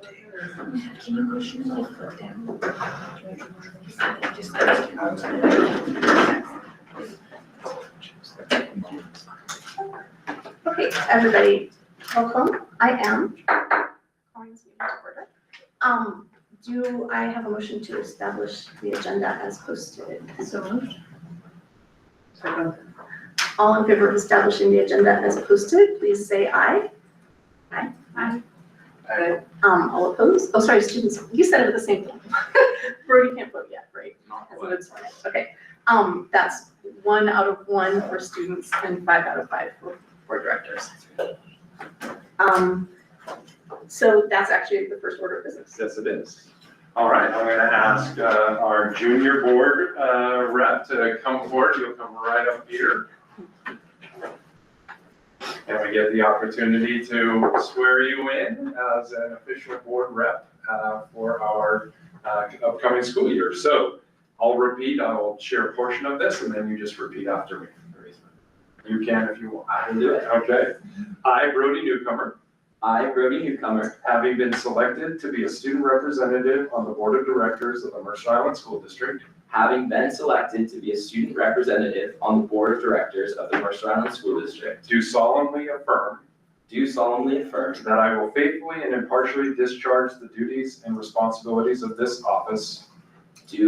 Can you push your little foot down? Okay, everybody, welcome. I am calling this meeting to order. Do I have a motion to establish the agenda as posted? So moved. All in favor of establishing the agenda as posted, please say aye. Aye. Aye. All opposed? Oh, sorry, students, you said it at the same time. Brody can't vote yet, right? Hasn't been sworn in. Okay, that's 1 out of 1 for students and 5 out of 5 for directors. So that's actually the first order of business. Yes, it is. All right, I'm going to ask our junior board rep to come forward. You'll come right up here. And we get the opportunity to swear you in as an official board rep for our upcoming school year. So I'll repeat, I'll share a portion of this, and then you just repeat after me. You can if you want. I will do it. Okay. I, Brody Newcomer, I, Brody Newcomer, having been selected to be a student representative on the board of directors of the Mercer Island School District, having been selected to be a student representative on the board of directors of the Mercer Island School District, do solemnly affirm that that I will faithfully and impartially discharge the duties and responsibilities of this office I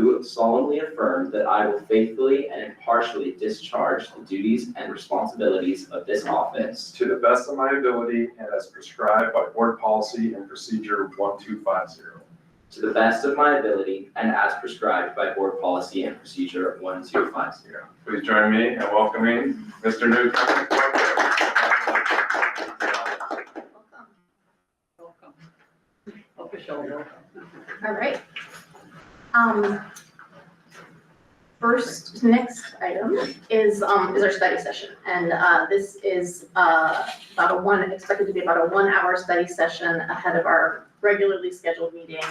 will faithfully and impartially discharge the duties and responsibilities of this office to the best of my ability and as prescribed by board policy and procedure 1250. to the best of my ability and as prescribed by board policy and procedure 1250. Please join me in welcoming Mr. Newcomer. Welcome. Official welcome. All right. Next item is our study session, and this is expected to be about a 1-hour study session ahead of our regularly scheduled meeting.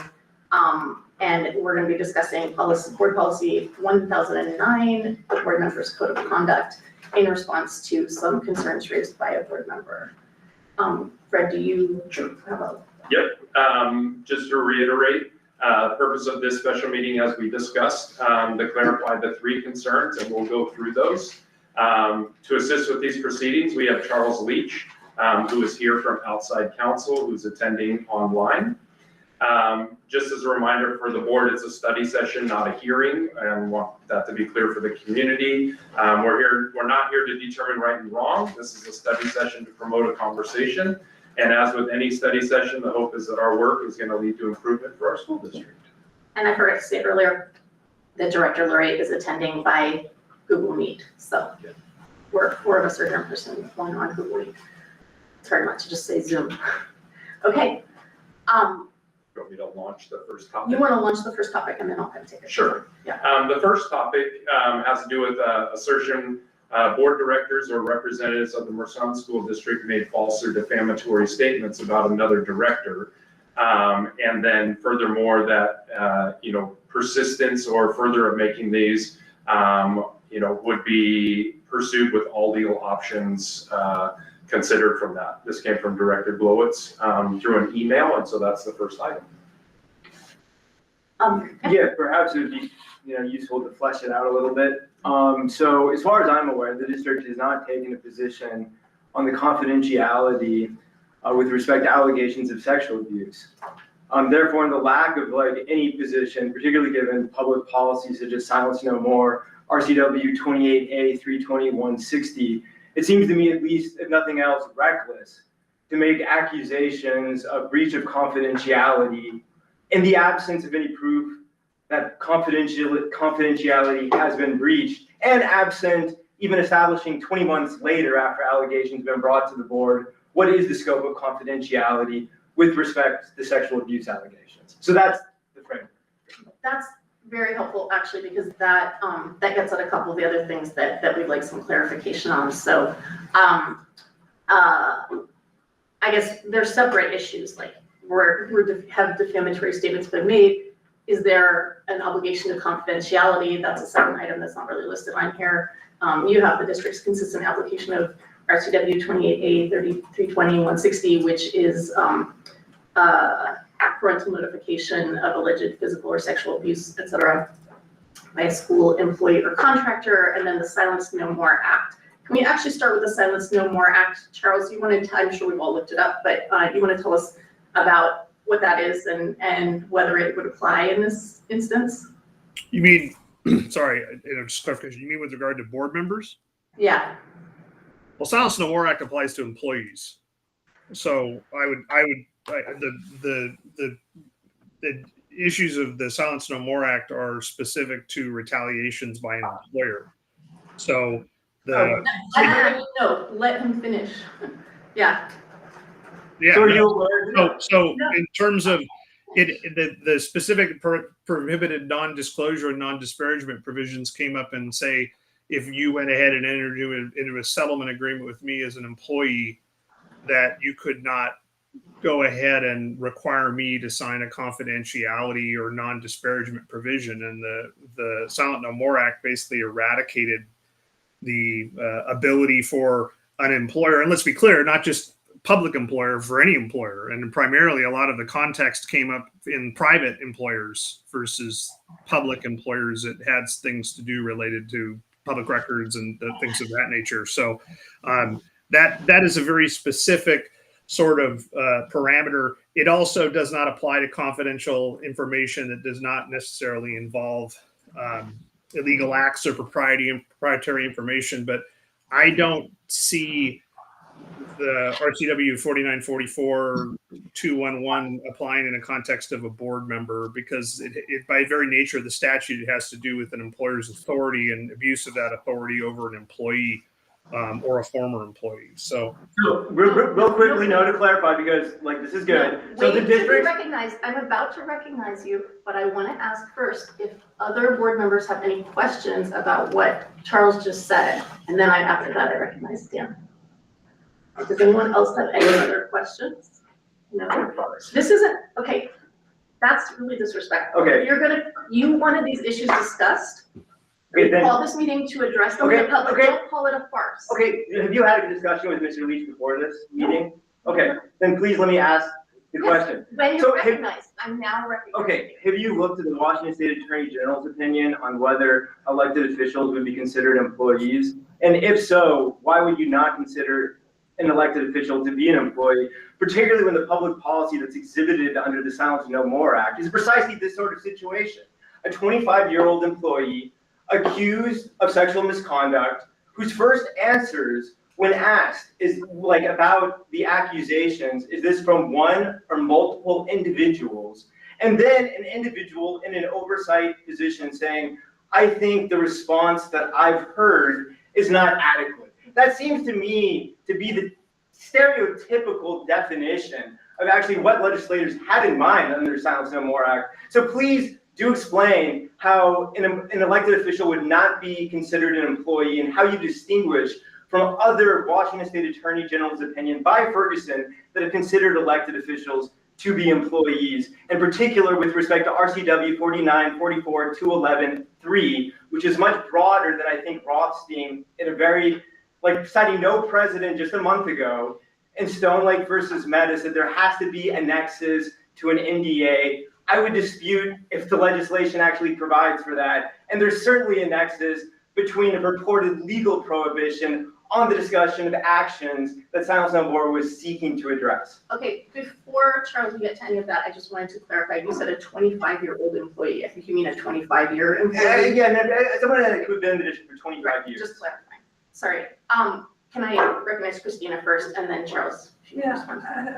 And we're going to be discussing board policy 1009, the board member's code of conduct, in response to some concerns raised by a board member. Fred, do you have a? Yep, just to reiterate, the purpose of this special meeting, as we discussed, to clarify the 3 concerns, and we'll go through those. To assist with these proceedings, we have Charles Leach, who is here from outside counsel, who's attending online. Just as a reminder for the board, it's a study session, not a hearing, and want that to be clear for the community. We're not here to determine right and wrong. This is a study session to promote a conversation. And as with any study session, the hope is that our work is going to lead to improvement for our school district. And I forgot to say earlier that Director Lurie is attending by Google Meet. So we're 4 of us are here in person, 1 on Google Meet. It's hard not to just say Zoom. Okay. You want me to launch the first topic? You want to launch the first topic and then I'll kind of take it. Sure. Yeah. The first topic has to do with assertion board directors or representatives of the Mercer Island School District made false or defamatory statements about another director. And then furthermore that, persistence or further of making these, would be pursued with all legal options considered from that. This came from Director Glowitz through an email, and so that's the first item. Yeah, perhaps it would be useful to flesh it out a little bit. So as far as I'm aware, the district has not taken a position on the confidentiality with respect to allegations of sexual abuse. Therefore, in the lack of any position, particularly given public policies such as Silence No More, RCW 28A 320-160, it seems to me, at least if nothing else, reckless to make accusations of breach of confidentiality in the absence of any proof that confidentiality has been breached, and absent even establishing 20 months later after allegations have been brought to the board, what is the scope of confidentiality with respect to sexual abuse allegations? So that's the framework. That's very helpful actually, because that gets at a couple of the other things that we'd like some clarification on. So I guess there's separate issues, like have defamatory statements been made? Is there an obligation to confidentiality? That's a second item that's not really listed on here. You have the district's consistent application of RCW 28A 320-160, which is parental notification of alleged physical or sexual abuse, et cetera, by a school employee or contractor, and then the Silence No More Act. Can we actually start with the Silence No More Act? Charles, you wanted to, I'm sure we've all looked it up, but you want to tell us about what that is and whether it would apply in this instance? You mean, sorry, just clarification, you mean with regard to board members? Yeah. Well, Silence No More Act applies to employees. So the issues of the Silence No More Act are specific to retaliations by an employer. So No, let him finish. Yeah. yeah. So are you aware? So in terms of the specific prohibited non-disclosure and non-disparagement provisions came up and say, if you went ahead and entered into a settlement agreement with me as an employee, that you could not go ahead and require me to sign a confidentiality or non-disparagement provision. And the Silent No More Act basically eradicated the ability for an employer, and let's be clear, not just public employer, for any employer. And primarily a lot of the context came up in private employers versus public employers that had things to do related to public records and things of that nature. So that is a very specific sort of parameter. It also does not apply to confidential information that does not necessarily involve illegal acts or proprietary information. But I don't see the RCW 4944-211 applying in a context of a board member, because it by very nature of the statute, it has to do with an employer's authority and abuse of that authority over an employee or a former employee. So real quickly, no, to clarify, because like this is good. So the Wait to be district. recognized. I'm about to recognize you, but I want to ask first if other board members have any questions about what Charles just said, and then after that I recognize Dan. Does anyone else have any other questions? No. This isn't okay. That's really disrespectful. Okay. You wanted these issues discussed. Okay, then. Call this meeting to address them in the public. Okay. Don't call it a farce. Okay, have you had a discussion with Mr. Leach before this meeting? Okay, then please let me ask the question. When So you're have- recognized, I'm now recognized. Okay, have you looked at the Washington State Attorney General's opinion on whether elected officials would be considered employees? And if so, why would you not consider an elected official to be an employee, particularly when the public policy that's exhibited under the Silence No More Act is precisely this sort of situation? A 25-year-old employee accused of sexual misconduct, whose first answers when asked is like about the accusations, is this from one or multiple individuals? And then an individual in an oversight position saying, I think the response that I've heard is not adequate. That seems to me to be the stereotypical definition of actually what legislators had in mind under the Silence No More Act. So please do explain how an elected official would not be considered an employee, and how you distinguish from other Washington State Attorney General's opinion by Ferguson that have considered elected officials to be employees, in particular with respect to RCW 4944-211-3, which is much broader than I think Rothstein in a very, like citing no precedent just a month ago, and Stone Lake versus Meta said there has to be a nexus to an NDA. I would dispute if the legislation actually provides for that. And there's certainly a nexus between a purported legal prohibition on the discussion of actions that Silence No More was seeking to address. Okay, before Charles, you get to any of that, I just wanted to clarify, you said a 25-year-old employee. I think you mean a 25-year employee. Yeah, someone who had been in the district for 25 years. Just clarifying. Sorry. Can I recognize Christina first and then Charles? Yeah,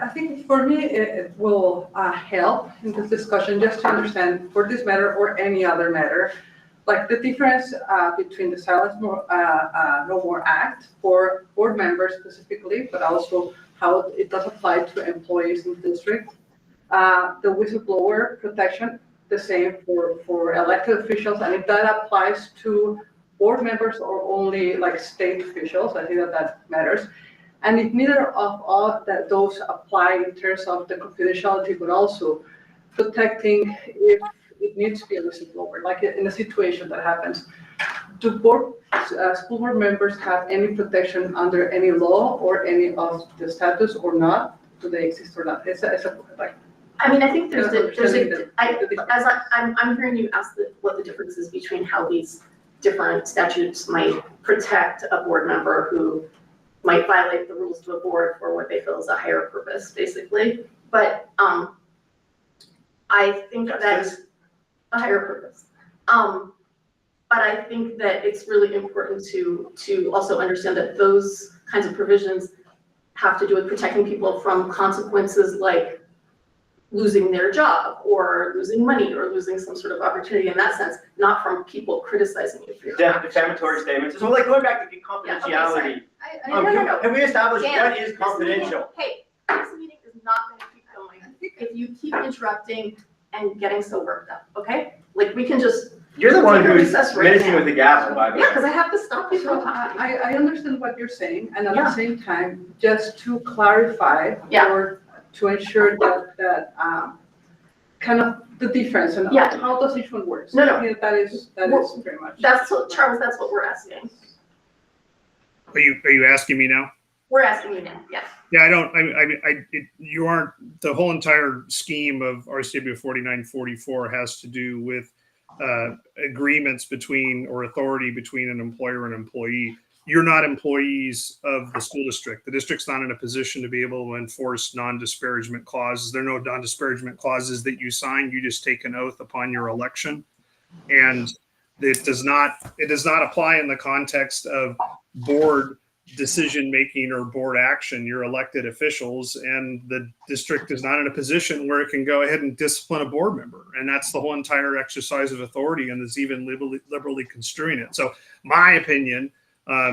I think for me, it will help in this discussion just to understand for this matter or any other matter, like the difference between the Silence No More Act for board members specifically, but also how it does apply to employees in the district. The whistleblower protection, the same for elected officials, and if that applies to board members or only like state officials, I think that matters. And if neither of all that those apply in terms of the confidentiality, but also protecting if it needs to be a whistleblower, like in a situation that happens. Do school board members have any protection under any law or any of the statutes or not? Do they exist or not? It's a like I mean, I think I'm hearing you ask what the difference is between how these different statutes might protect a board member who might violate the rules to a board for what they feel is a higher purpose, basically. But I think that's a higher purpose. But I think that it's really important to also understand that those kinds of provisions have to do with protecting people from consequences like losing their job or losing money or losing some sort of opportunity in that sense, not from people criticizing you for your actions. Defamatory statements. So like going back to confidentiality. No. Have we established Dan, what is confidential? This meeting is not going to keep going if you keep interrupting and getting so worked up, okay? Like we can just. You're the one who's recess right menacing now. with the gavel, by the way. Yeah, because I have to stop you So from talking. I understand what you're saying, and at Yeah. the same time, just to clarify Yeah. or to ensure that kind of the difference and Yeah. how does each one work. No. Yeah, that is Well, very much. That's what, Charles, that's what we're asking. Are you asking me now? We're asking you now, yes. Yeah, you aren't, the whole entire scheme of RCW 4944 has to do with agreements between or authority between an employer and employee. You're not employees of the school district. The district's not in a position to be able to enforce non-disparagement clauses. There are no non-disparagement clauses that you sign. You just take an oath upon your election. And it does not apply in the context of board decision-making or board action. You're elected officials, and the district is not in a position where it can go ahead and discipline a board member. And that's the whole entire exercise of authority, and is even liberally construing it. So my opinion,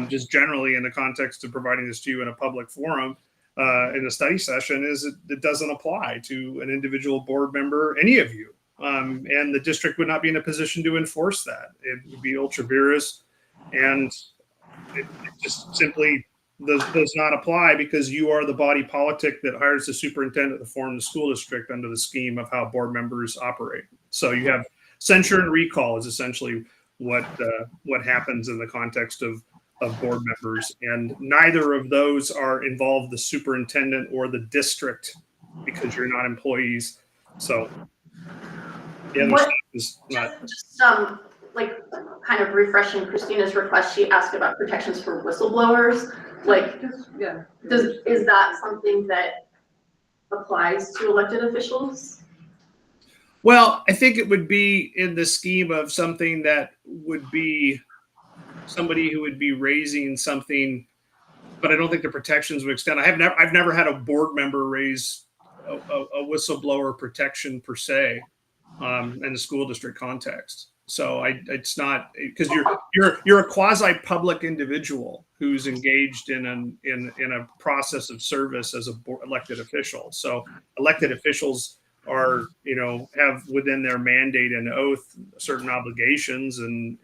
just generally in the context of providing this to you in a public forum, in a study session, is it doesn't apply to an individual board member, any of you. And the district would not be in a position to enforce that. It would be ultra vires, and it just simply does not apply, because you are the body politic that hires the superintendent to form the school district under the scheme of how board members operate. So you have censure and recall is essentially what happens in the context of board members, and neither of those are involved the superintendent or the district, because you're not employees. So the other stuff is not. Just like kind of refreshing Christina's request, she asked about protections for whistleblowers. Like, is that something that applies to elected officials? Well, I think it would be in the scheme of something that would be somebody who would be raising something, but I don't think the protections would extend. I've never had a board member raise a whistleblower protection per se in the school district context. So it's not, because you're a quasi public individual who's engaged in a process of service as a elected official. So elected officials are, have within their mandate and oath certain obligations, and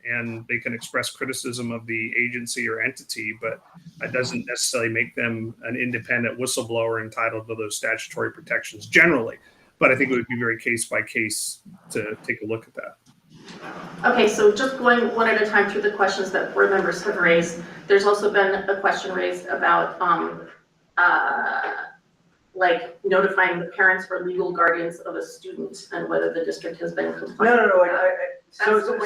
they can express criticism of the agency or entity, but that doesn't necessarily make them an independent whistleblower entitled to those statutory protections generally. But I think it would be very case by case to take a look at that. Okay, so just going one at a time through the questions that board members have raised. There's also been a question raised about like notifying the parents or legal guardians of a student and whether the district has been compliant. No. Like, So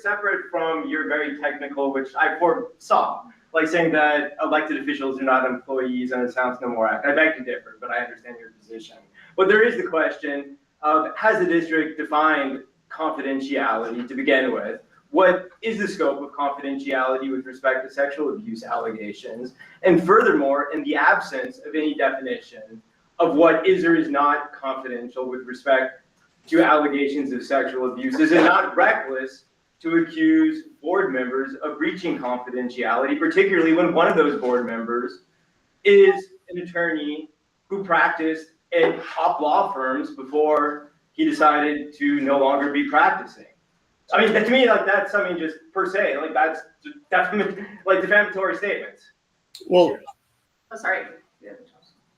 separate from your very technical, which I foresaw, like saying that elected officials are not employees and it sounds no more act. I beg to differ, but I understand your position. But there is the question of, has the district defined confidentiality to begin with? What is the scope of confidentiality with respect to sexual abuse allegations? And furthermore, in the absence of any definition of what is or is not confidential with respect to allegations of sexual abuse, is it not reckless to accuse board members of breaching confidentiality, particularly when one of those board members is an attorney who practiced at top law firms before he decided to no longer be practicing? I mean, to me, like, that's something just per se, like, that's like defamatory statements. Well, Oh, sorry.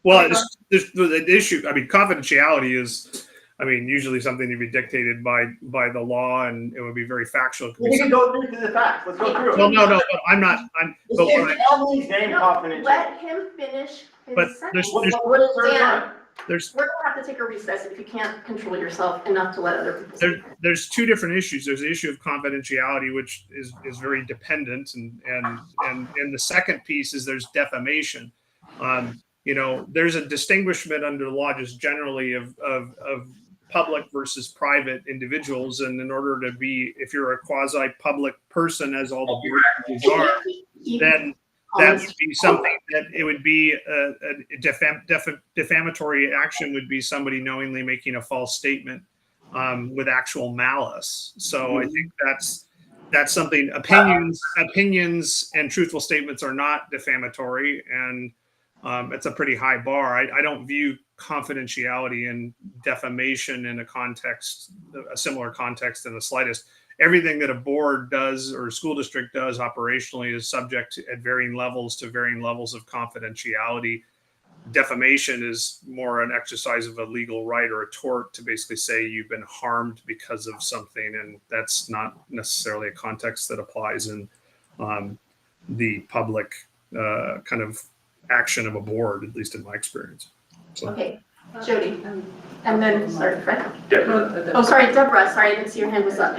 well, there's the issue. I mean, confidentiality is, usually something to be dictated by the law, and it would be very factual. We can go through the facts. Let's go through it. Well, no, I'm not. But Emily's name confidential. Let him finish But his sentence. there's- Dan, there's we're gonna have to take a recess if you can't control yourself enough to let other people speak. There's two different issues. There's the issue of confidentiality, which is very dependent, and the second piece is there's defamation. There's a distinguishment under the law just generally of public versus private individuals, and in order to be, if you're a quasi-public person, as all the board members are, then that would be something that it would be a defamatory action would be somebody knowingly making a false statement with actual malice. So I think that's something. Opinions and truthful statements are not defamatory, and it's a pretty high bar. I don't view confidentiality and defamation in a similar context in the slightest. Everything that a board does or a school district does operationally is subject to, at varying levels of confidentiality. Defamation is more an exercise of a legal right or a tort to basically say you've been harmed because of something, and that's not necessarily a context that applies in the public kind of action of a board, at least in my experience. So. Okay, Jody, and then, sorry, Fred. Yeah. Oh, sorry, Deborah, sorry, I didn't see your hand was up.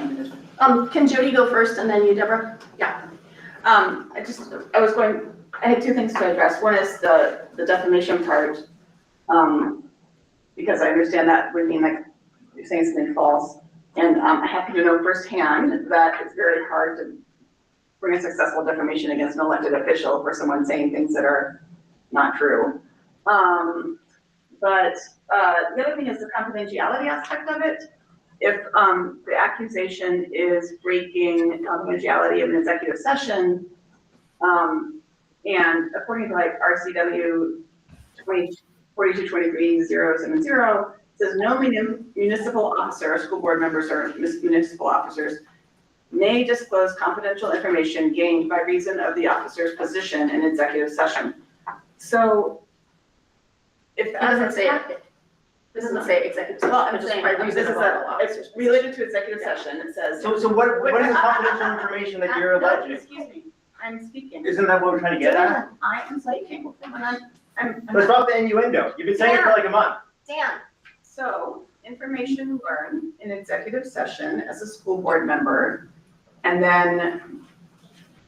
Can Jody go first and then you, Deborah? Yeah. I had two things to address. One is the defamation part, because I understand that would mean like you're saying something false. And I happen to know firsthand that it's very hard to bring a successful defamation against an elected official for someone saying things that are not true. But the other thing is the confidentiality aspect of it. If the accusation is breaking confidentiality of an executive session, and according to like RCW 4223-070, says no municipal officer, school board members or municipal officers may disclose confidential information gained by reason of the officer's position in executive session. So if It doesn't say it. This doesn't say executive session. well, I'm It's saying, by this reason is of all officers. it's related to executive session, it says. So what is the confidential information that you're No, alleging? excuse me, I'm speaking. Isn't that what we're trying to get at? Dan, I am speaking, I'm Let's drop the innuendo. You've been saying it for like a month. Dan, So, information learned in executive session as a school board member, and then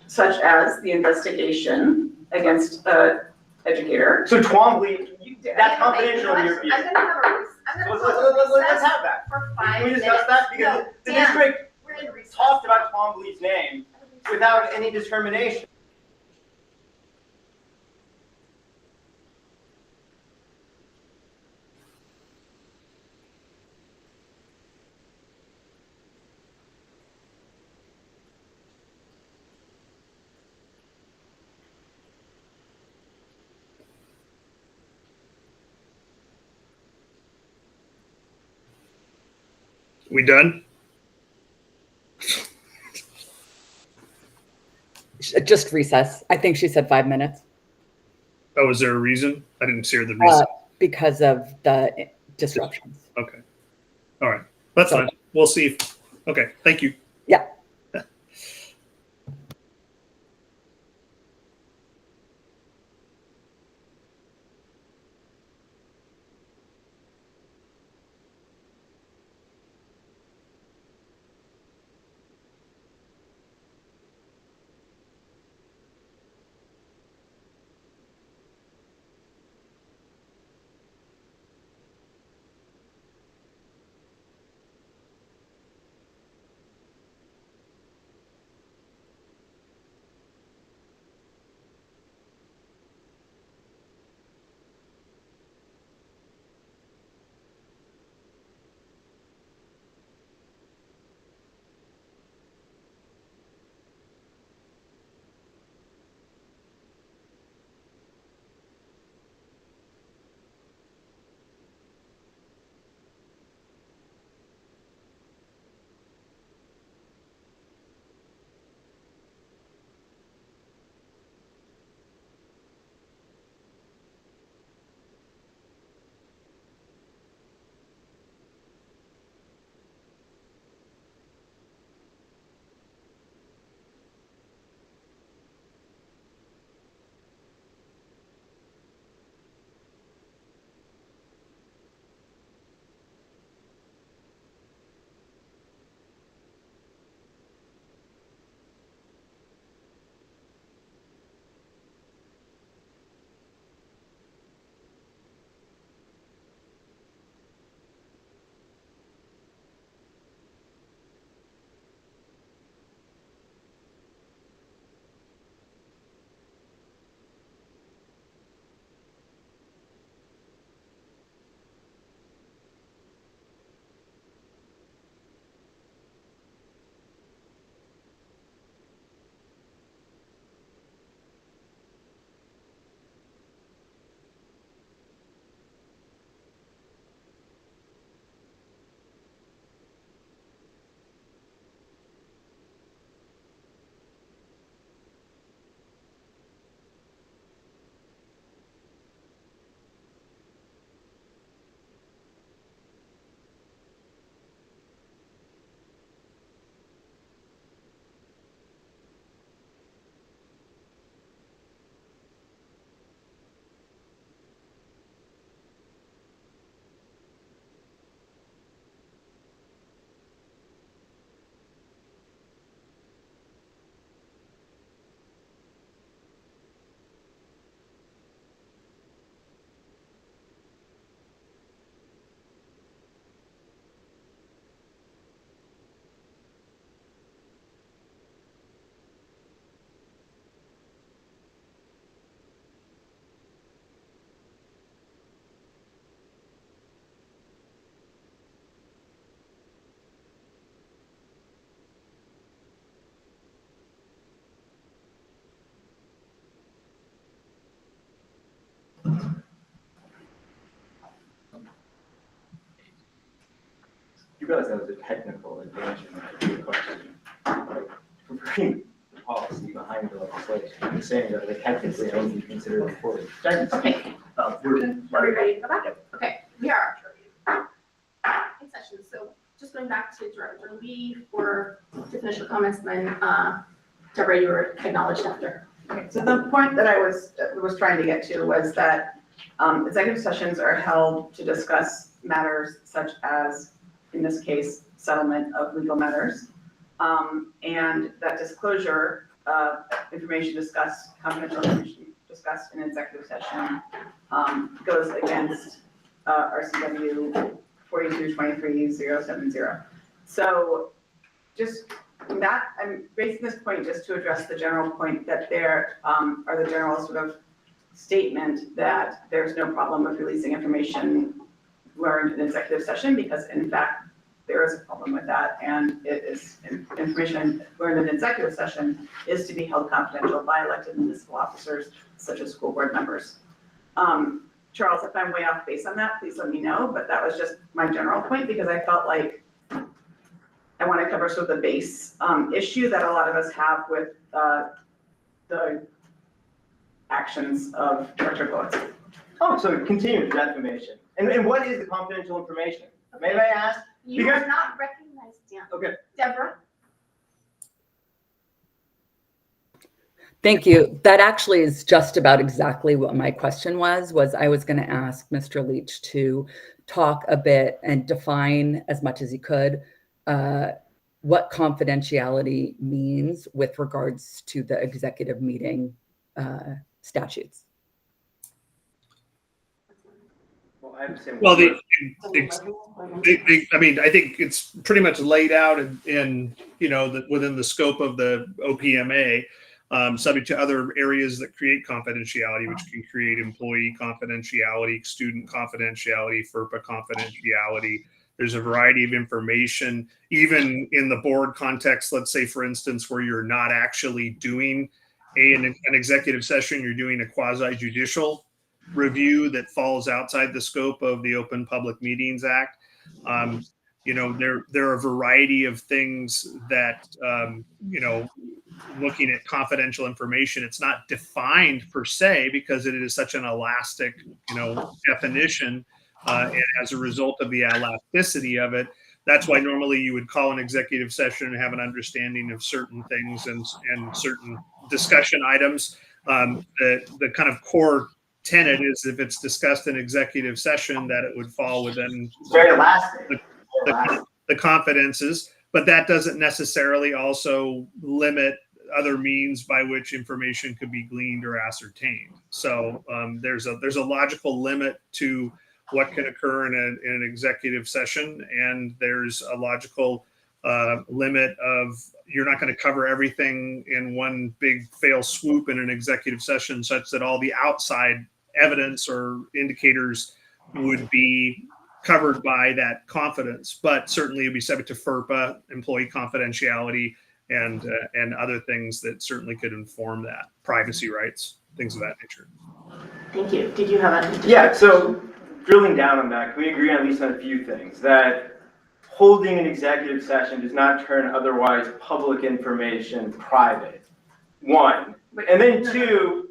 such as the investigation against a educator. So Twombly, that's confidential in your view. I'm gonna have a, I'm gonna Let's recess have that. for Can 5 we minutes. discuss that? Because No, the Dan, district we're in recess. talked about Twombly's name without any discrimination. We done? Just recess. I think she said 5 minutes Oh, is there a reason? I didn't see her the reason. because of the disruptions. Okay. All right. That's So- fine. We'll see. Okay. Thank you. Yeah. realize that was a technical advantage to the question. Like, for bringing the policy behind the legislation, I'm saying that like, technically I would be considered a forward. Okay, are we ready for that? Okay, we are ready. In session, so just going back to Director Lee for definitional comments, and then Deborah, you were acknowledged after. Okay, so the point that I was trying to get to was that executive sessions are held to discuss matters such as, in this case, settlement of legal matters. And that disclosure of information discussed, confidential information discussed in executive session goes against RCW 4223-070. So just that, I'm raising this point just to address the general point that there are the general sort of statement that there's no problem with releasing information learned in executive session, because in fact, there is a problem with that, and it is information learned in executive session is to be held confidential by elected municipal officers, such as school board members. Charles, if I'm way off base on that, please let me know, but that was just my general point, because I felt like I want to cover sort of the base issue that a lot of us have with the actions of Director Bullets. Oh, so continued defamation. And what is the confidential information? May I ask? You are not recognized, Dan. Okay. Deborah? Thank you. That actually is just about exactly what my question was I was going to ask Mr. Leach to talk a bit and define as much as he could what confidentiality means with regards to the executive meeting statutes. Well, I have the same. Well, I mean, I think it's pretty much laid out in within the scope of the OPMA, subject to other areas that create confidentiality, which can create employee confidentiality, student confidentiality, FERPA confidentiality. There's a variety of information, even in the board context. Let's say, for instance, where you're not actually doing an executive session, you're doing a quasi-judicial review that falls outside the scope of the Open Public Meetings Act. There are a variety of things that, looking at confidential information, it's not defined per se because it is such an elastic, definition. And as a result of the elasticity of it, that's why normally you would call an executive session and have an understanding of certain things and certain discussion items. The kind of core tenet is if it's discussed in executive session that it would fall within very elastic. The confidences, but that doesn't necessarily also limit other means by which information could be gleaned or ascertained. So there's a logical limit to what can occur in an executive session, and there's a logical limit of you're not going to cover everything in one big fail swoop in an executive session, such that all the outside evidence or indicators would be covered by that confidence, but certainly it'd be subject to FERPA, employee confidentiality, and other things that certainly could inform that, privacy rights, things of that nature. Thank you. Did you have anything? Yeah, so drilling down on that, can we agree on at least on a few things? That holding an executive session does not turn otherwise public information private, one. And then two,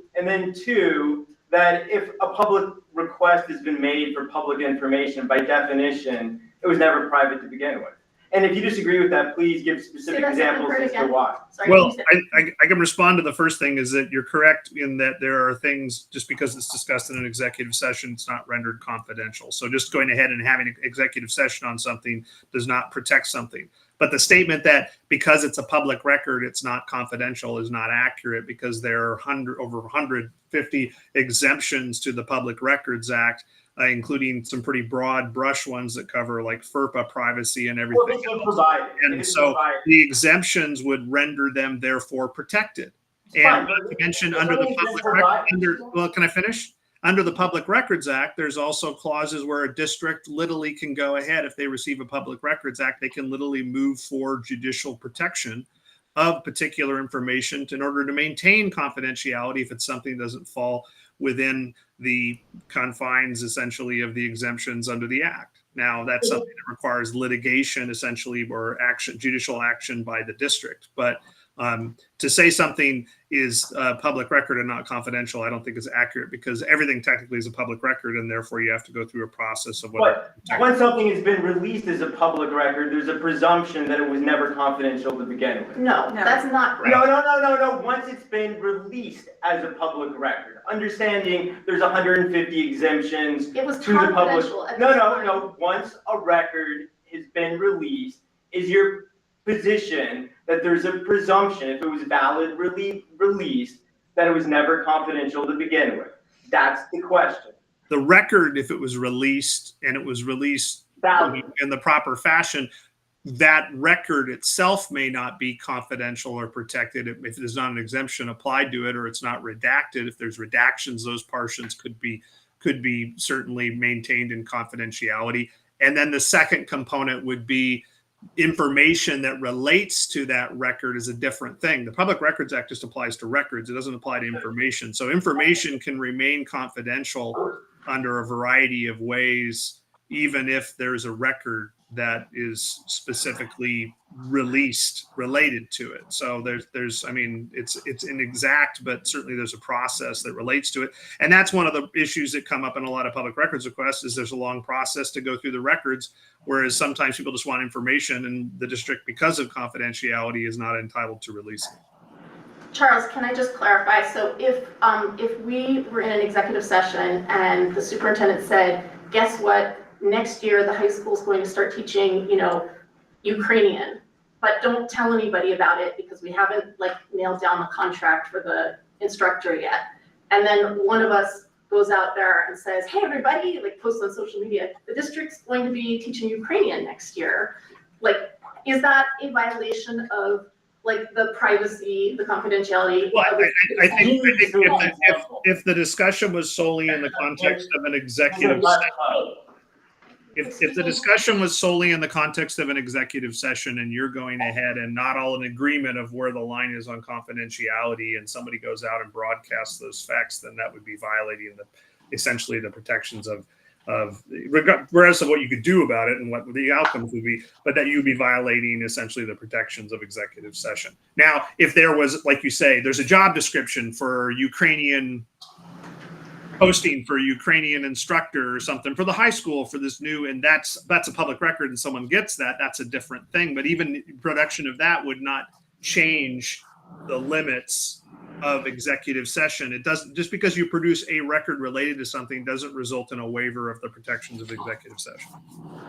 that if a public request has been made for public information, by definition, it was never private to begin with. And if you disagree with that, please give specific examples as to why. Sorry, well, I can respond to the first thing is that you're correct in that there are things, just because it's discussed in an executive session, it's not rendered confidential. So just going ahead and having an executive session on something does not protect something. But the statement that because it's a public record, it's not confidential is not accurate, because there are over 150 exemptions to the Public Records Act, including some pretty broad brush ones that cover like FERPA privacy and everything else. And so the exemptions would render them therefore protected. And to mention under the public record, can I finish? Under the Public Records Act, there's also clauses where a district literally can go ahead, if they receive a Public Records Act, they can literally move for judicial protection of particular information in order to maintain confidentiality if it's something that doesn't fall within the confines essentially of the exemptions under the act. Now, that's something that requires litigation, essentially, or action, judicial action by the district. But to say something is public record and not confidential, I don't think is accurate, because everything technically is a public record, and therefore you have to go through a process of whether. But when something has been released as a public record, there's a presumption that it was never confidential to begin with. No, that's not correct. No. Once it's been released as a public record, understanding there's 150 exemptions It was to the public. confidential at the time. No. Once a record has been released, is your position that there's a presumption, if it was valid released, that it was never confidential to begin with? That's the question. The record, if it was released and it was released Valid. in the proper fashion, that record itself may not be confidential or protected if there's not an exemption applied to it, or it's not redacted. If there's redactions, those portions could be certainly maintained in confidentiality. And then the second component would be information that relates to that record is a different thing. The Public Records Act just applies to records. It doesn't apply to information. So information can remain confidential under a variety of ways, even if there's a record that is specifically released related to it. So there's, I mean, it's inexact, but certainly there's a process that relates to it. And that's one of the issues that come up in a lot of public records requests, is there's a long process to go through the records, whereas sometimes people just want information, and the district, because of confidentiality, is not entitled to release it. Charles, can I just clarify? So if we were in an executive session and the superintendent said, guess what? Next year, the high school is going to start teaching, Ukrainian, but don't tell anybody about it because we haven't nailed down the contract for the instructor yet. And then one of us goes out there and says, hey, everybody, posts on social media, the district's going to be teaching Ukrainian next year. Is that a violation of the privacy, the confidentiality? Well, I think if the discussion was solely in the context of an executive session, if the discussion was solely in the context of an executive session, and you're going ahead and not all in agreement of where the line is on confidentiality, and somebody goes out and broadcasts those facts, then that would be violating essentially the protections of regardless of what you could do about it and what the outcomes would be, but that you'd be violating essentially the protections of executive session. Now, if there was, like you say, there's a job description for Ukrainian posting for Ukrainian instructor or something for the high school for this new, and that's a public record and someone gets that, that's a different thing. But even production of that would not change the limits of executive session. It doesn't, just because you produce a record related to something doesn't result in a waiver of the protections of executive session.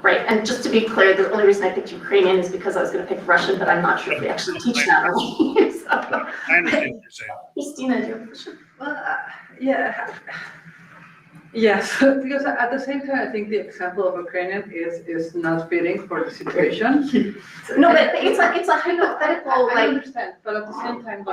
Right, and just to be clear, the only reason I picked Ukrainian is because I was going to pick Russian, but I'm not sure if we actually teach that. So, I understand what you're saying. Christina, do you have a question? Well, yes, because at the same time, I think the example of Ukrainian is not fitting for the situation. No, but it's a hypothetical, I understand, but at the same time,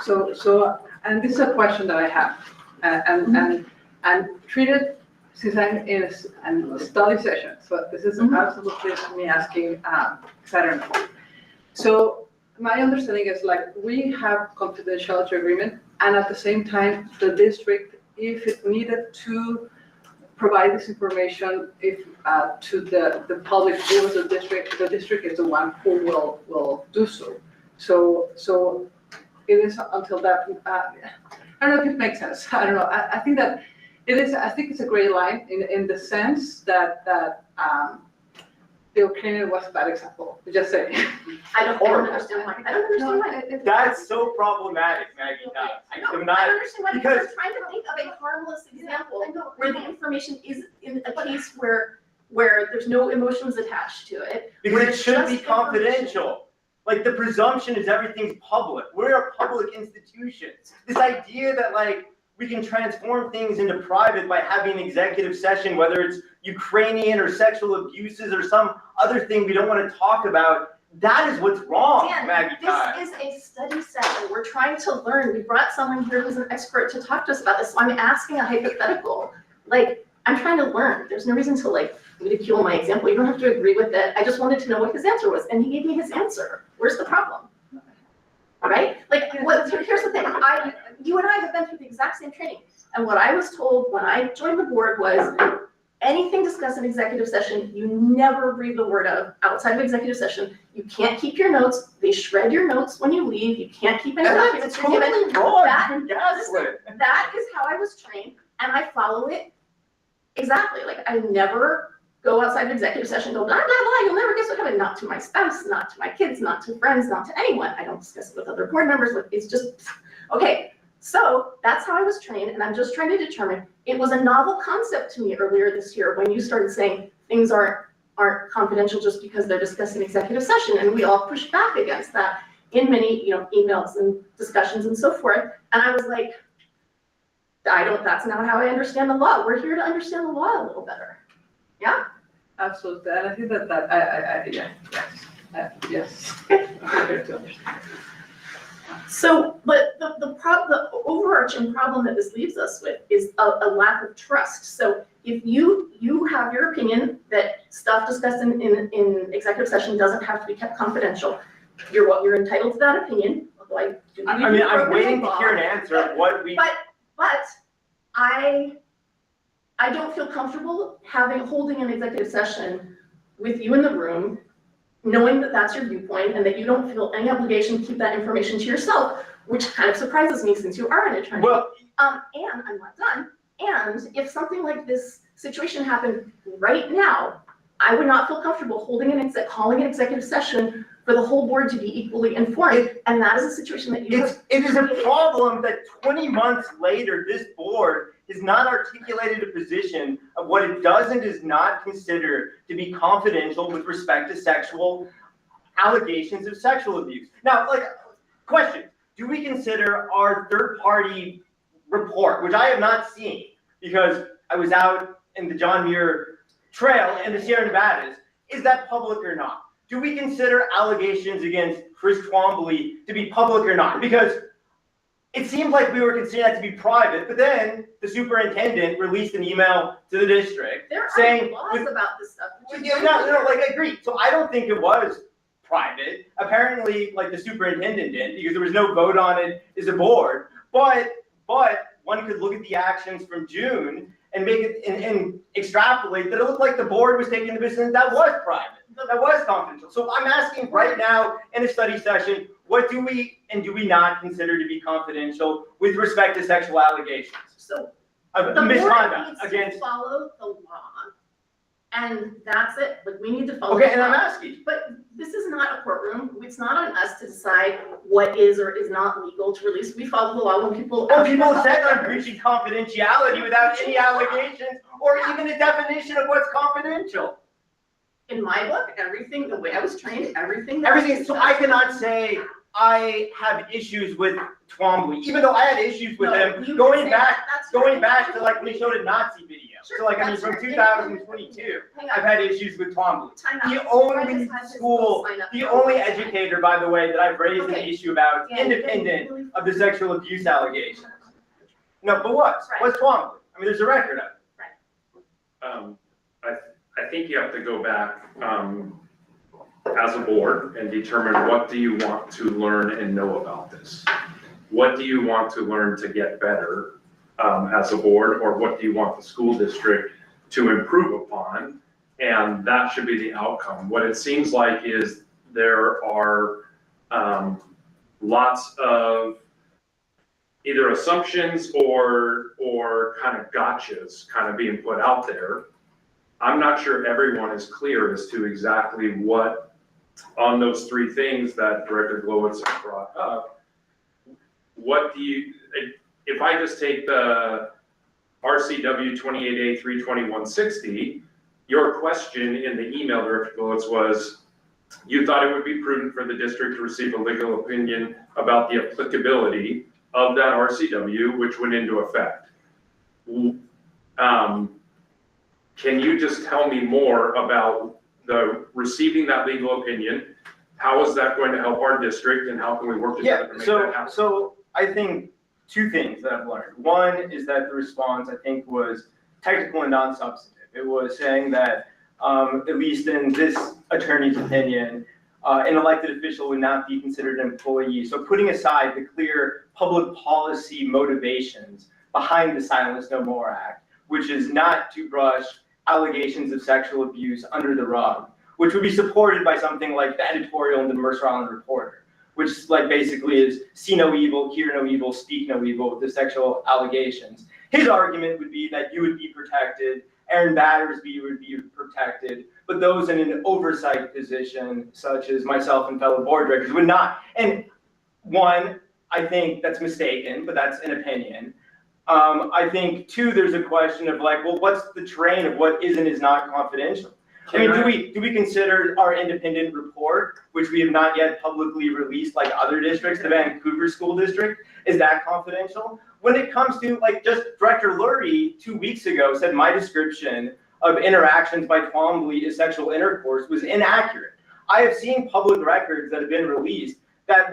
so, and this is a question that I have, and treated since I'm in a study session. So this is absolutely me asking Saturn. So my understanding is we have confidentiality agreement, and at the same time, the district, if it needed to provide this information, to the public, it was the district is the one who will do so. So it is until that, I don't know if it makes sense. I don't know. I think that it is. I think it's a gray line in the sense that the Ukrainian was a bad example. Just saying. I don't understand why. I don't understand why. That's so problematic, Maggie. I don't understand why, because we're trying to think of a harmless example where the information is in a case where there's no emotions attached to it. Because it should be confidential. The presumption is everything's public. We're a public institution. This idea that we can transform things into private by having an executive session, whether it's Ukrainian or sexual abuses or some other thing we don't want to talk about, that is what's wrong, Dan, Maggie. This is a study session. We're trying to learn. We brought someone here who's an expert to talk to us about this. So I'm asking a hypothetical. I'm trying to learn. There's no reason to ridicule my example. You don't have to agree with it. I just wanted to know what his answer was, and he gave me his answer. Where's the problem? All right? Here's the thing. You and I have been through the exact same training. And what I was told when I joined the board was, anything discussed in executive session, you never breathe a word of outside of executive session. You can't keep your notes. They shred your notes when you leave. You can't keep any documents you're given. wrong. That- You gaslit. That is how I was trained, and I follow it exactly. Like, I never go outside of executive session, go blah, blah, blah, you'll never guess what happened. Not to my spouse, not to my kids, not to friends, not to anyone. I don't discuss it with other board members. Like, it's just, okay. So that's how I was trained, and I'm just trying to determine, it was a novel concept to me earlier this year when you started saying things aren't confidential just because they're discussed in executive session, and we all pushed back against that in many, emails and discussions and so forth. And I was like, that's not how I understand the law. We're here to understand the law a little better. Yeah? Absolutely, and I think yes. So, but the overarching problem that this leaves us with is a lack of trust. So if you have your opinion that stuff discussed in executive session doesn't have to be kept confidential, you're entitled to that opinion. Although I'm waiting to hear an answer of what we. But I don't feel comfortable holding an executive session with you in the room, knowing that that's your viewpoint and that you don't feel any obligation to keep that information to yourself, which kind of surprises me since you are an attorney. Well, and I'm not done. And if something like this situation happened right now, I would not feel comfortable calling an executive session for the whole board to be equally informed. And that is a situation that it is a problem that 20 months later, this board has not articulated a position of what it does and does not consider to be confidential with respect to sexual allegations of sexual abuse. Now, question, do we consider our third-party report, which I have not seen because I was out in the John Muir Trail in the Sierra Nevadas, is that public or not? Do we consider allegations against Chris Twombly to be public or not? Because it seemed like we were considering that to be private, but then the superintendent released an email to the district saying laws about this stuff. I agree. So I don't think it was private. Apparently, the superintendent did, because there was no vote on it as a board. But one could look at the actions from June and make it and extrapolate that it looked like the board was taking the position that was private, that was confidential. So I'm asking right now in a study session, what do we and do we not consider to be confidential with respect to sexual allegations? So misconduct the board needs against. to follow the law, and that's it. We need to follow. Okay, the and law. I'm asking. But this is not a courtroom. It's not on us to decide what is or is not legal to release. We follow the law when people. Well, people said I'm breaching confidentiality without any allegations or even a definition of what's confidential. In my book, everything, the way I was trained, everything. So I cannot say I have issues with Twombly, even though I had issues with him going back to when he showed a Nazi video. Sure, So from 2022, I've had issues with Twombly. The only only educator, by the way, that I've raised an issue about, independent of the sexual abuse allegations. No, but what's Twombly? There's a record of it. I think you have to go back as a board and determine what do you want to learn and know about this? What do you want to learn to get better as a board, or what do you want the school district to improve upon? And that should be the outcome. What it seems like is there are lots of either assumptions or kind of gotchas kind of being put out there. I'm not sure everyone is clear as to exactly what on those three things that Director Glowitz brought up. What do you, if I just take the RCW 28A 32160, your question in the email, Director Glowitz, was you thought it would be prudent for the district to receive a legal opinion about the applicability of that RCW, which went into effect. Can you just tell me more about the receiving that legal opinion? How is that going to help our district, and how can we work together to make that happen? So I think two things that I've learned. One is that the response, I think, was technical and non-substantive. It was saying that, at least in this attorney's opinion, an elected official would not be considered an employee. So putting aside the clear public policy motivations behind the Silence No More Act, which is not to brush allegations of sexual abuse under the rug, which would be supported by something like the editorial in the Mercer Island Reporter, which like basically is see no evil, hear no evil, speak no evil with the sexual allegations. His argument would be that you would be protected, Aaron Battersby would be protected, but those in an oversight position, such as myself and fellow board directors, would not. And one, I think that's mistaken, but that's an opinion. I think two, there's a question of like, well, what's the terrain of what is and is not confidential? I mean, do we consider our independent report, which we have not yet publicly released like other districts, the Vancouver School District, is that confidential? When it comes to like just Director Lurie 2 weeks ago said my description of interactions by Twombly as sexual intercourse was inaccurate. I have seen public records that have been released that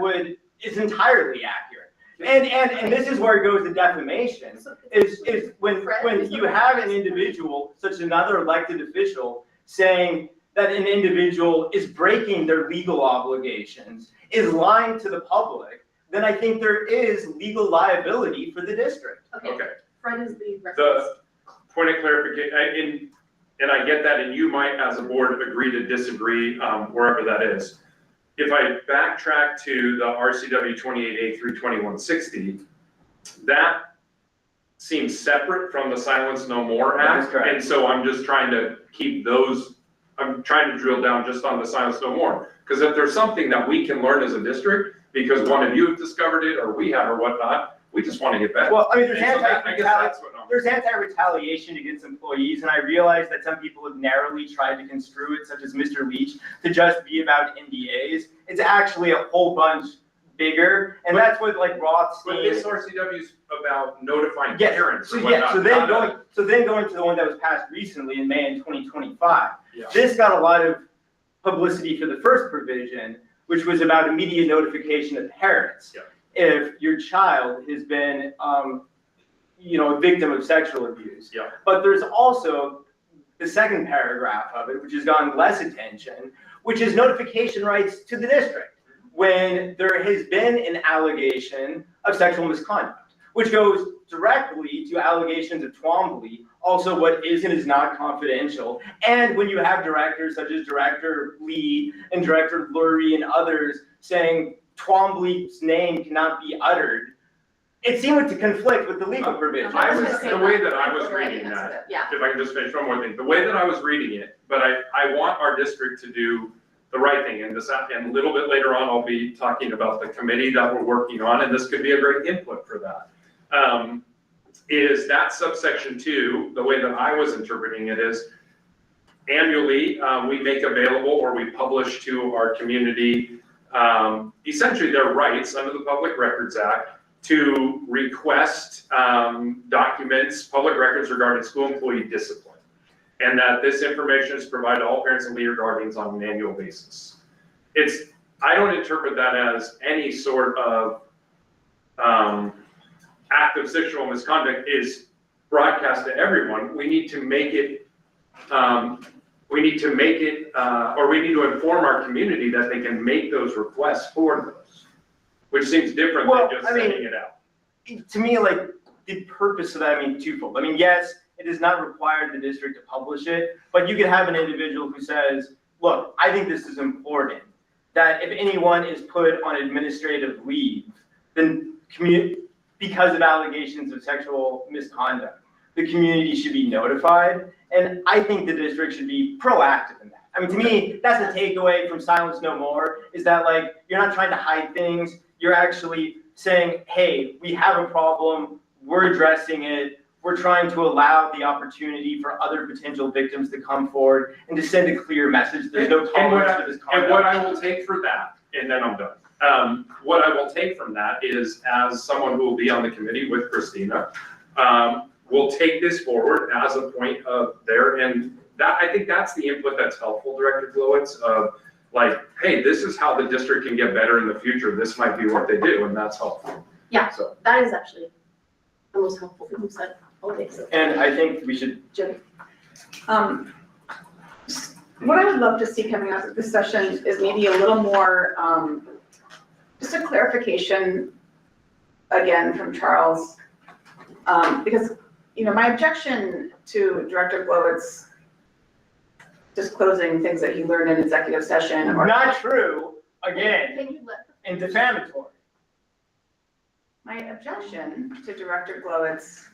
is entirely accurate. And this is where it goes to defamation, is when you have an individual, such another elected official, saying that an individual is breaking their legal obligations, is lying to the public, then I think there is legal liability for the district. Okay. Fred is the reference. The point of clarification, and I get that, and you might, as a board, agree to disagree wherever that is. If I backtrack to the RCW 28A through 2160, that seems separate from the Silence No More Act. And so I'm just trying to keep those, I'm trying to drill down just on the Silence No More. Because if there's something that we can learn as a district, because one of you have discovered it, or we have, or whatnot, we just want to get better. Well, I mean, there's anti-retaliation against employees, and I realize that some people have narrowly tried to construe it, such as Mr. Leach, to just be about NDAs. It's actually a whole bunch bigger, and that's what like Rothstein. But this RCW is about notifying yes, parents. So yeah, so then going to the one that was passed recently in May in 2025. Yeah. This got a lot of publicity for the first provision, which was about immediate notification of parents. Yeah. If your child has been, a victim of sexual abuse. Yeah. But there's also the second paragraph of it, which has gotten less attention, which is notification rights to the district when there has been an allegation of sexual misconduct, which goes directly to allegations of Twombly, also what is and is not confidential. And when you have directors such as Director Lee and Director Lurie and others saying Twombly's name cannot be uttered, it seemed to conflict with the legal provision. The way that I was reading that, Yeah. if I can just finish one more thing, the way that I was reading it, but I want our district to do the right thing, and a little bit later on, I'll be talking about the committee that we're working on, and this could be a great input for that. Is that subsection 2, the way that I was interpreting it is, annually, we make available or we publish to our community essentially their rights under the Public Records Act to request documents, public records regarding school employee discipline. And that this information is provided to all parents and leader guardians on an annual basis. I don't interpret that as any sort of act of sexual misconduct is broadcast to everyone. We need to make it, or we need to inform our community that they can make those requests for those, which seems different than just sending it out. To me, like, the purpose of that, twofold. Yes, it does not require the district to publish it, but you could have an individual who says, look, I think this is important, that if anyone is put on administrative leave, then because of allegations of sexual misconduct, the community should be notified. And I think the district should be proactive in that. To me, that's the takeaway from Silence No More, is that like, you're not trying to hide things. You're actually saying, hey, we have a problem. We're addressing it. We're trying to allow the opportunity for other potential victims to come forward and to send a clear message. There's no tolerance for this conduct. And what I will take for that, and then I'm done. What I will take from that is, as someone who will be on the committee with Christina, we'll take this forward as a point of there, and that, I think that's the input that's helpful, Director Glowitz, of like, hey, this is how the district can get better in the future. This might be what they do, and that's helpful. Yeah, so that is actually the most helpful thing you said. Okay, so. And I think we should. Jim. What I would love to see coming out of this session is maybe a little more, just a clarification again from Charles. Because, my objection to Director Glowitz's disclosing things that he learned in executive session or. Not true, again, Can you let? and defamatory. My objection to Director Glowitz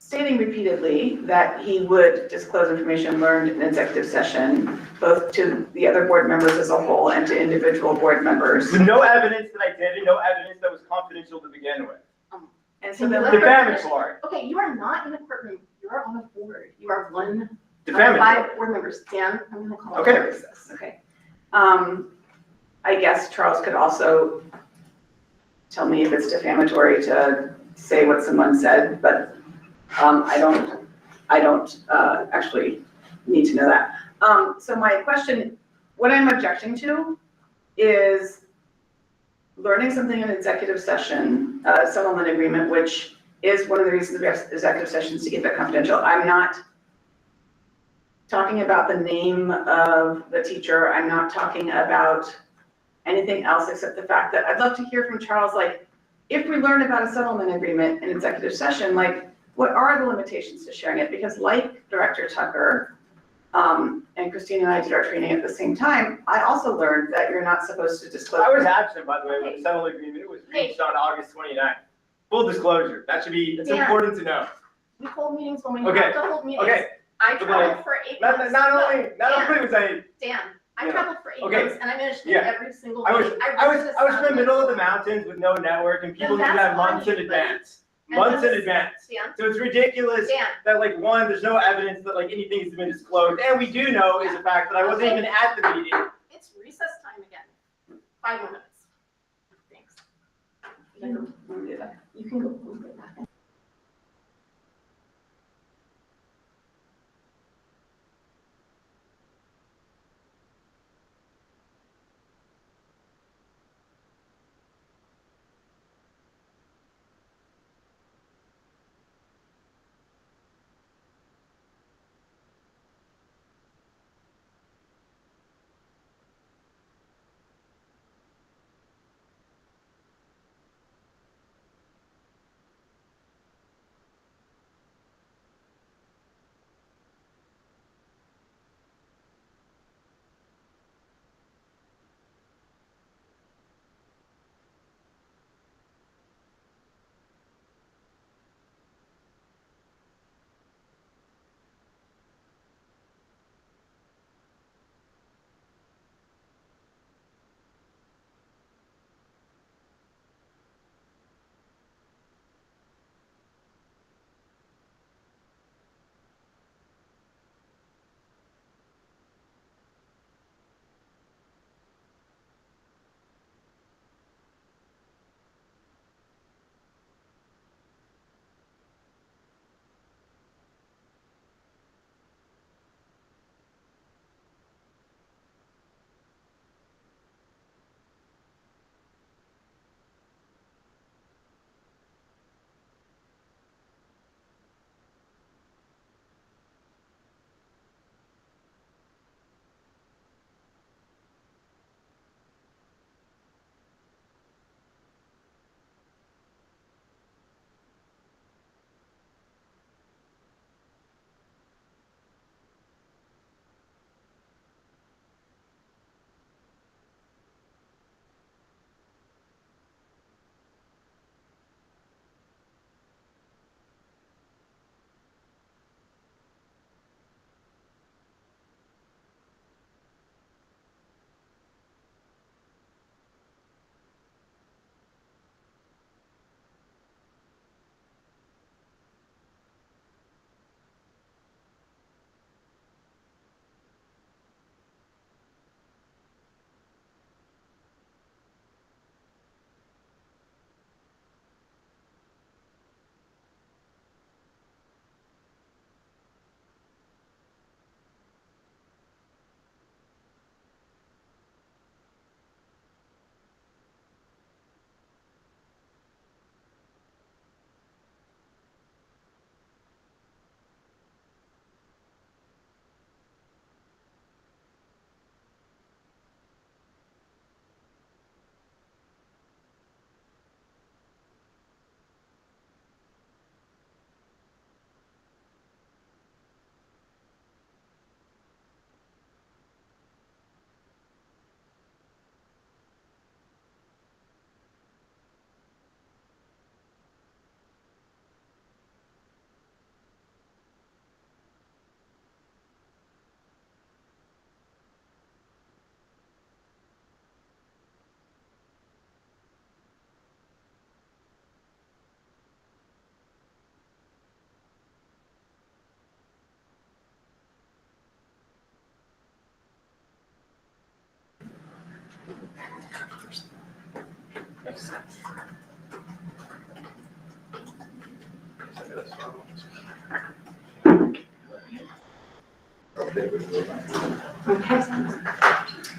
stating repeatedly that he would disclose information learned in executive session, both to the other board members as a whole and to individual board members. With no evidence that I did and no evidence that was confidential to begin with. And so Can you then, let her finish? Defamatory, Okay, you are not in a courtroom, you are on a board, you are one of defamatory. 5 board members. Dan, I'm gonna call Okay. you racist. okay. I guess Charles could also tell me if it's defamatory to say what someone said, but I don't actually need to know that. So my question, what I'm objecting to is learning something in executive session, settlement agreement, which is one of the reasons we have executive sessions to keep it confidential. I'm not talking about the name of the teacher. I'm not talking about anything else except the fact that I'd love to hear from Charles, like, if we learn about a settlement agreement in executive session, like, what are the limitations to sharing it? Because like Director Tucker, and Christina and I did our training at the same time, I also learned that you're not supposed to disclose. I was absent, by the way, when the settlement agreement was reached on August 29th. Full disclosure, that should be, it's Dan. important to know. We hold meetings when we Okay. have to hold meetings. Okay, I Okay. traveled for 8 months. not only was I, Dan, I Yeah. traveled for 8 Okay. months and I managed to Yeah. get every single I was meeting. I was visited in the some middle of the meetings. mountains with no network and people knew Then that that's months on in you, advance. And Months in those- advance. Dan, So it's ridiculous Dan, that like, one, there's no evidence that like anything has been disclosed. And we do know is the fact that I wasn't even at the meeting. it's recess time again. 5 more minutes. Thanks. You can go. You can go.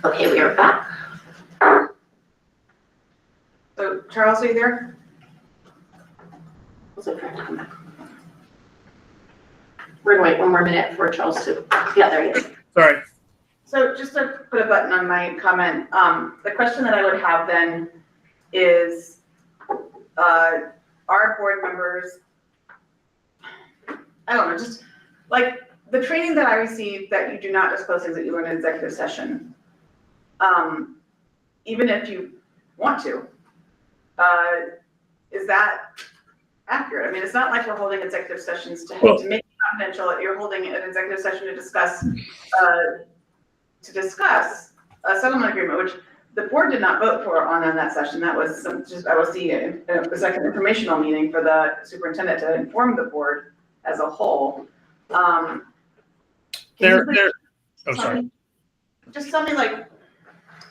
Okay, we are back. So Charles, are you there? We're gonna wait one more minute for Charles to, yeah, there he is. Sorry. So just to put a button on my comment, the question that I would have then is, our board members, I don't know, just like the training that I received that you do not disclose things that you learn in executive session, even if you want to, is that accurate? I mean, it's not like we're holding executive sessions to make it confidential. You're holding an executive session to discuss a settlement agreement, which the board did not vote for on that session. That was just, I was seeing it was like an informational meeting for the superintendent to inform the board as a whole. Oh, sorry. Just tell me, like,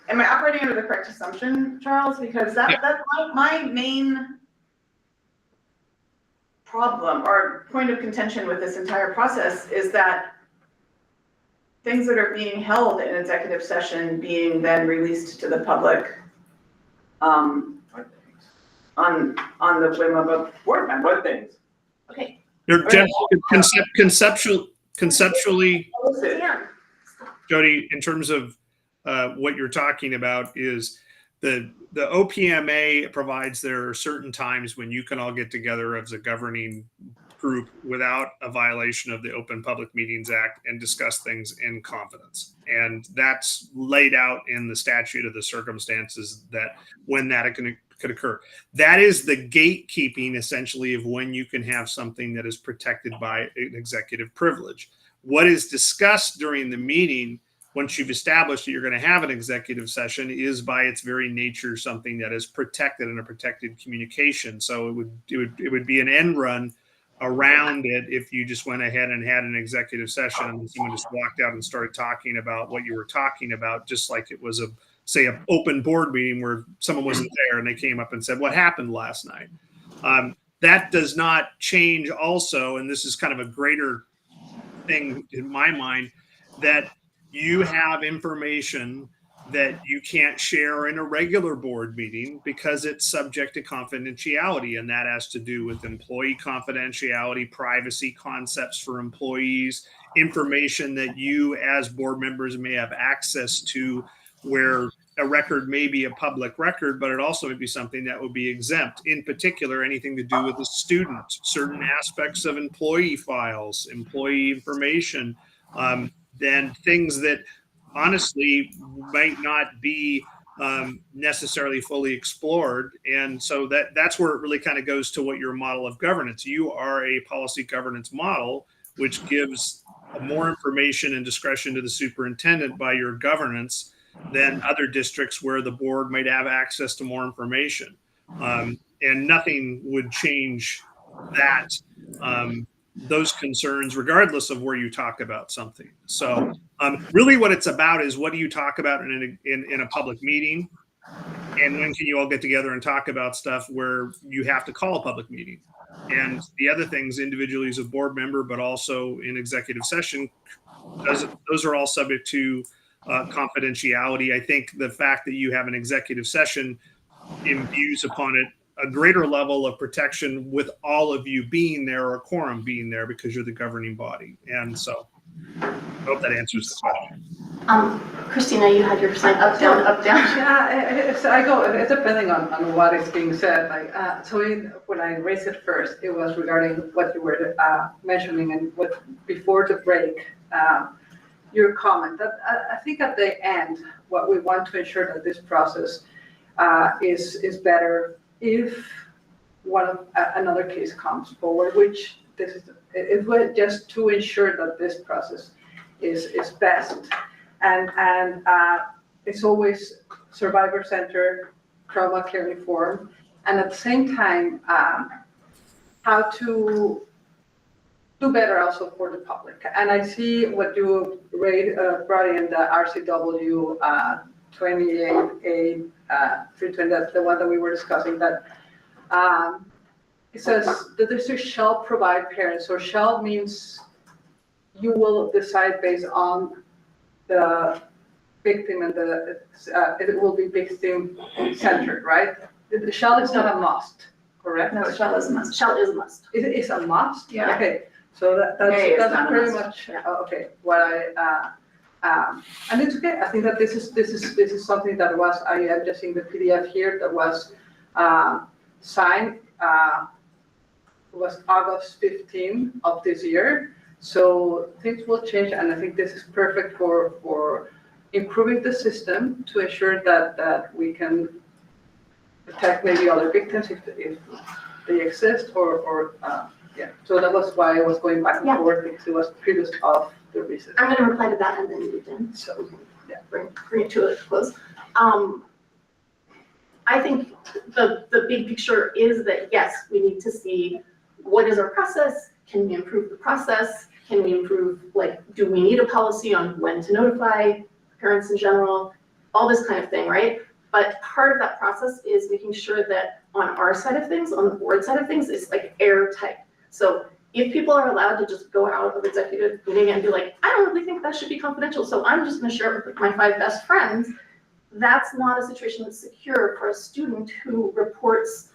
am I operating under the correct assumption, Charles? Because that's my main problem or point of contention with this entire process is that things that are being held in executive session being then released to the public on the whim of a board member. What things? Okay. Conceptually, Jody, in terms of what you're talking about is the OPMA provides there are certain times when you can all get together as a governing group without a violation of the Open Public Meetings Act and discuss things in confidence. And that's laid out in the statute of the circumstances that when that could occur. That is the gatekeeping essentially of when you can have something that is protected by an executive privilege. What is discussed during the meeting, once you've established that you're going to have an executive session, is by its very nature something that is protected in a protected communication. So it would be an end run around it if you just went ahead and had an executive session and someone just walked out and started talking about what you were talking about, just like it was say an open board meeting where someone wasn't there and they came up and said, what happened last night? That does not change also, and this is kind of a greater thing in my mind, that you have information that you can't share in a regular board meeting because it's subject to confidentiality, and that has to do with employee confidentiality, privacy concepts for employees, information that you as board members may have access to, where a record may be a public record, but it also may be something that would be exempt. In particular, anything to do with the student, certain aspects of employee files, employee information, then things that honestly might not be necessarily fully explored. And so that's where it really kind of goes to what your model of governance. You are a policy governance model, which gives more information and discretion to the superintendent by your governance than other districts where the board might have access to more information. And nothing would change that, those concerns, regardless of where you talk about something. So really what it's about is, what do you talk about in a public meeting? And when can you all get together and talk about stuff where you have to call a public meeting? And the other things individually as a board member, but also in executive session, those are all subject to confidentiality. I think the fact that you have an executive session imbues upon it a greater level of protection with all of you being there, or a quorum being there, because you're the governing body. And so I hope that answers the question. Christina, you had your sign up, down, up, down. Yeah, it's depending on what is being said. Like, when I raised it first, it was regarding what you were mentioning, and what before the break, your comment that I think at the end, what we want to ensure that this process is better if another case comes forward, which it was just to ensure that this process is best, and it's always survivor-centered, trauma-care informed, and at the same time how to do better also for the public. And I see what you brought in, the RCW 28A, 320, that's the one that we were discussing, that it says the district shall provide parents, or shall means you will decide based on the victim and it will be victim centered, right? The shall is not a must, correct? No, shall is a must. Shall is a must. It's a must? Yeah. Okay, so May is that's not a pretty must. much, okay, what and it's okay, I think that this is something that was, I am just in the PDF here, that was signed, it was August 15 of this year. So things will change, and I think this is perfect for improving the system to ensure that we can detect maybe other victims if they exist, or yeah. So that was why I was going back and Yeah. forth, because it was previous of the recent. I'm gonna reply to that and then you can, So, yeah. bring it to a close. I think the big picture is that, yes, we need to see what is our process, can we improve the process, can we improve, like, do we need a policy on when to notify parents in general, all this kind of thing, right? But part of that process is making sure that on our side of things, on the board side of things, it's like airtight. So if people are allowed to just go out of executive meeting and be like, I don't really think that should be confidential, so I'm just gonna share it with my 5 best friends, that's not a situation that's secure for a student who reports,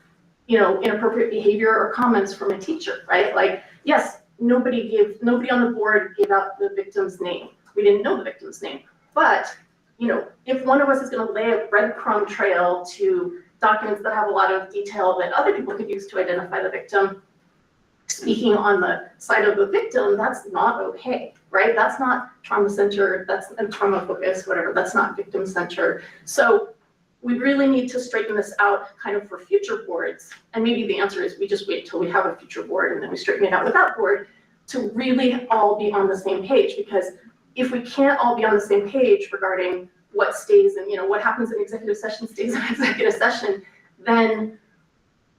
inappropriate behavior or comments from a teacher, right? Like, yes, nobody on the board gave out the victim's name. We didn't know the victim's name. But, if one of us is gonna lay a breadcrumb trail to documents that have a lot of detail that other people could use to identify the victim, speaking on the side of the victim, that's not okay, right? That's not trauma-centered, that's trauma-focused, whatever, that's not victim-centered. So we really need to straighten this out kind of for future boards. And maybe the answer is we just wait till we have a future board and then we straighten it out with that board to really all be on the same page. Because if we can't all be on the same page regarding what stays and, what happens in executive session stays in executive session, then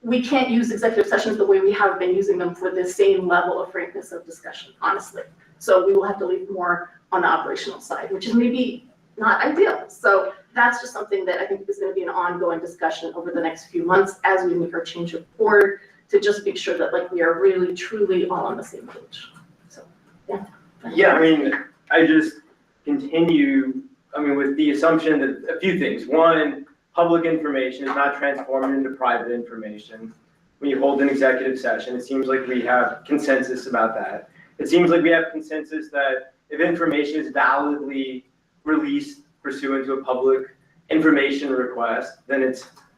we can't use executive sessions the way we have been using them for the same level of frankness of discussion, honestly. So we will have to leave more on the operational side, which is maybe not ideal. So that's just something that I think is going to be an ongoing discussion over the next few months as we make our change of board, to just make sure that we are really, truly all on the same page. So, yeah. Yeah, I just continue, with the assumption that a few things. One, public information is not transformed into private information. When you hold an executive session, it seems like we have consensus about that. It seems like we have consensus that if information is validly released pursuant to a public information request, then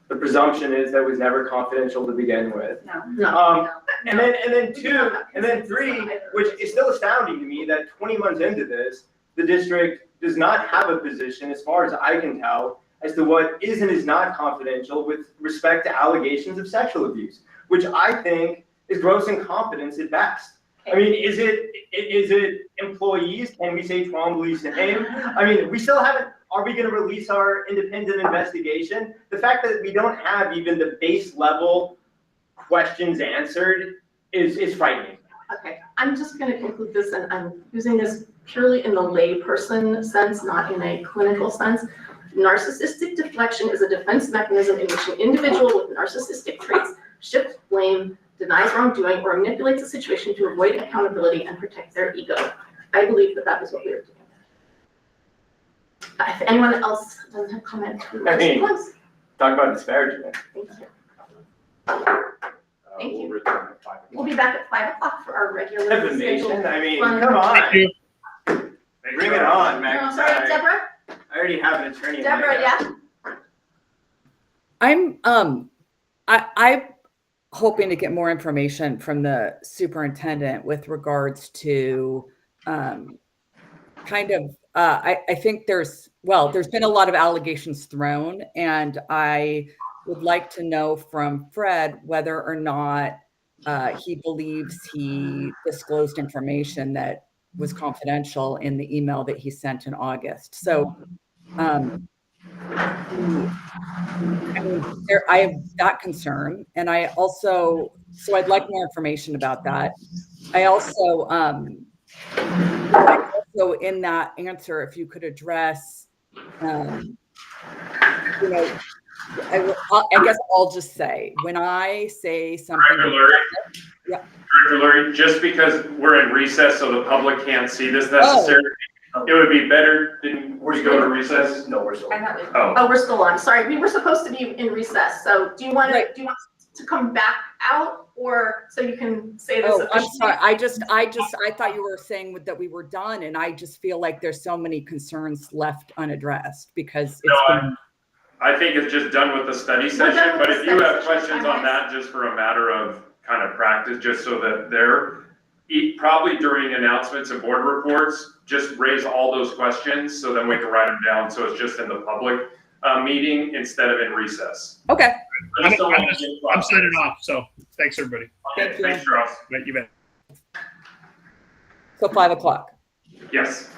the presumption is that it was never confidential to begin with. No. And then two, and then three, which is still astounding to me, that 20 months into this, the district does not have a position, as far as I can tell, as to what is and is not confidential with respect to allegations of sexual abuse, which I think is gross incompetence at best. Is it employees? Can we say Twombly's name? We still haven't, are we gonna release our independent investigation? The fact that we don't have even the base level questions answered is frightening. Okay, I'm just going to conclude this, and I'm using this purely in the layperson sense, not in a clinical sense. Narcissistic deflection is a defense mechanism in which an individual with narcissistic traits shifts blame, denies wrongdoing, or manipulates a situation to avoid accountability and protect their ego. I believe that is what we are doing. If anyone else doesn't have comment, close. Talk about disparagement. Thank you. We'll Thank you. return at 5 We'll be back at 5 o'clock for our regular Defamation, scheduled. come on. Thank you. Bring it on, No, Max. sorry, Deborah? I already have an attorney. Deborah, yeah? I'm hoping to get more information from the superintendent with regards to I think there's been a lot of allegations thrown, and I would like to know from Fred whether or not he believes he disclosed information that was confidential in the email that he sent in August. So I have that concern, and I'd like more information about that. I also in that answer, if you could address You know, I guess I'll just say, when I say something. Director Lurie? Yeah. Director Lurie, just because we're in recess so the public can't see this necessarily, it would be better, didn't we go to recess? No, we're still. I thought we, Oh, oh, we're still on. Sorry, we were supposed to be in recess. So do you want Right. to come back out, or so you can say this Oh, I'm officially? sorry. I thought you were saying that we were done, and I just feel like there's so many concerns left unaddressed because it's been. I think it's just done with the study We're done session, with but the if you study have session, questions on that, just for a matter of kind of practice, just so that probably during announcements and board reports, just raise all those questions, so then we can write them down, so it's just in the public meeting instead of in recess. Okay. I just don't want to get I'm signing off. So thanks, everybody. Okay, Thank you. thanks, Charles. Right, you bet. So 5 o'clock. Yes.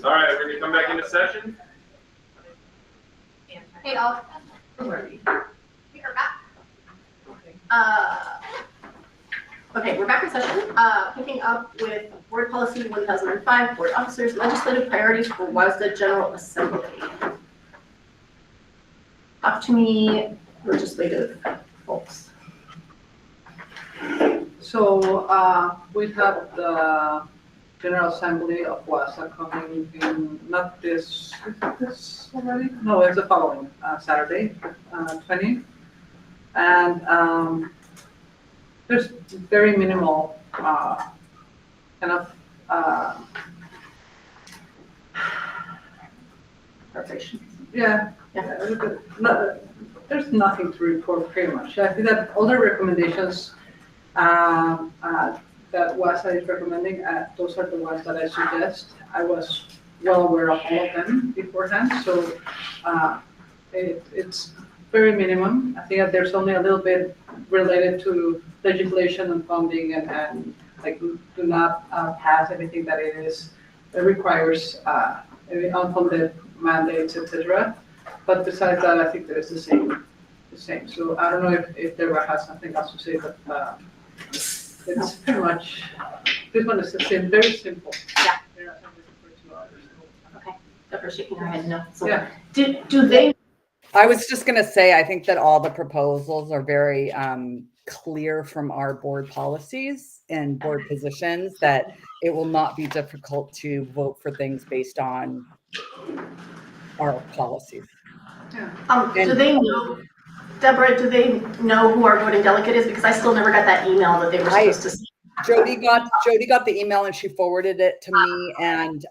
All right, we're gonna come back into session. Hey, all. We are back. Okay, we're back in session, picking up with Board Policy 1005, Board Officers, Legislative Priorities for WASDA General Assembly. Talk to me, legislative folks. So we have the General Assembly of WASA coming in, not this, is it this already? No, it's the following Saturday, 20. And there's very minimal kind of Preparation. yeah. There's nothing to report pretty much. I think that all the recommendations that WASA is recommending, those are the ones that I suggest. I was well aware of all of them beforehand, so it's very minimum. I think that there's only a little bit related to legislation and funding and like do not pass anything that requires unfunded mandates, etc. But besides that, I think that it's the same. So I don't know if Deborah has something else to say, but it's pretty much, this one is the same, very simple. Yeah. They're not something for 2 hours. Okay, Deborah's shaking her head no. So Yeah. do they? I was just going to say, I think that all the proposals are very clear from our board policies and board positions that it will not be difficult to vote for things based on our policies. Do they know, Deborah, do they know who our voting delegate is? Because I still never got that email that they were supposed to see. Jody got the email and she forwarded it to me and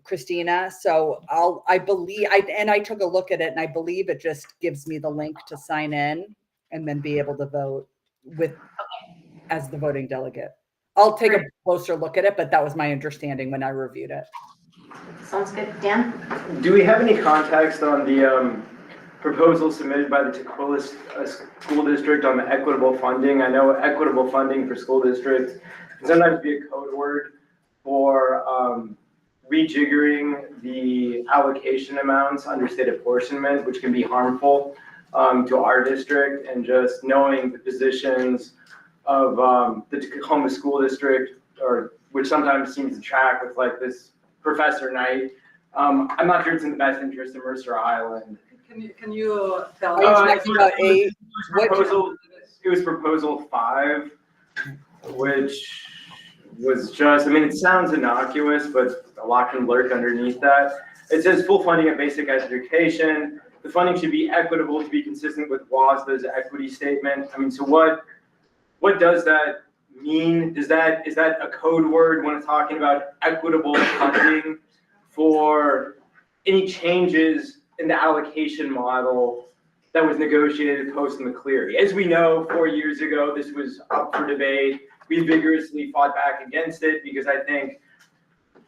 Christina. So I took a look at it and I believe it just gives me the link to sign in and then be able to vote as the voting delegate. I'll take a closer look at it, but that was my understanding when I reviewed it. Sounds good. Dan? Do we have any context on the proposal submitted by the Tequila School District on the equitable funding? I know equitable funding for school districts can sometimes be a code word for rejiggering the allocation amounts under state apportionment, which can be harmful to our district, and just knowing the positions of the Tacoma School District, or which sometimes seems to track with like this Professor Knight. I'm not sure it's in the best interest of Mercer Island. Can you tell Are you talking about it was proposal 5, which was just, I mean, it sounds innocuous, but a lot can lurk underneath that. It says full funding of basic education. The funding should be equitable to be consistent with WASDA's equity statement. I mean, so what does that mean? Is that a code word when it's talking about equitable funding for any changes in the allocation model that was negotiated post McCleary? As we know, 4 years ago, this was up for debate. We vigorously fought back against it because I think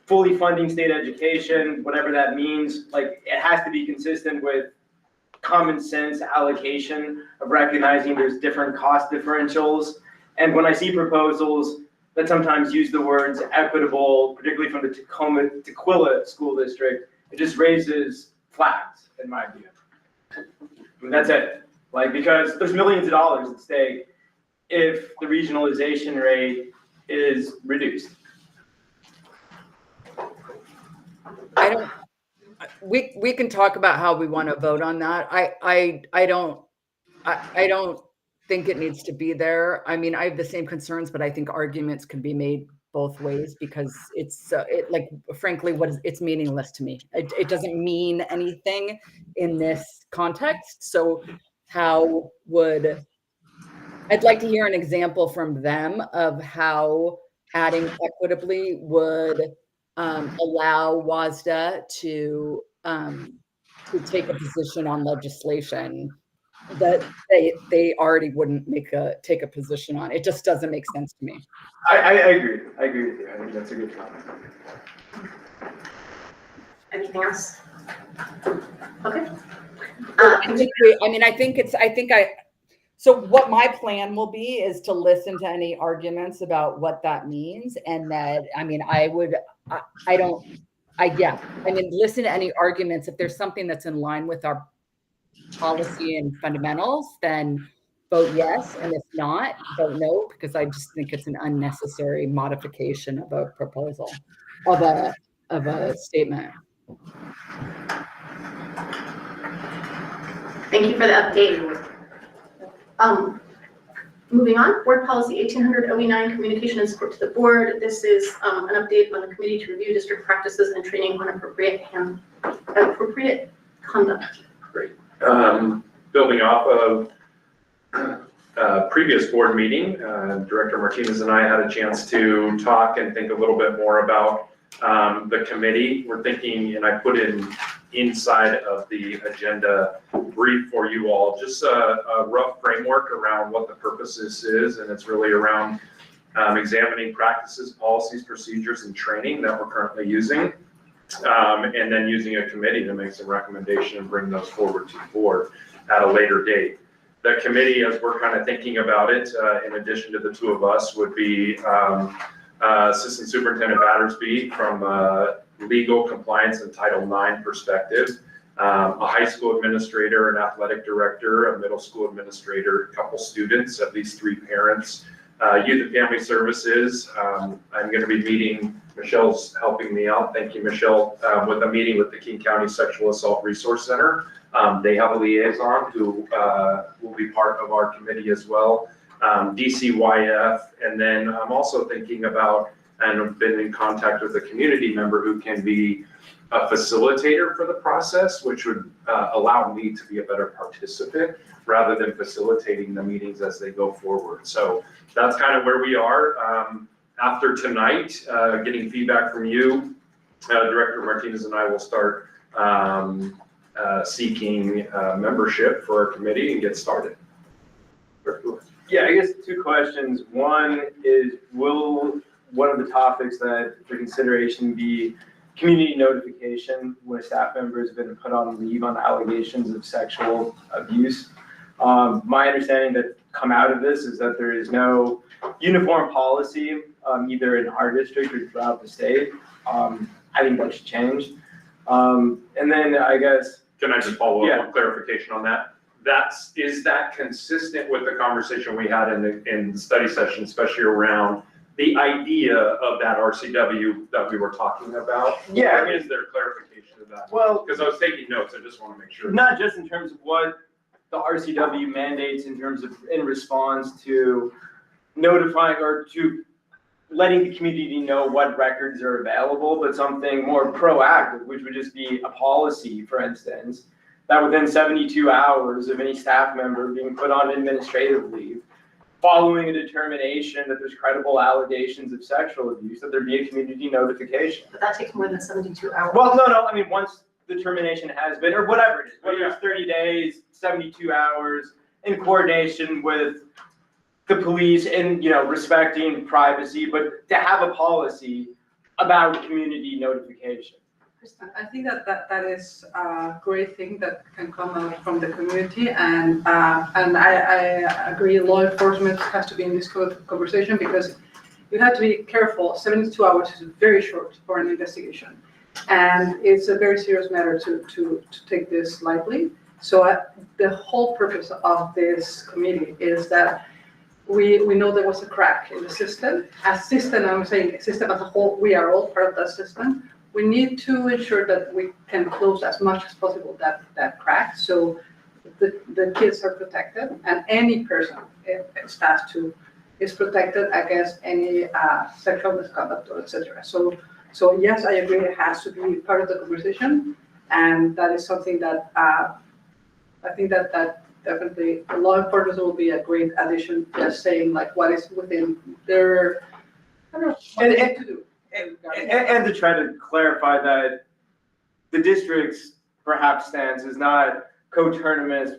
fully funding state education, whatever that means, like it has to be consistent with common sense allocation of recognizing there's different cost differentials. And when I see proposals that sometimes use the words equitable, particularly from the Tequila School District, it just raises flags in my view. I mean, that's it. Like, because there's millions of dollars at stake if the regionalization rate is reduced. We can talk about how we want to vote on that. I don't think it needs to be there. I mean, I have the same concerns, but I think arguments can be made both ways because it's frankly, it's meaningless to me. It doesn't mean anything in this context. So I'd like to hear an example from them of how adding equitably would allow WASDA to take a position on legislation that they already wouldn't take a position on. It just doesn't make sense to me. I agree. I agree with you. I think that's a good comment. Anything else? Okay. So what my plan will be is to listen to any arguments about what that means. And that, I mean, I listen to any arguments. If there's something that's in line with our policy and fundamentals, then vote yes. And if not, vote no, because I just think it's an unnecessary modification of a proposal, of a statement. Thank you for the update. Moving on, board policy 1800 OE9, communication and support to the board. This is an update on the committee to review district practices and training on appropriate conduct. Great. Building off of previous board meeting, Director Martinez and I had a chance to talk and think a little bit more about the committee. We're thinking, and I put inside of the agenda brief for you all, just a rough framework around what the purpose is, and it's really around examining practices, policies, procedures, and training that we're currently using, and then using a committee to make some recommendation and bring those forward to the board at a later date. The committee, as we're kind of thinking about it, in addition to the two of us, would be Assistant Superintendent Battersby from legal, compliance, and Title IX perspective, a high school administrator, an athletic director, a middle school administrator, a couple students, at least 3 parents, youth and family services. I'm going to be meeting, Michelle's helping me out, thank you, Michelle, with a meeting with the King County Sexual Assault Resource Center. They have a liaison who will be part of our committee as well, DCYF, and then I'm also thinking about, and I've been in contact with a community member who can be a facilitator for the process, which would allow me to be a better participant rather than facilitating the meetings as they go forward. So that's kind of where we are. After tonight, getting feedback from you, Director Martinez and I will start seeking membership for our committee and get started. Yeah, I guess 2 questions. One is, will one of the topics that for consideration be community notification when a staff member has been put on leave on allegations of sexual abuse? My understanding that come out of this is that there is no uniform policy, either in our district or throughout the state. I think that should change. And then I guess, can I just follow up on clarification on that? Is that consistent with the conversation we had in the study session, especially around the idea of that RCW that we were talking about? Yeah, I mean, is there clarification of that? well, Because I was taking notes, I just want to make sure. not just in terms of what the RCW mandates in terms of in response to notifying or to letting the community know what records are available, but something more proactive, which would just be a policy, for instance, that within 72 hours of any staff member being put on administrative leave, following a determination that there's credible allegations of sexual abuse, that there be a community notification. But that takes more than 72 hours. Well, no, I mean, once the termination has been, or whatever it is, whether it's 30 days, 72 hours, in coordination with the police and, respecting privacy, but to have a policy about community notification. I think that is a great thing that can come out from the community, and I agree law enforcement has to be in this conversation because you have to be careful. 72 hours is very short for an investigation, and it's a very serious matter to take this lightly. So the whole purpose of this committee is that we know there was a crack in the system. I'm saying system as a whole, we are all part of that system. We need to ensure that we can close as much as possible that crack, so the kids are protected, and any person, if staff too, is protected against any sexual misconduct or etc. So yes, I agree, it has to be part of the conversation, and that is something that I think that definitely law enforcement will be a great addition, just saying like what is within their, I don't know, what they need to do. And to try to clarify that the district's perhaps stance is not coterminous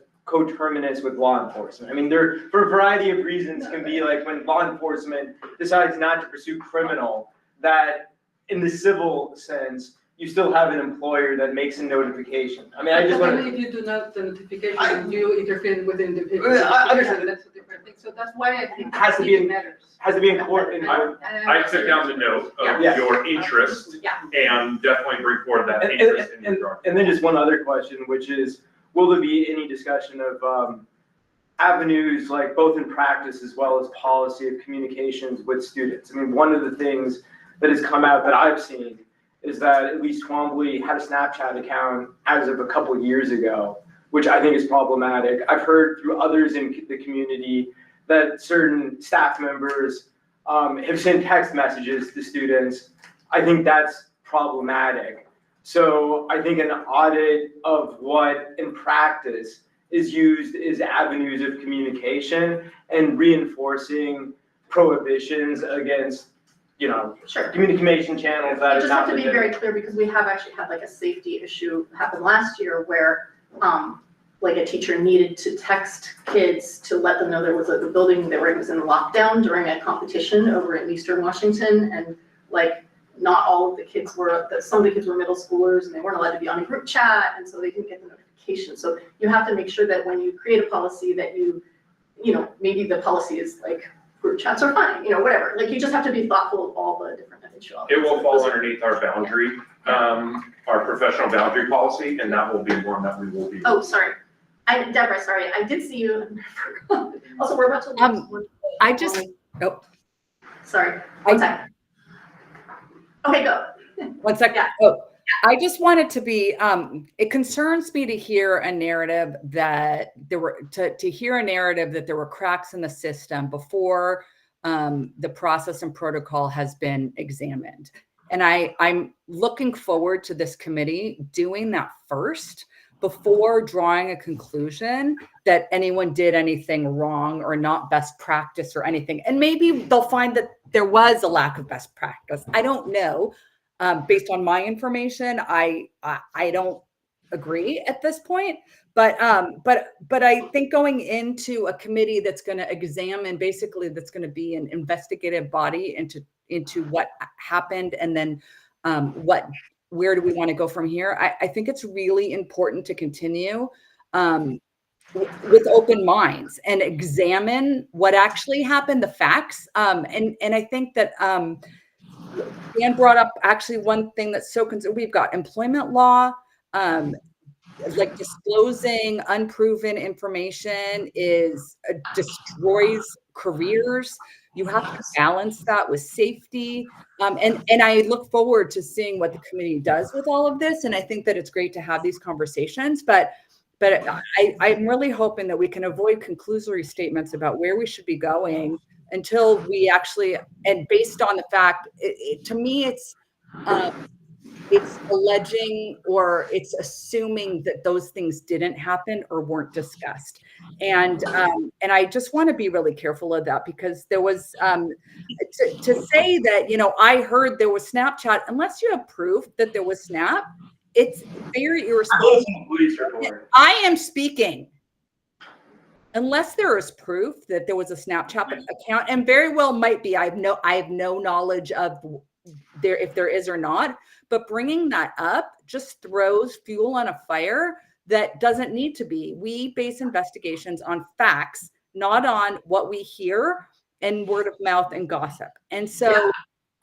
with law enforcement. I mean, there, for a variety of reasons, can be like when law enforcement decides not to pursue criminal, that in the civil sense, you still have an employer that makes a notification. I mean, I just But want if you do not, the notification, you interfere within the. I understand. That's a different thing, so that's why I think. It has to be in- matters. has to be in court. I took down the note of Yeah. your interest Yeah. and definitely bring forward that And, interest in regard. and then just one other question, which is, will there be any discussion of avenues, like both in practice as well as policy of communications with students? I mean, one of the things that has come out that I've seen is that at least Twombly had a Snapchat account as of a couple years ago, which I think is problematic. I've heard through others in the community that certain staff members have sent text messages to students. I think that's problematic. So I think an audit of what in practice is used as avenues of communication and reinforcing prohibitions against, Sure. communication channels that You is just not have to be legitimate. very clear because we have actually had like a safety issue happen last year where, like a teacher needed to text kids to let them know there was the building that was in lockdown during a competition over in Eastern Washington. And like, not all of the kids some of the kids were middle schoolers and they weren't allowed to be on a group chat. And so they didn't get the notification. So you have to make sure that when you create a policy that maybe the policy is like, group chats are fine, whatever. Like, you just have to be thoughtful of all the different eventualities. It will fall underneath our boundary, our professional boundary policy, and that will be one that we will be. Oh, sorry. Deborah, sorry, I did see you. and I forgot. Also, we're about to. I just, Sorry, one sec. Okay, go. 1 second. Yeah. Oh, I just wanted to be, it concerns me to hear a narrative that to hear a narrative that there were cracks in the system before the process and protocol has been examined. And I'm looking forward to this committee doing that first before drawing a conclusion that anyone did anything wrong or not best practice or anything. And maybe they'll find that there was a lack of best practice. I don't know. Based on my information, I don't agree at this point. But I think going into a committee that's going to examine, basically that's going to be an investigative body into what happened, and then where do we want to go from here? I think it's really important to continue with open minds and examine what actually happened, the facts. And I think that Dan brought up actually one thing that's so concerned. We've got employment law, like disclosing unproven information destroys careers. You have to balance that with safety. And I look forward to seeing what the committee does with all of this. And I think that it's great to have these conversations, but I'm really hoping that we can avoid conclusory statements about where we should be going until we actually, and based on the fact, to me, it's alleging or it's assuming that those things didn't happen or weren't discussed. And I just want to be really careful of that, because there was, to say that, I heard there was Snapchat, unless you have proof that there was Snap, it's very irresponsible. Police report. I am speaking. Unless there is proof that there was a Snapchat account, and very well might be. I have no knowledge of if there is or not. But bringing that up just throws fuel on a fire that doesn't need to be. We base investigations on facts, not on what we hear and word of mouth and gossip. And so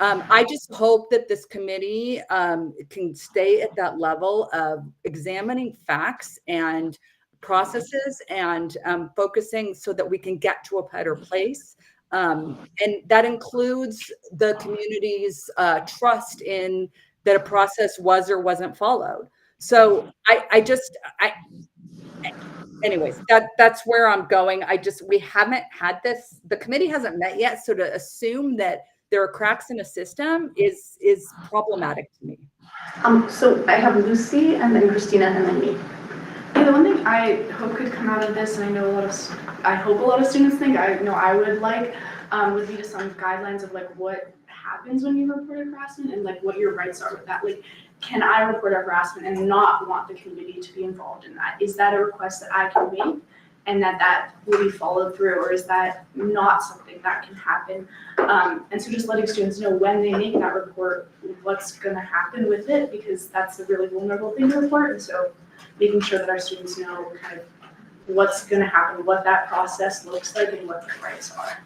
I just hope that this committee can stay at that level of examining facts and processes and focusing so that we can get to a better place. And that includes the community's trust in that a process was or wasn't followed. So anyways, that's where I'm going. We haven't had this, the committee hasn't met yet. So to assume that there are cracks in a system is problematic to me. So I have Lucy and then Christina and then me. Yeah, the one thing I hope could come out of this, and I hope a lot of students think, I know I would like, would be just some guidelines of like what happens when you report harassment and like what your rights are with that. Like, can I report a harassment and not want the community to be involved in that? Is that a request that I can make? and that will be followed through, or is that not something that can happen? And so just letting students know when they make that report, what's gonna happen with it, because that's a really vulnerable thing to report, and so making sure that our students know kind of what's gonna happen, what that process looks like, and what their rights are.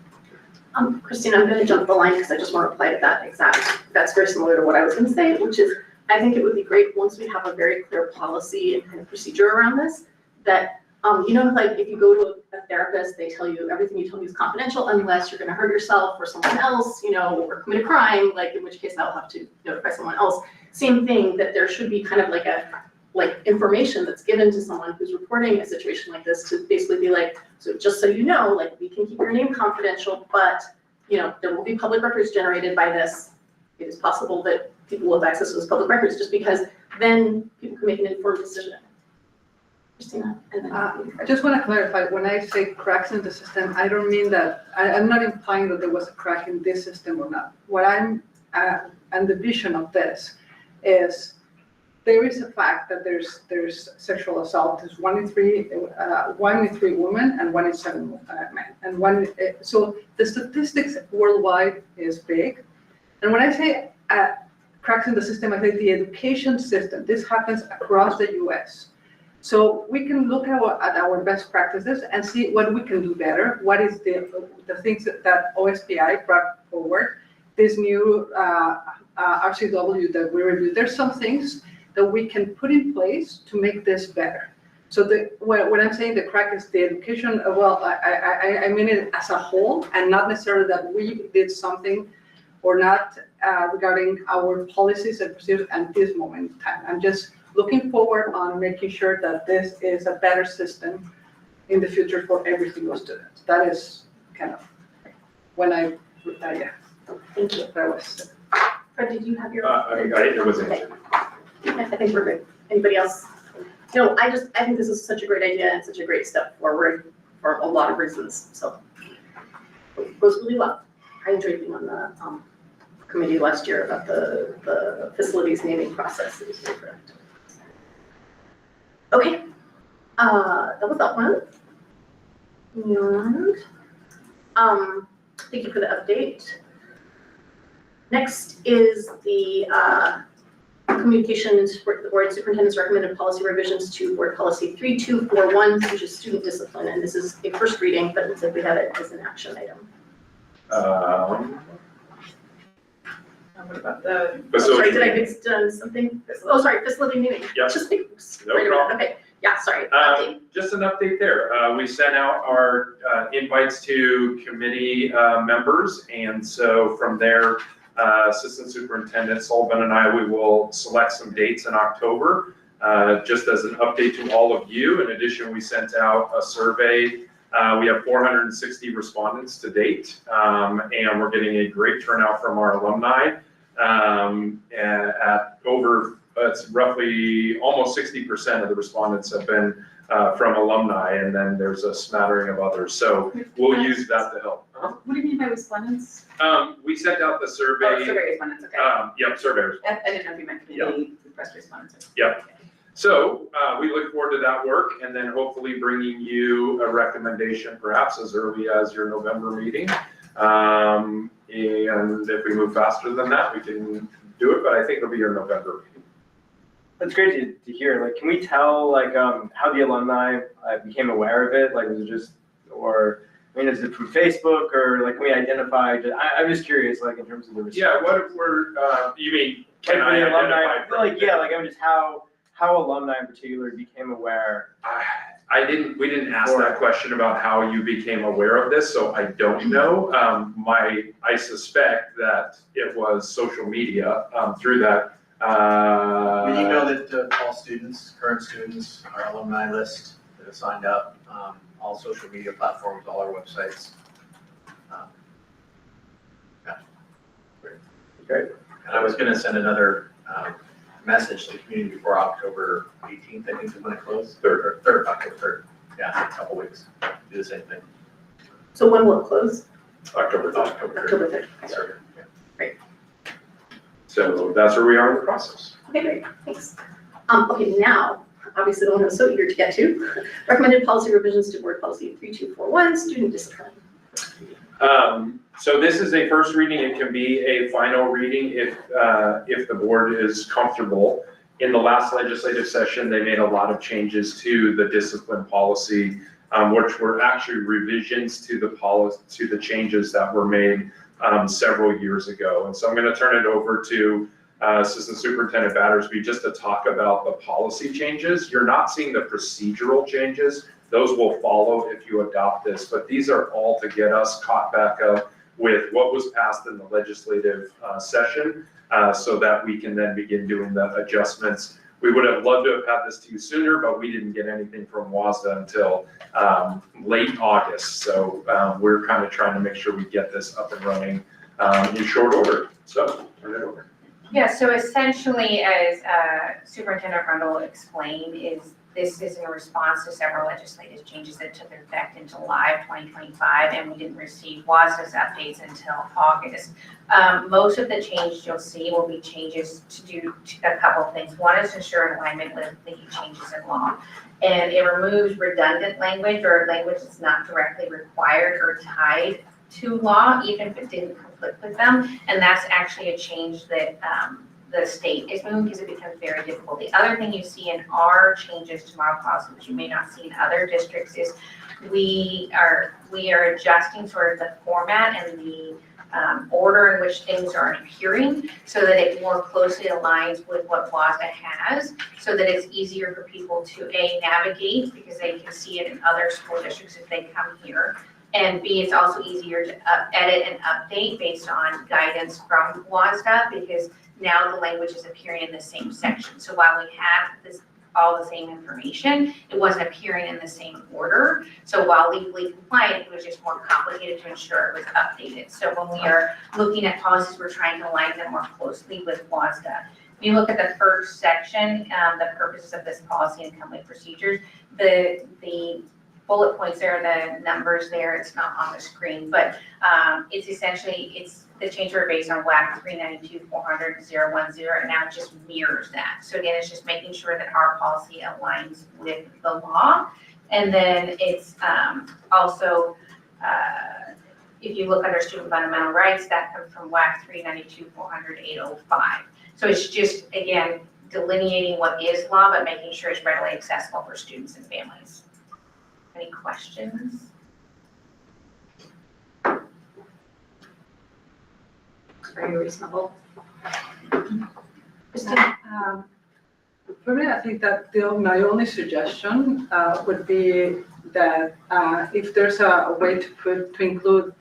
Christine, I'm gonna jump the line because I just want to reply to that that's very similar to what I was gonna say, which is, I think it would be great once we have a very clear policy and kind of procedure around this, that, you know, like if you go to a therapist, they tell you everything you tell me is confidential unless you're gonna hurt yourself or someone else, you know, or commit a crime, like in which case I'll have to notify someone else. Same thing, that there should be kind of like information that's given to someone who's reporting a situation like this, to basically be like, so just so you know, like, we can keep your name confidential, but, you know, there will be public records generated by this. It is possible that people will have access to those public records, just because then people can make an informed decision. Christina, and then. I just want to clarify, when I say cracks in the system, I don't mean that, I'm not implying that there was a crack in this system or not. What I'm, and the vision of this is, there is a fact that there's sexual assault. There's 1 in 3 women and 1 in 7 men. And so the statistics worldwide is big. And when I say cracks in the system, I say the education system. This happens across the U.S. So we can look at our best practices and see what we can do better. What is the things that OSPI brought forward, this new RCW that we reviewed. There's some things that we can put in place to make this better. So when I'm saying the crack is the education, well, I mean it as a whole, and not necessarily that we did something or not regarding our policies and procedures at this moment in time. I'm just looking forward on making sure that this is a better system in the future for every single student. That is kind of when I, yeah. Thank you. That was. Fred, did you have your? It was Okay. I think we're good. Anybody else? No, I think this is such a great idea and such a great step forward for a lot of reasons, so. It goes really well. I enjoyed being on the committee last year about the facilities naming process. It was very productive. Okay, that was that one. And, thank you for the update. Next is the communications for the board superintendent's recommended policy revisions to board policy 3241, which is student discipline, and this is a first reading, but it's like we have it as an action item. What about the? Oh, sorry, did I mix something? Oh, sorry, facility naming. Yep. Just like, No right problem. Okay, yeah, sorry. Update. Just an update there. We sent out our invites to committee members, and so from there, Assistant Superintendent Sullivan and I, we will select some dates in October. Just as an update to all of you, in addition, we sent out a survey. We have 460 respondents to date, and we're getting a great turnout from our alumni. At over, it's roughly almost 60% of the respondents have been from alumni, and then there's a smattering of others. So we'll use that to help. What do you mean by respondents? We sent out the Oh, survey. survey respondents, okay. Yep, surveyors. I didn't know if you meant committee press respondents. Yep. So we look forward to that work, and then hopefully bringing you a recommendation perhaps as early as your November meeting. And if we move faster than that, we can do it, but I think it'll be your November meeting. That's great to hear. Like, can we tell like how the alumni became aware of it? Like, was it just, or I mean, is it from Facebook, or like can we identify? I'm just curious, like in terms of the response. Yeah, what if we're, you mean, can Like, I the alumni, identify? from like, yeah, like I'm just how alumni in particular became aware. We didn't ask that question about how you became aware of this, so I don't know. I suspect that it was social media through that. We emailed it to all students, current students, our alumni list that have signed up, all social media platforms, all our websites. Yeah. Great. And I was gonna send another message to the community before October 18th, I think is when it closed, October 3rd. Yeah, a couple weeks, do the same thing. So when will it close? October 3rd. October 3rd. Sorry. So that's where we are in the process. Okay, great, thanks. Okay, now, obviously the one I was so eager to get to. Recommended policy revisions to board policy 3241, student discipline. So this is a first reading. It can be a final reading if the board is comfortable. In the last legislative session, they made a lot of changes to the discipline policy, which were actually revisions to the changes that were made several years ago. And so I'm going to turn it over to Assistant Superintendent Battersby just to talk about the policy changes. You're not seeing the procedural changes. Those will follow if you adopt this, but these are all to get us caught back up with what was passed in the legislative session so that we can then begin doing the adjustments. We would have loved to have had this to you sooner, but we didn't get anything from WASDA until late August. So we're kind of trying to make sure we get this up and running in short order. So turn it over. Yeah, so essentially, as Superintendent Rundle explained, this is in response to several legislative changes that took effect in July of 2025, and we didn't receive WASDA's updates until August. Most of the changes you'll see will be changes to do a couple of things. One is ensure alignment with the changes in law, and it removes redundant language or language that's not directly required or tied to law, even if it didn't conflict with them, and that's actually a change that the state is moving because it becomes very difficult. The other thing you see in our changes to model policy, which you may not see in other districts, is we are adjusting sort of the format and the order in which things are appearing so that it more closely aligns with what WASDA has, so that it's easier for people to navigate because they can see it in other school districts if they come here. And B, it's also easier to edit and update based on guidance from WASDA because now the language is appearing in the same section. So while we have all the same information, it wasn't appearing in the same order. So while legally compliant, it was just more complicated to ensure it was updated. So when we are looking at policies, we're trying to align them more closely with WASDA. If you look at the first section, the purposes of this policy and company procedures, the bullet points there, the numbers there, it's not on the screen, but it's essentially, the changes are based on WAC 392-400-010, and now it just mirrors that. So again, it's just making sure that our policy aligns with the law. And then it's also, if you look under student fundamental rights, that comes from WAC 392-400-805. So it's just, again, delineating what is law, but making sure it's readily accessible for students and families. Any questions? Very reasonable. For me, I think that my only suggestion would be that if there's a way to include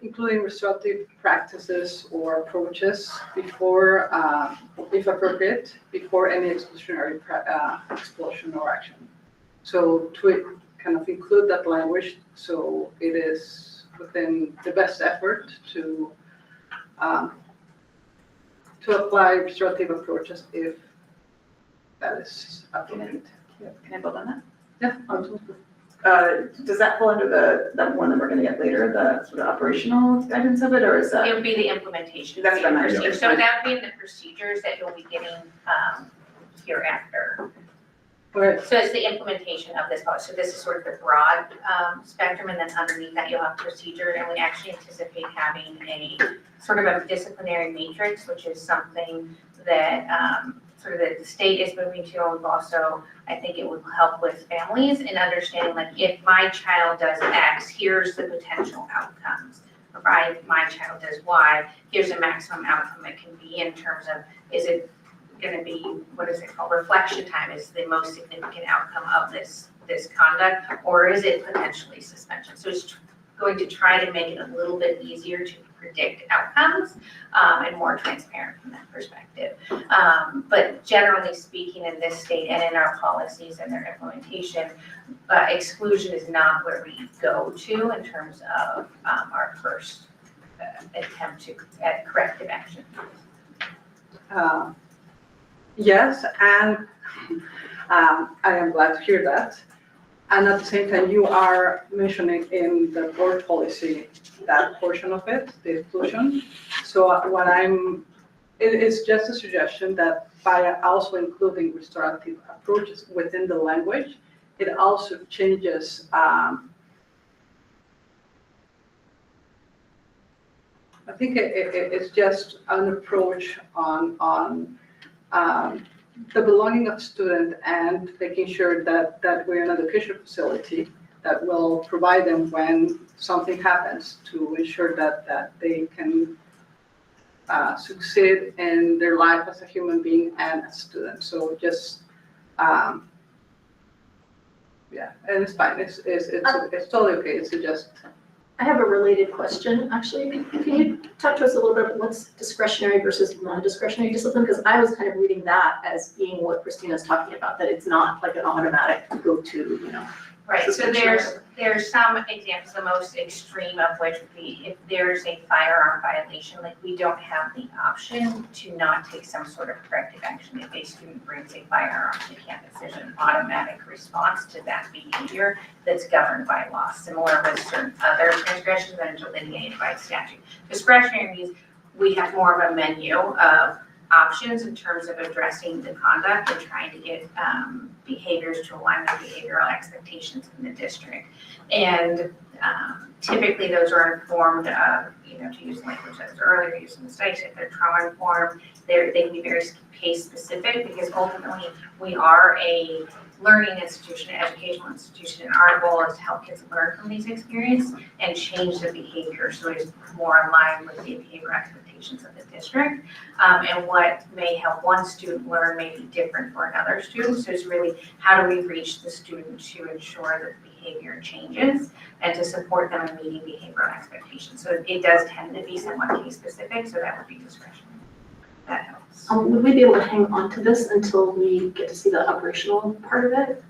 including restorative practices or approaches before, if appropriate, before any exclusionary expulsion or action. So to kind of include that language so it is within the best effort to apply restorative approaches if that is appropriate. Can I build on that? Yeah, absolutely. Does that fall under that one that we're gonna get later, the sort of operational guidance of it, or is that? It would be the implementation. That's what I meant. Procedure. So that would be the procedures that you'll be getting hereafter. Right. So it's the implementation of this policy. So this is sort of the broad spectrum, and then underneath that you'll have procedure, and we actually anticipate having a sort of a disciplinary matrix, which is something that sort of that the state is moving to, and also I think it would help with families in understanding, like, if my child does X, here's the potential outcomes. Or if my child does Y, here's a maximum outcome it can be in terms of, is it going to be, what is it called, reflection time is the most significant outcome of this conduct, or is it potentially suspension? So it's going to try to make it a little bit easier to predict outcomes and more transparent from that perspective. But generally speaking, in this state and in our policies and their implementation, exclusion is not where we go to in terms of our first attempt at corrective action. Yes, and I am glad to hear that. And at the same time, you are mentioning in the board policy that portion of it, the exclusion. So what I'm It is just a suggestion that by also including restorative approaches within the language, it also changes, I think it's just an approach on the belonging of student and making sure that we're an education facility that will provide them when something happens to ensure that they can succeed in their life as a human being and a student. So just, yeah, and it's fine. It's totally okay. It's just. I have a related question, actually. Can you talk to us a little bit about what's discretionary versus non-discretionary discipline? Because I was kind of reading that as being what Christina's talking about, that it's not like an automatic go-to, you know. Right, so there's some examples, the most extreme of which would be if there's a firearm violation, like we don't have the option to not take some sort of corrective action. If a student brings a firearm to campus, there's an automatic response to that behavior that's governed by law, similar with certain other transgressions that are delineated by statute. Discretionary means we have more of a menu of options in terms of addressing the conduct and trying to get behaviors to align with behavioral expectations in the district. And typically those are informed of, to use language that was earlier used in the studies, if they're trauma informed, they can be very case specific because ultimately we are a learning institution, an educational institution, and our goal is to help kids learn from these experiences and change the behavior so it is more aligned with the behavioral expectations of the district. And what may help one student learn may be different for another student. So it's really how do we reach the student to ensure that behavior changes and to support them in meeting behavioral expectations. So it does tend to be somewhat case specific, so that would be discretionary. That helps. Would we be able to hang on to this until we get to see the operational part of it?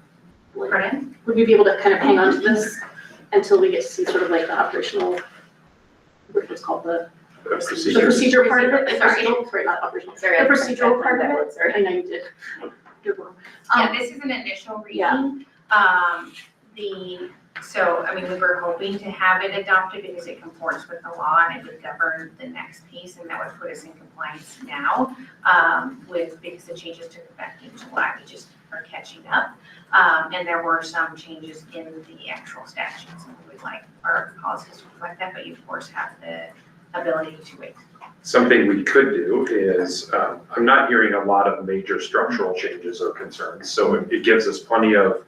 Pardon? Would we be able to kind of hang on to this until we get to see sort of like the operational, what's called the procedure part of it? Sorry, not operational, sorry. The procedural part of it, sorry, I know you did. Good one. Yeah, this is an initial reading. We were hoping to have it adopted because it conforms with the law and it would govern the next piece, and that would put us in compliance now because the changes took effect in July. We just are catching up. And there were some changes in the actual statutes, and we would like our policies to reflect that, but you of course have the ability to wait. Something we could do is, I'm not hearing a lot of major structural changes or concerns, so it gives us plenty of,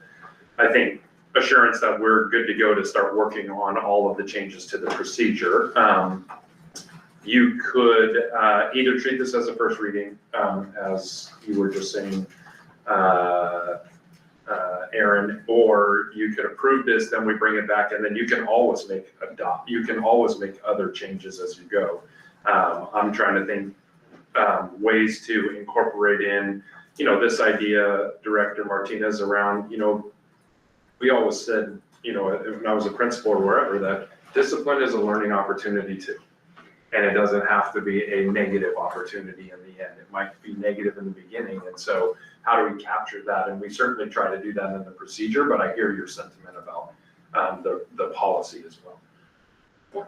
I think, assurance that we're good to go to start working on all of the changes to the procedure. You could either treat this as a first reading, as you were just saying, Aaron, or you could approve this, then we bring it back, and then you can always make other changes as you go. I'm trying to think ways to incorporate in, this idea, Director Martinez, around, we always said, when I was a principal or wherever, that discipline is a learning opportunity too. And it doesn't have to be a negative opportunity in the end. It might be negative in the beginning. And so how do we capture that? And we certainly try to do that in the procedure, but I hear your sentiment about the policy as well.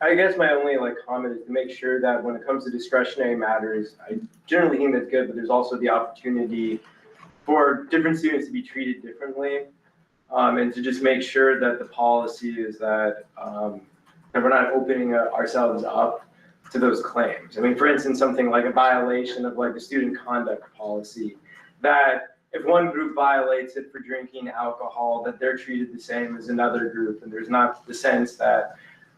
I guess my only comment is to make sure that when it comes to discretionary matters, I generally think that's good, but there's also the opportunity for different students to be treated differently. And to just make sure that the policy is that we're not opening ourselves up to those claims. I mean, for instance, something like a violation of the student conduct policy, that if one group violates it for drinking alcohol, that they're treated the same as another group. And there's not the sense that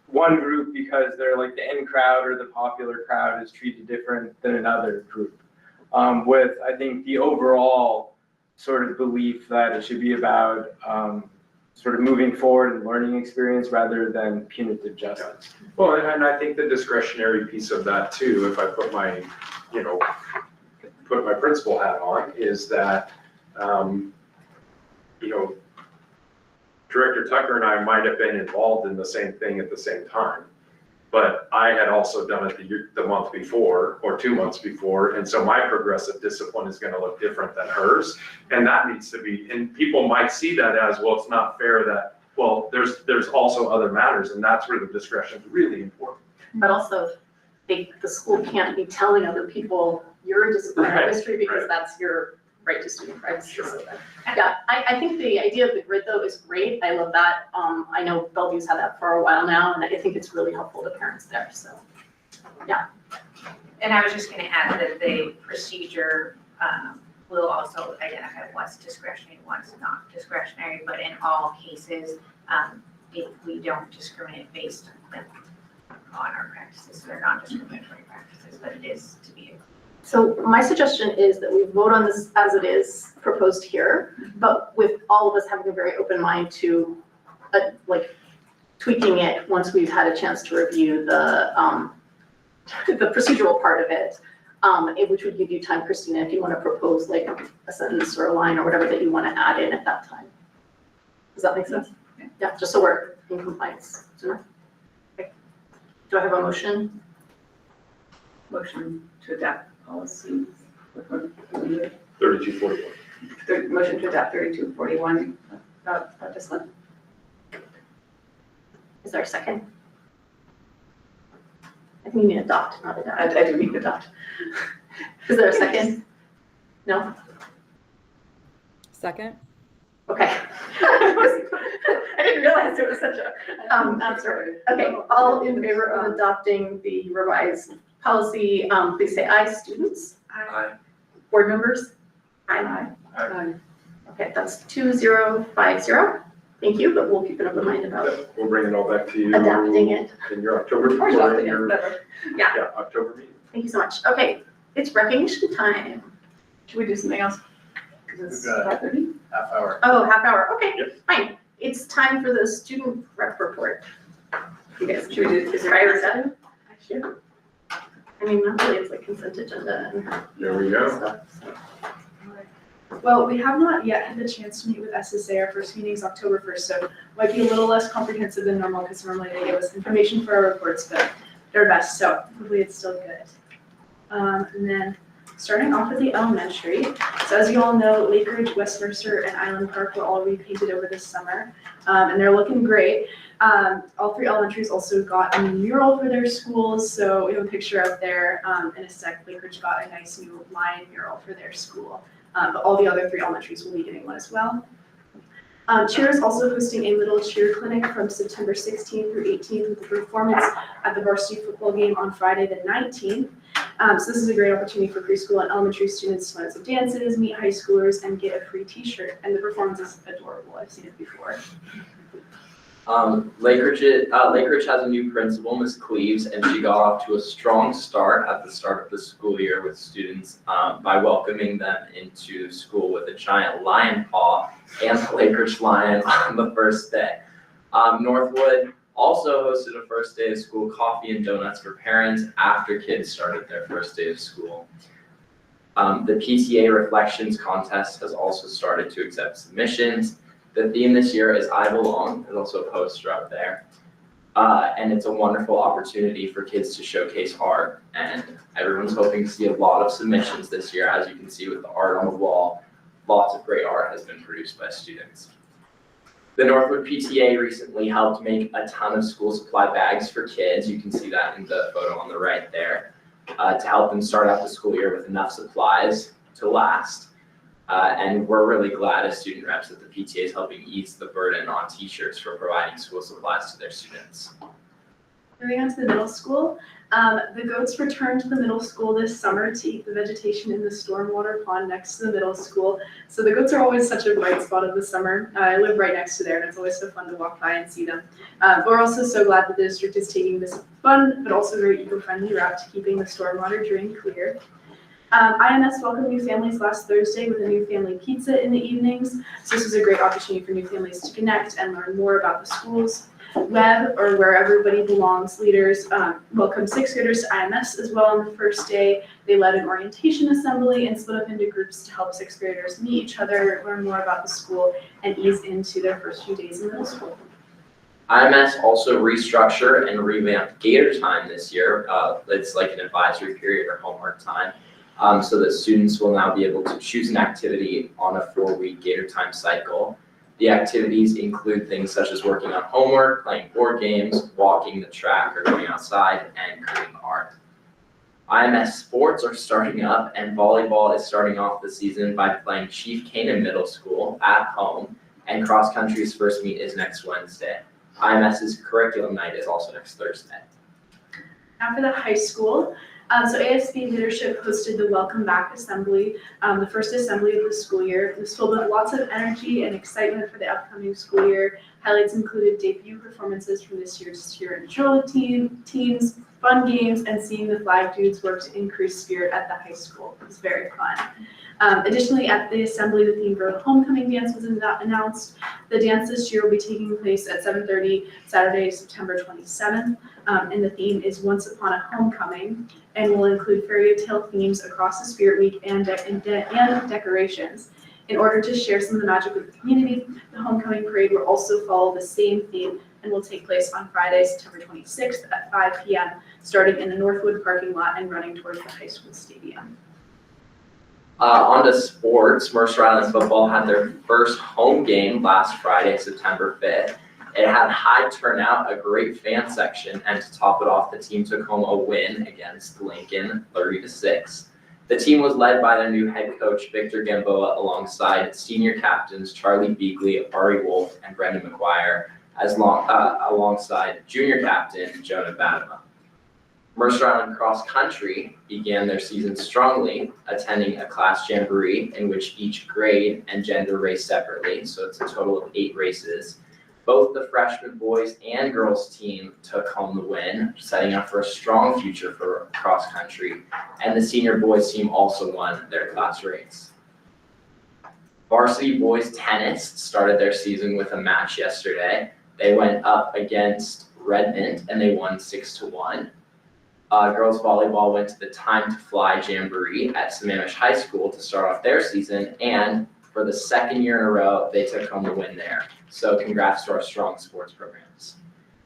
one group, because they're the in crowd or the popular crowd, is treated different than another group. With, I think, the overall sort of belief that it should be about sort of moving forward and learning experience rather than punitive justice. Well, and I think the discretionary piece of that too, if I put my, put my principal hat on, is that, Director Tucker and I might have been involved in the same thing at the same time, but I had also done it the month before or 2 months before. And so my progressive discipline is going to look different than hers. And that needs to be, and people might see that as, well, it's not fair that, well, there's also other matters, and that's where the discretion is really important. But also, the school can't be telling other people your disciplinary Right, history because right. that's your right to student privacy. So yeah, I think the idea of the grid though is great. I love that. I know Bellevue's had that for a while now, and I think it's really helpful to parents there, so. And I was just gonna add that the procedure, will also identify what's discretionary, what's not discretionary, but in all cases, if we don't discriminate based on our practices, they're not discriminatory practices, but it is to be. So my suggestion is that we vote on this as it is proposed here, but with all of us having a very open mind to like tweaking it once we've had a chance to review the procedural part of it, which would give you time, Christina, if you want to propose like a sentence or a line or whatever that you want to add in at that time. Does that make sense? Yeah, just so we're in compliance sooner. Okay. Do I have a motion? Motion to adapt policies. 3241. Motion to adapt 3241, Discipline. Is there a second? I think you mean adopt, not adapt. I do mean adopt. Is there a second? No? Second? Okay. I didn't realize it was such a, answer. Okay, all in favor of adopting the revised policy, please say aye. Students? Aye. Board members? Aye. Okay, that's 2050. Thank you, but we'll keep an open mind about We'll bring it all back to you. adapting it. In your October, Or or adopting in it, your, whatever. Yeah. October meeting. Thank you so much. Okay, it's recognition time. Should we do something else? 'Cause it's 5:30. Half hour. Oh, half hour. Okay, Yep. fine. It's time for the student rep report. You guys, Should we do, is there? prior to that? I mean, not really, it's like consent agenda and There we go. stuff, so. Well, we have not yet had the chance to meet with SSA. Our first meeting is October 1st, so might be a little less comprehensive than normal because normally they give us information for our reports, but they're best, so hopefully it's still good. And then starting off with the elementary. So as you all know, Lake Ridge, West Mercer, and Island Park were all repainted over this summer, and they're looking great. All three elementaries also got a new mural for their schools, so we have a picture up there. In a sec, Lake Ridge got a nice new lion mural for their school. But all the other three elementaries will be getting one as well. Cheer is also hosting a little cheer clinic from September 16th through 18th with a performance at the varsity football game on Friday the 19th. So this is a great opportunity for preschool and elementary students to learn some dances, meet high schoolers, and get a free t-shirt. And the performance is adorable. I've seen it before. Lake Ridge has a new principal, Ms. Cleaves, and she got off to a strong start at the start of the school year with students by welcoming them into school with a giant lion paw and the Lake Ridge Lion on the first day. Northwood also hosted a first day of school coffee and donuts for parents after kids started their first day of school. The PTA Reflections Contest has also started to accept submissions. The theme this year is I Belong. There's also a poster up there. And it's a wonderful opportunity for kids to showcase art. And everyone's hoping to see a lot of submissions this year. As you can see with the art on the wall, lots of great art has been produced by students. The Northwood PTA recently helped make a ton of school supply bags for kids. You can see that in the photo on the right there, to help them start out the school year with enough supplies to last. And we're really glad as student reps that the PTA is helping ease the burden on teachers for providing school supplies to their students. Moving on to the middle school, the goats returned to the middle school this summer to eat the vegetation in the stormwater pond next to the middle school. So the goats are always such a bright spot of the summer. I live right next to there, and it's always so fun to walk by and see them. But we're also so glad that the district is taking this fun, but also very eco-friendly route to keeping the stormwater drain clear. IMS welcomed new families last Thursday with a new family pizza in the evenings. So this was a great opportunity for new families to connect and learn more about the schools. Web, or Where Everybody Belongs leaders, welcomed sixth graders to IMS as well on the first day. They led an orientation assembly and split up into groups to help sixth graders meet each other, learn more about the school, and ease into their first few days in middle school. IMS also restructured and revamped Gator Time this year. It's like an advisory period or homework time. So that students will now be able to choose an activity on a 4-week Gator Time cycle. The activities include things such as working on homework, playing board games, walking the track or going outside, and creating art. IMS sports are starting up, and volleyball is starting off the season by playing Chief Canaan Middle School at home, and cross country's first meet is next Wednesday. IMS's curriculum night is also next Thursday. Now for the high school, so ASB leadership hosted the Welcome Back Assembly, the first assembly of the school year. It was filled with lots of energy and excitement for the upcoming school year. Highlights included debut performances from this year's cheer and drill teams, fun games, and seeing the flag dudes work to increase spirit at the high school. It was very fun. Additionally, at the assembly, the theme for the homecoming dance was announced. The dance this year will be taking place at 7:30 Saturday, September 27th, and the theme is Once Upon a Homecoming, and will include fairy tale themes across the Spirit Week and decorations. In order to share some of the magic with the community, the homecoming parade will also follow the same theme and will take place on Friday, September 26th at 5 p.m., starting in the Northwood parking lot and running towards the high school stadium. On to sports. Mercer Island football had their first home game last Friday, September 5th. It had high turnout, a great fan section, and to top it off, the team took home a win against Lincoln, 30-6. The team was led by their new head coach, Victor Gamboa, alongside senior captains Charlie Beagley, Ari Wolf, and Brendan McGuire, alongside junior captain Jonah Badema. Mercer Island Cross Country began their season strongly, attending a class jamboree in which each grade and gender raced separately, so it's a total of 8 races. Both the freshman boys and girls team took home the win, setting up for a strong future for cross country, and the senior boys team also won their class race. Varsity boys tennis started their season with a match yesterday. They went up against Redmond and they won 6-1. Girls volleyball went to the Time to Fly Jamboree at Sammamish High School to start off their season, and for the second year in a row, they took home the win there. So congrats to our strong sports programs.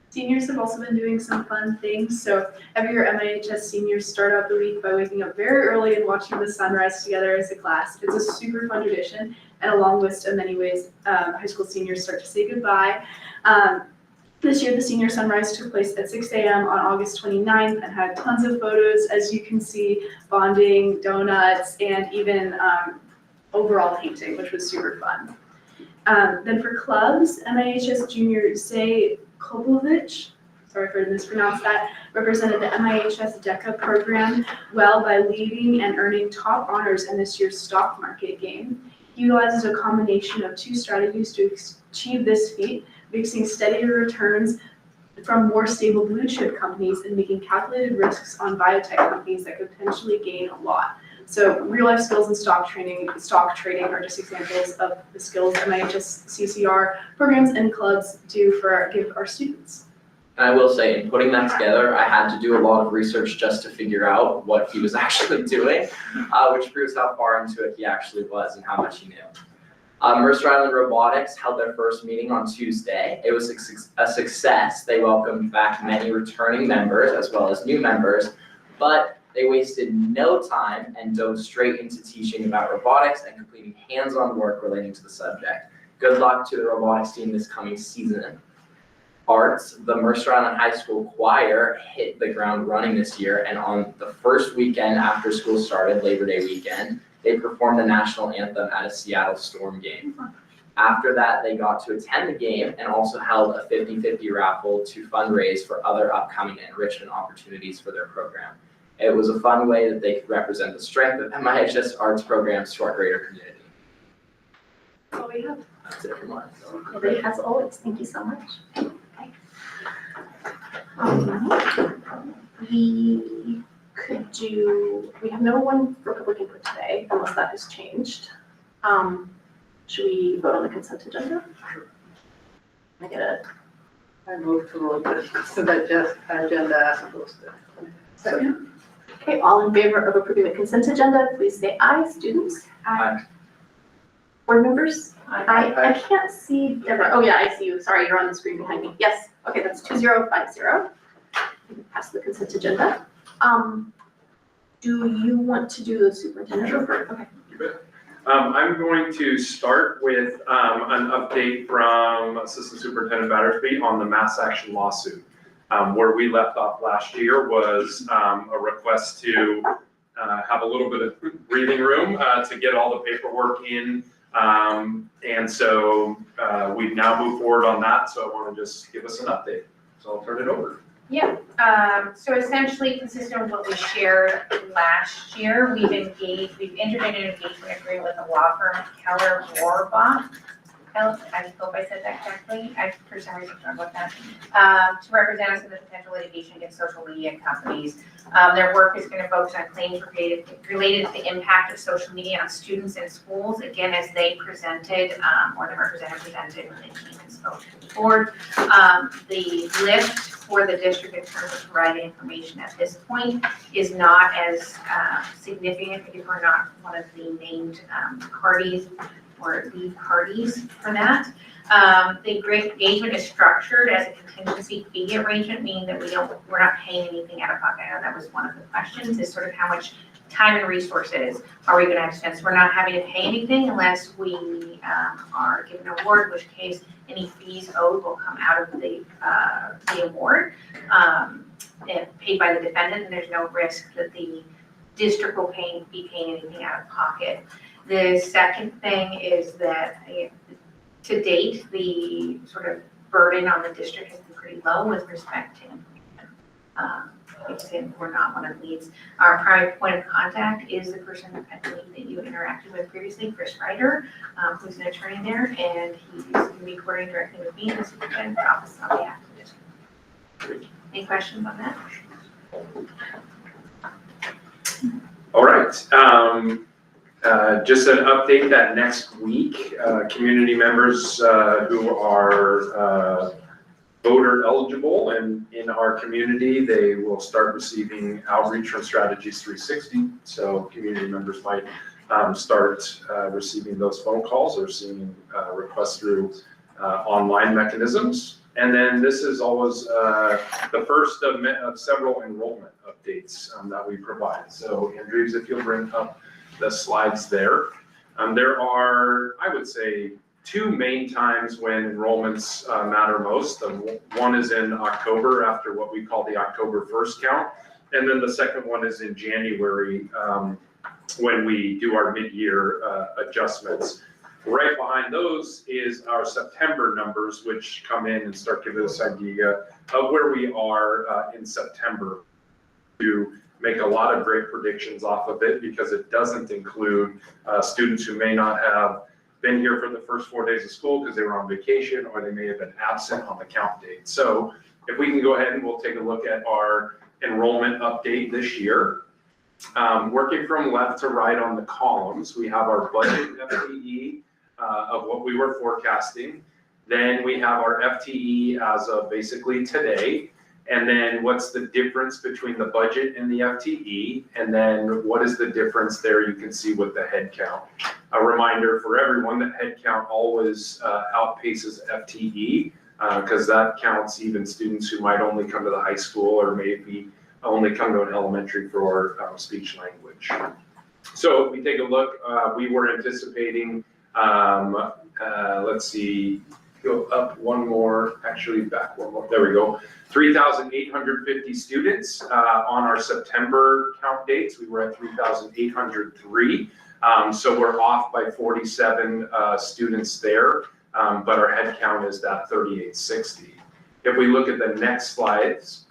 Seniors have also been doing some fun things. So every year MIHS seniors start out the week by waking up very early and watching the sunrise together as a class. It's a super fun tradition and a long list of many ways high school seniors start to say goodbye. This year, the senior sunrise took place at 6 a.m. on August 29th and had tons of photos, as you can see, bonding, donuts, and even overall painting, which was super fun. Then for clubs, MIHS junior Zay Koblovich, sorry if I mispronounced that, represented the MIHS DECA program well by leading and earning top honors in this year's stock market game. He utilizes a combination of 2 strategies to achieve this feat, mixing steadier returns from more stable blue chip companies and making calculated risks on biotech companies that could potentially gain a lot. So real life skills and stock trading are just examples of the skills that MIHS CCR programs and clubs give our students. And I will say, in putting that together, I had to do a lot of research just to figure out what he was actually doing, which proves how far into it he actually was and how much he knew. Mercer Island Robotics held their first meeting on Tuesday. It was a success. They welcomed back many returning members as well as new members, but they wasted no time and dove straight into teaching about robotics and completing hands-on work relating to the subject. Good luck to the robotics team this coming season. Arts, the Mercer Island High School choir hit the ground running this year, and on the first weekend after school started, Labor Day weekend, they performed the national anthem at a Seattle Storm game. After that, they got to attend the game and also held a 50-50 raffle to fundraise for other upcoming enrichment opportunities for their program. It was a fun way that they could represent the strength of MIHS arts programs to our greater community. That's all we have. That's it from us. Nobody has always. Thank you so much. Okay. We have no one for public input today, unless that has changed. Should we vote on the consent agenda? I move to roll this consent agenda as posted. Second. Okay, all in favor of approving the consent agenda, please say aye. Students? Aye. Board members? Aye. I can't see Deborah. Oh yeah, I see you. Sorry, you're on the screen behind me. Yes. Okay, that's 2050. We can pass the consent agenda. Do you want to do the superintendent report? Okay. I'm going to start with an update from Assistant Superintendent Battersby on the mass action lawsuit. Where we left off last year was a request to have a little bit of breathing room to get all the paperwork in. And so we've now moved forward on that, so I want to just give us an update. So I'll turn it over. Yeah, so essentially consistent with what we shared last year, we've entered into an engagement agreement with a law firm, Keller Rohrbach. I hope I said that correctly. I, for some reason, struggle with that. To represent us in the potential litigation against social media companies. Their work is going to focus on claims related to the impact of social media on students and schools. Again, as they presented, or the representative presented when they came and spoke to the board. The lift for the district in terms of providing information at this point is not as significant if we're not one of the named parties or lead parties for that. The engagement is structured as a contingency fee arrangement, meaning that we're not paying anything out of pocket. I know that was one of the questions, is sort of how much time and resources are we gonna expense. So we're not having to pay anything unless we are given an award, in which case any fees owed will come out of the award, paid by the defendant, and there's no risk that the district will be paying anything out of pocket. The second thing is that to date, the sort of burden on the district has been pretty low with respect to information. Because we're not one of the leads. Our primary point of contact is the person I believe that you interacted with previously, Chris Ryder, who's an attorney there, and he's going to be coordinating directly with me in the superintendent's office on behalf of the district. Any questions on that? All right. Just an update that next week, community members who are voter eligible and in our community, they will start receiving outreach from Strategies 360. So community members might start receiving those phone calls or seeing requests through online mechanisms. And then this is always the first of several enrollment updates that we provide. So Andrews, if you'll bring up the slides there. There are, I would say, two main times when enrollments matter most. One is in October after what we call the October 1st count. And then the second one is in January when we do our mid-year adjustments. Right behind those is our September numbers, which come in and start giving us an idea of where we are in September. To make a lot of great predictions off of it, because it doesn't include students who may not have been here for the first 4 days of school because they were on vacation, or they may have been absent on the count date. So if we can go ahead and we'll take a look at our enrollment update this year. Working from left to right on the columns, we have our budget FTE of what we were forecasting. Then we have our FTE as of basically today. And then what's the difference between the budget and the FTE? And then what is the difference there? You can see with the head count. A reminder for everyone that head count always outpaces FTE because that counts even students who might only come to the high school or maybe only come to an elementary for speech language. So if we take a look, we were anticipating, let's see, go up one more, actually back one more, there we go. 3,850 students on our September count dates. We were at 3,803. So we're off by 47 students there, but our head count is that 3,860. If we look at the next slides,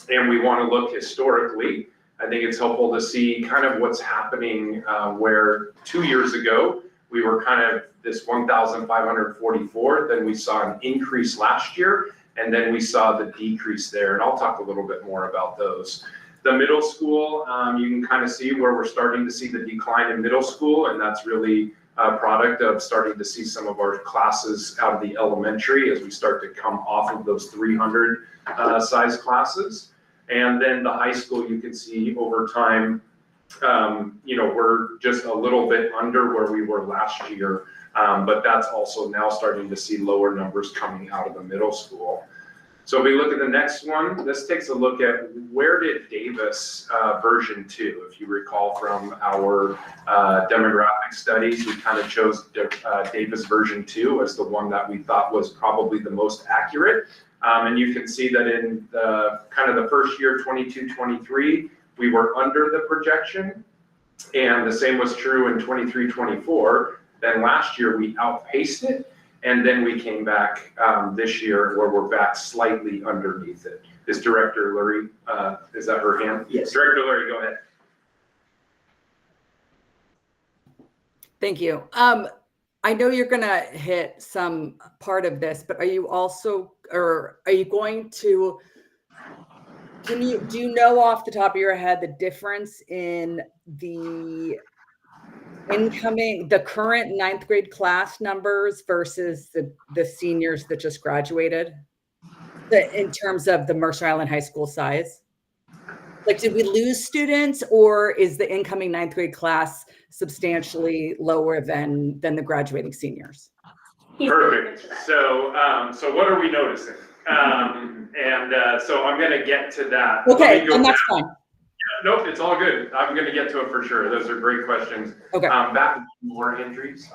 and we want to look historically, I think it's helpful to see kind of what's happening where 2 years ago, we were kind of this 1,544, then we saw an increase last year, and then we saw the decrease there, and I'll talk a little bit more about those. The middle school, you can kind of see where we're starting to see the decline in middle school, and that's really a product of starting to see some of our classes out of the elementary as we start to come off of those 300 size classes. And then the high school, you can see over time, we're just a little bit under where we were last year, but that's also now starting to see lower numbers coming out of the middle school. So if we look at the next one, this takes a look at where did Davis version 2, if you recall from our demographic studies, we kind of chose Davis version 2 as the one that we thought was probably the most accurate. And you can see that in the kind of the first year, 22-23, we were under the projection. And the same was true in 23-24. Then last year we outpaced it. And then we came back this year where we're back slightly underneath it. Is Director Lurie, is that her hand? Yes. Director Lurie, go ahead. Thank you. I know you're going to hit some part of this, but are you also, or are you going to, do you know off the top of your head the difference in the current 9th grade class numbers versus the seniors that just graduated in terms of the Mercer Island High School size? Like, did we lose students, or is the incoming 9th grade class substantially lower than the graduating seniors? Perfect. So, so what are we noticing? So I'm going to get to that. Okay, and that's fine. Nope, it's all good. I'm going to get to it for sure. Those are great questions. Okay. Back more entries.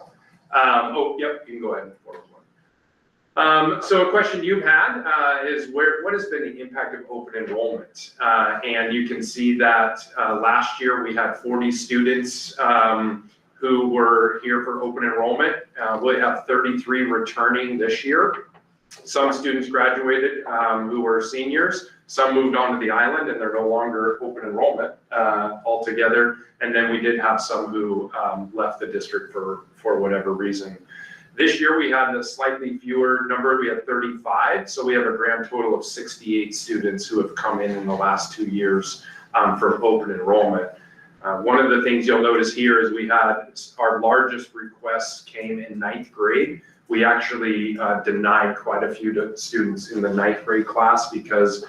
Oh, yep, you can go ahead and forward one. So a question you've had is what has been the impact of open enrollment? And you can see that last year we had 40 students who were here for open enrollment. We'll have 33 returning this year. Some students graduated who were seniors. Some moved on to the island and they're no longer open enrollment altogether. And then we did have some who left the district for whatever reason. This year we had a slightly fewer number. We had 35. So we have a grand total of 68 students who have come in the last 2 years for open enrollment. One of the things you'll notice here is we had our largest requests came in 9th grade. We actually denied quite a few students in the 9th grade class because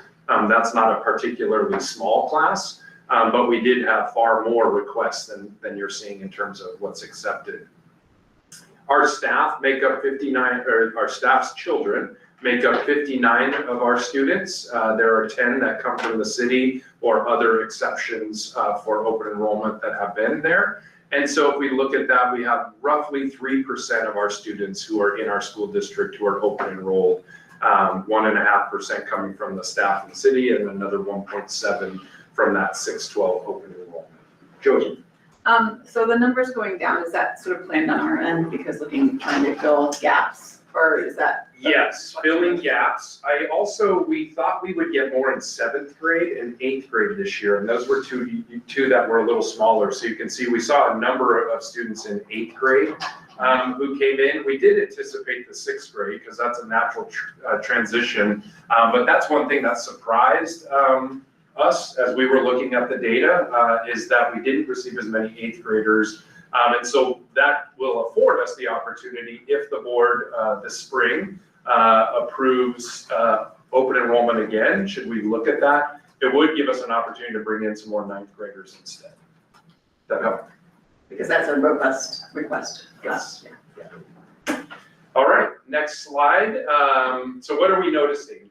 that's not a particularly small class, but we did have far more requests than you're seeing in terms of what's accepted. Our staff make up 59, or our staff's children make up 59 of our students. There are 10 that come from the city or other exceptions for open enrollment that have been there. And so if we look at that, we have roughly 3% of our students who are in our school district who are open enrolled, 1.5% coming from the staff in the city, and another 1.7 from that 612 open enrollment. Josie. So the numbers going down, is that sort of planned on our end because trying to fill gaps, or is that? Yes, filling gaps. We thought we would get more in 7th grade and 8th grade this year, and those were two that were a little smaller. So you can see we saw a number of students in 8th grade who came in. We did anticipate the 6th grade because that's a natural transition, but that's one thing that surprised us as we were looking at the data is that we didn't receive as many 8th graders. And so that will afford us the opportunity if the board this spring approves open enrollment again, should we look at that, it would give us an opportunity to bring in some more 9th graders instead. That help? Because that's a robust request. Yes. Yeah. All right, next slide. So what are we noticing?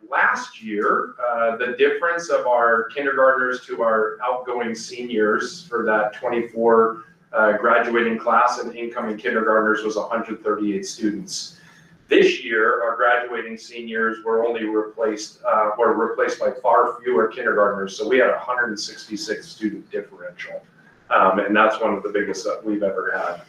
Last year, the difference of our kindergartners to our outgoing seniors for that 24 graduating class and incoming kindergartners was 138 students. This year, our graduating seniors were only replaced by far fewer kindergartners. So we had 166 student differential. And that's one of the biggest that we've ever had.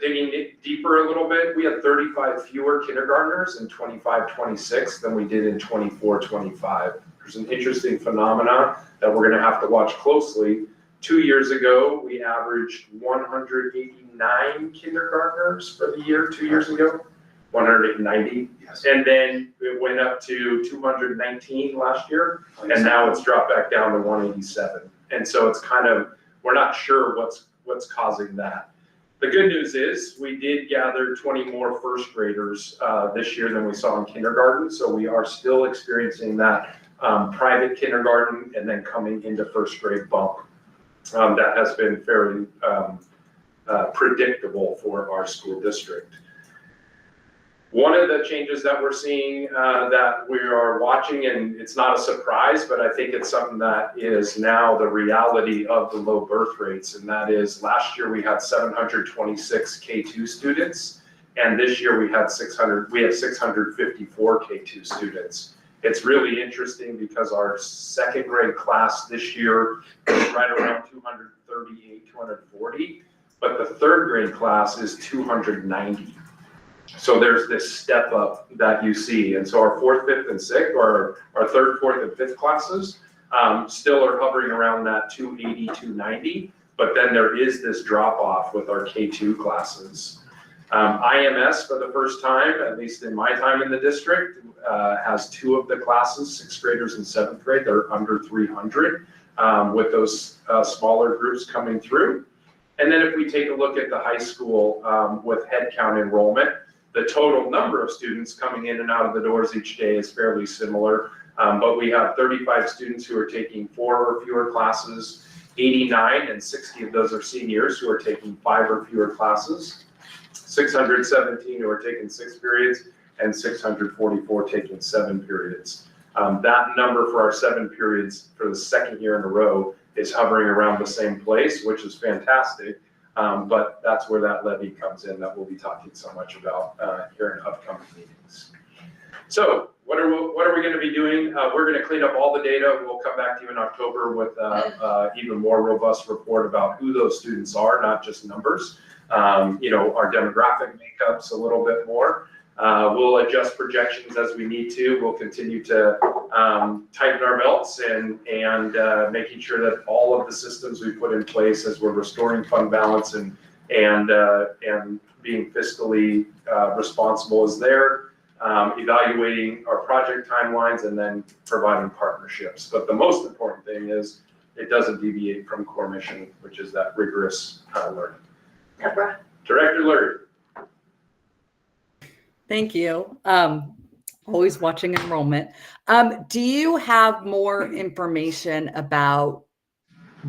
Digging deeper a little bit, we had 35 fewer kindergartners in 25-26 than we did in 24-25. There's an interesting phenomena that we're gonna have to watch closely. 2 years ago, we averaged 189 kindergartners for the year 2 years ago, 190. Yes. And then it went up to 219 last year, and now it's dropped back down to 187. And so it's kind of, we're not sure what's causing that. The good news is we did gather 20 more first graders this year than we saw in kindergarten. So we are still experiencing that private kindergarten and then coming into first grade bump. That has been very predictable for our school district. One of the changes that we're seeing that we are watching, and it's not a surprise, but I think it's something that is now the reality of the low birth rates, and that is last year we had 726 K2 students, and this year we have 654 K2 students. It's really interesting because our second grade class this year is right around 238, 240, but the third grade class is 290. So there's this step up that you see. And so our fourth, fifth, and sixth, or our third, fourth, and fifth classes still are hovering around that 280, 290. But then there is this drop off with our K2 classes. IMS for the first time, at least in my time in the district, has two of the classes, sixth graders and seventh grade. They're under 300 with those smaller groups coming through. And then if we take a look at the high school with headcount enrollment, the total number of students coming in and out of the doors each day is fairly similar, but we have 35 students who are taking 4 or fewer classes, 89 and 60 of those are seniors who are taking 5 or fewer classes, 617 who are taking 6 periods, and 644 taking 7 periods. That number for our 7 periods for the second year in a row is hovering around the same place, which is fantastic. But that's where that levy comes in that we'll be talking so much about here in upcoming meetings. So what are we going to be doing? We're going to clean up all the data. We'll come back to you in October with even more robust report about who those students are, not just numbers. You know, our demographic makeups a little bit more. We'll adjust projections as we need to. We'll continue to tighten our belts and making sure that all of the systems we put in place as we're restoring fund balance and being fiscally responsible is there, evaluating our project timelines and then providing partnerships. But the most important thing is it doesn't deviate from core mission, which is that rigorous learning. Deborah. Director Lurie. Thank you. Always watching enrollment. Do you have more information about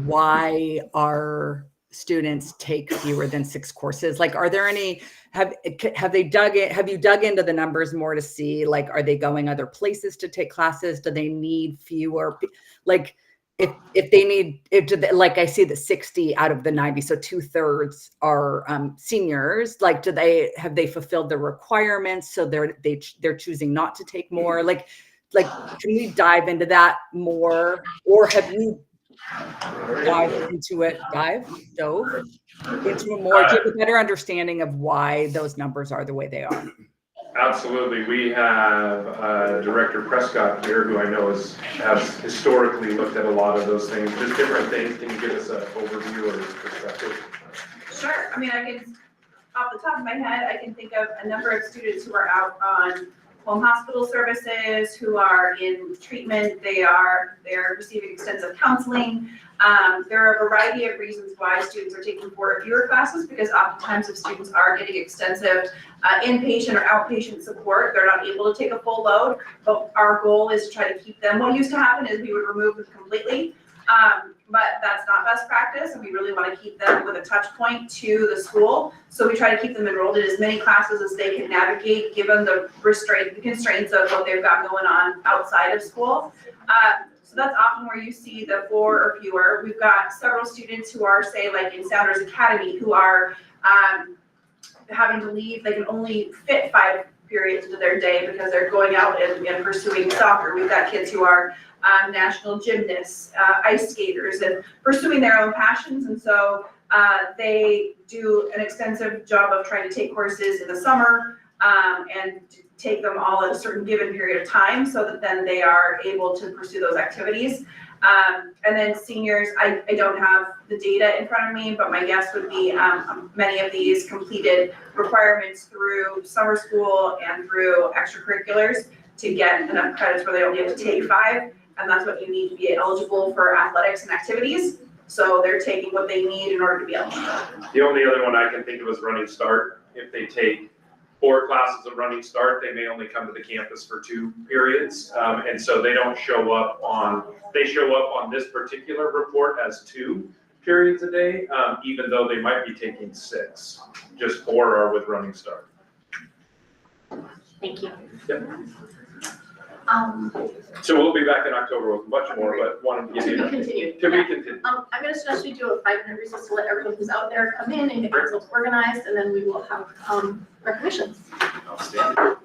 why our students take fewer than 6 courses? Like, are there any, have you dug into the numbers more to see, like, are they going other places to take classes? Do they need fewer? Like, if they need, like I see the 60 out of the 90, so 2/3 are seniors. Like, have they fulfilled the requirements? So they're choosing not to take more. Like, can we dive into that more, or have you dove into it more? Do you have a better understanding of why those numbers are the way they are? Absolutely. We have Director Prescott here, who I know has historically looked at a lot of those things, just different things. Can you give us an overview or perspective? Sure. I mean, I can, off the top of my head, I can think of a number of students who are out on home hospital services, who are in treatment. They're receiving extensive counseling. There are a variety of reasons why students are taking 4 or fewer classes, because oftentimes if students are getting extensive inpatient or outpatient support, they're not able to take a full load, but our goal is to try to keep them. What used to happen is we would remove them completely, but that's not best practice, and we really want to keep them with a touch point to the school. So we try to keep them enrolled in as many classes as they can navigate, given the constraints of what they've got going on outside of school. So that's often where you see the 4 or fewer. We've got several students who are, say, like in Sounders Academy, who are having to leave. They can only fit 5 periods into their day because they're going out and pursuing soccer. We've got kids who are national gymnasts, ice skaters, and pursuing their own passions. And so they do an extensive job of trying to take courses in the summer and take them all at a certain given period of time, so that then they are able to pursue those activities. And then seniors, I don't have the data in front of me, but my guess would be many of these completed requirements through summer school and through extracurriculars to get enough credits where they don't have to take 5, and that's what you need to be eligible for athletics and activities. So they're taking what they need in order to be eligible. The only other one I can think of is Running Start. If they take 4 classes of Running Start, they may only come to the campus for 2 periods. And so they don't show up on this particular report as 2 periods a day, even though they might be taking 6. Just 4 are with Running Start. Thank you. Yep. Um, So we'll be back in October with much more, but wanted to give to you be an continued. to be Yeah. continued. I'm gonna suggest we do a 5-minute recess to let everyone who's out there come in and get themselves organized, and then we will have, recognitions. Outstanding.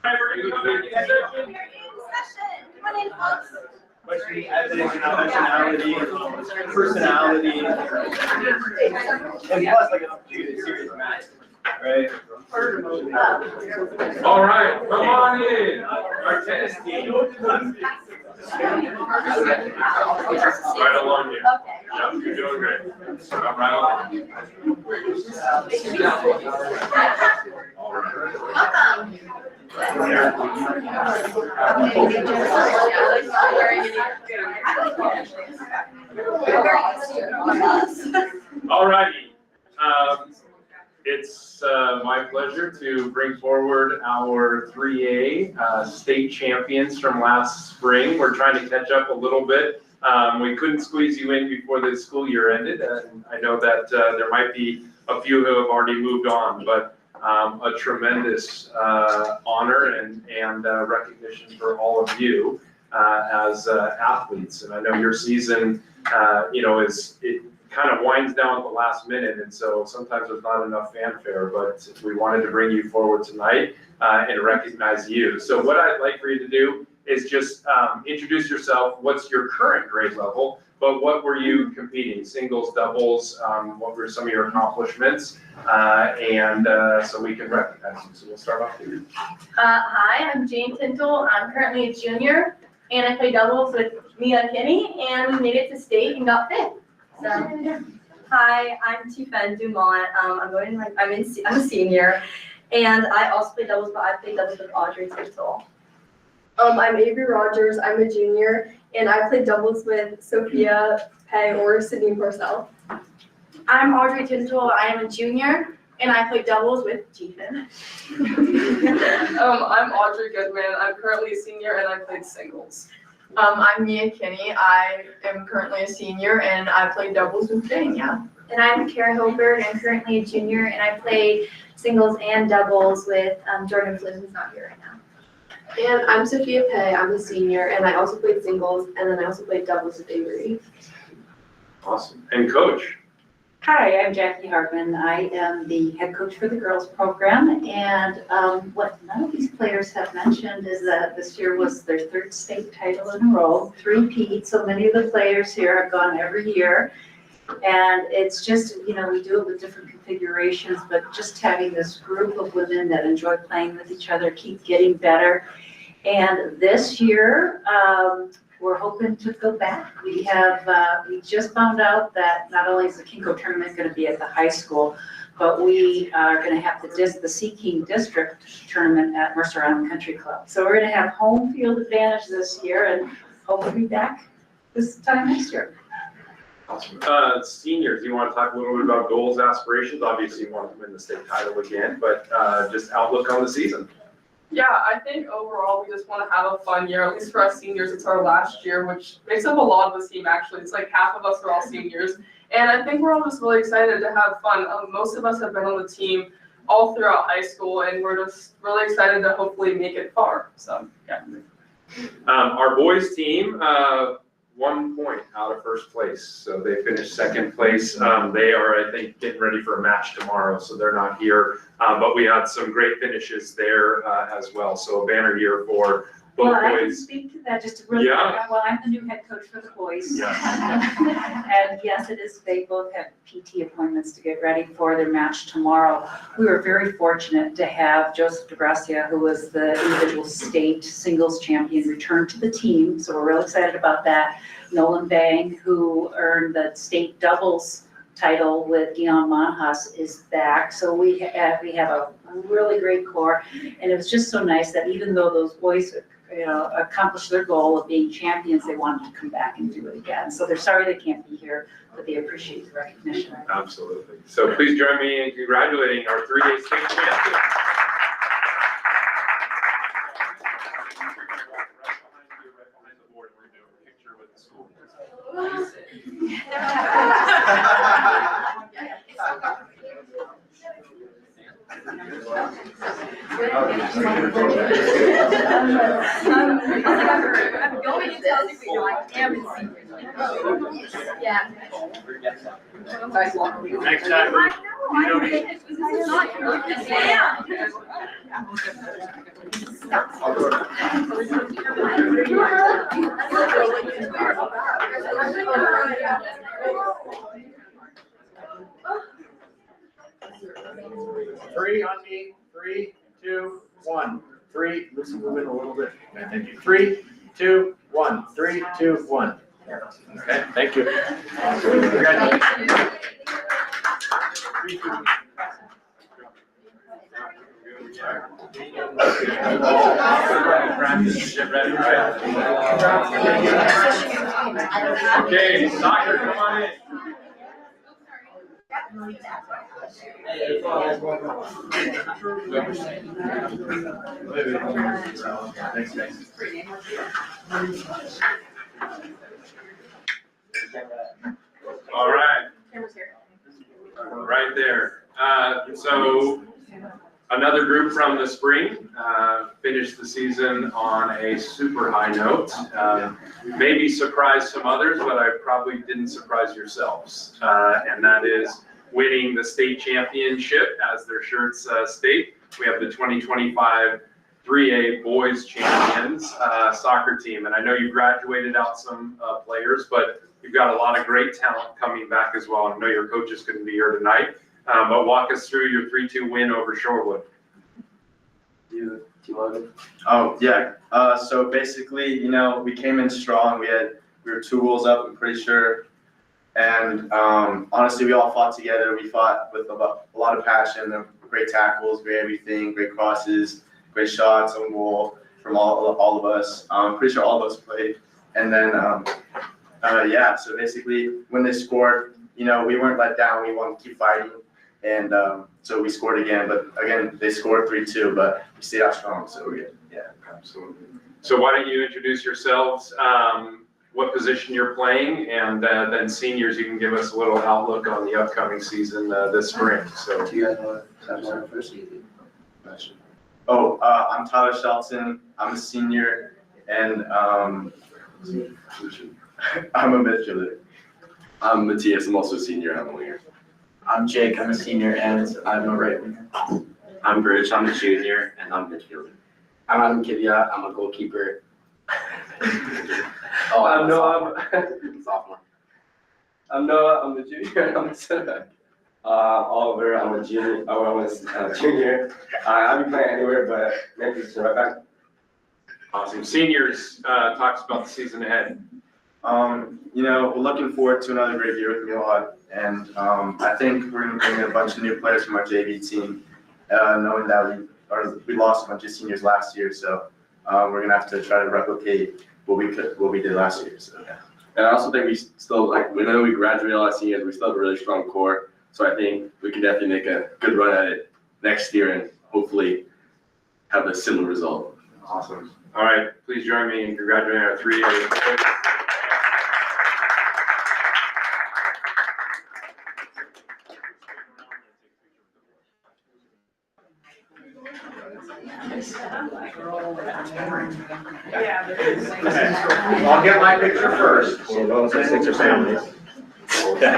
We're gonna come back in session. We're in session. Come on in, folks. Questioning evidence, nationality, personality, and plus like a serious match, right? All right, come on in. Our tennis team. Right along here. Yeah, you're doing great. Come right along. All right. All righty. It's my pleasure to bring forward our 3A state champions from last spring. We're trying to catch up a little bit. We couldn't squeeze you in before the school year ended, and I know that there might be a few who have already moved on, but a tremendous honor and recognition for all of you as athletes. And I know your season, it kind of winds down at the last minute, and so sometimes there's not enough fanfare, but we wanted to bring you forward tonight and recognize you. So what I'd like for you to do is just introduce yourself. What's your current grade level, but what were you competing? Singles, doubles, what were some of your accomplishments? And so we can recognize you. So we'll start off here. Hi, I'm Jane Tintle. I'm currently a junior, and I play doubles with Mia Kinney, and we made it to state and got fifth. So, yeah. Hi, I'm Tiffen Dumont. I'm a senior, and I also play doubles, but I play doubles with Audrey Tintle. I'm Avery Rogers. I'm a junior, and I play doubles with Sophia Pei or Sydney Porcel. I'm Audrey Tintle. I am a junior, and I play doubles with Tiffen. I'm Audrey Goodman. I'm currently a senior, and I played singles. I'm Mia Kinney. I am currently a senior, and I play doubles with Jane. Yeah. And I'm Kara Hilberg. I'm currently a junior, and I play singles and doubles with Jordan Flynn, who's not here right now. And I'm Sophia Pei. I'm a senior, and I also played singles, and then I also played doubles with Avery. Awesome. And coach. Hi, I'm Jackie Hartman. I am the head coach for the girls program, and what none of these players have mentioned is that this year was their third state title in a row, three-peat. So many of the players here have gone every year, and it's just, we do it with different configurations, but just having this group of women that enjoy playing with each other, keep getting better. And this year, we're hoping to go back. We just found out that not only is the Kinko tournament going to be at the high school, but we are going to have the Sea King District tournament at Mercer Island Country Club. So we're going to have home field advantage this year and hopefully be back this time next year. Awesome. Seniors, you want to talk a little bit about goals, aspirations? Obviously you want to win the state title again, but just outlook on the season. Yeah, I think overall we just want to have a fun year. At least for us seniors, it's our last year, which makes up a lot of the team actually. It's like half of us are all seniors. And I think we're all just really excited to have fun. Most of us have been on the team all throughout high school, and we're just really excited to hopefully make it far. So, yeah. Our boys team, 1 point out of first place. So they finished second place. They are, I think, getting ready for a match tomorrow, so they're not here. But we had some great finishes there as well. So a banner year for both Well, I can boys. speak to that just really quick. Well, I'm the new head coach for the boys. And yes, it is, they both have PT appointments to get ready for their match tomorrow. We were very fortunate to have Joseph DeGracia, who was the individual state singles champion, return to the team. So we're real excited about that. Nolan Bang, who earned the state doubles title with Guillaume Monhas, is back. So we have a really great core. And it was just so nice that even though those boys accomplished their goal of being champions, they wanted to come back and do it again. So they're sorry they can't be here, but they appreciate the recognition. Absolutely. So please join me in congratulating our 3A state champions. Yeah. Next time. I know, this is not your exam. Three on me, 3, 2, 1. 3, loosen the wind a little bit. Okay, thank you. 3, 2, 1. 3, 2, 1. Okay, thank you. Congratulations. Okay, soccer, come on in. Thanks, guys. All right. Right there. So another group from the spring finished the season on a super high note. Maybe surprised some others, but I probably didn't surprise yourselves. And that is winning the state championship, as their shirts state. We have the 2025 3A boys champions soccer team. And I know you graduated out some players, but you've got a lot of great talent coming back as well. I know your coaches couldn't be here tonight, but walk us through your 3-2 win over Shorewood. Oh, yeah. So basically, we came in strong. We were 2 goals up, I'm pretty sure. And honestly, we all fought together. We fought with a lot of passion, great tackles, great everything, great crosses, great shots on goal from all of us. I'm pretty sure all of us played. And then, so basically, when they scored, we weren't let down. We wanted to keep fighting. And so we scored again. But again, they scored 3-2, but we stayed out strong. So we're good. Yeah, absolutely. So why don't you introduce yourselves, what position you're playing, and then seniors, you can give us a little outlook on the upcoming season this spring. So do you guys want to first? Oh, I'm Tyler Shelton. I'm a senior, and I'm a midfielder. I'm Matthias. I'm also a senior. I'm a winger. I'm Jake. I'm a senior, and I'm a right winger. I'm Bridge. I'm a junior, and I'm a midfielder. I'm Adam Kivia. I'm a goalkeeper. I'm Noah. I'm sophomore. I'm Noah. I'm the junior. I'm a center back. Oliver. I'm a junior. I'm a junior. I'll be playing anywhere, but maybe just right back. Awesome. Seniors, talks about the season ahead. We're looking forward to another great year with Muad, and I think we're going to bring in a bunch of new players from our JV team, knowing that we lost a bunch of seniors last year, so we're going to have to try to replicate what we did last year. So yeah. And I also think we still, we know we graduated a lot of seniors, we still have a really strong core, so I think we can definitely make a good run at it next year and hopefully have a similar result. Awesome. All right, please join me in congratulating our 3A boys. I'll get my picture first. So those are 6 or families. Okay.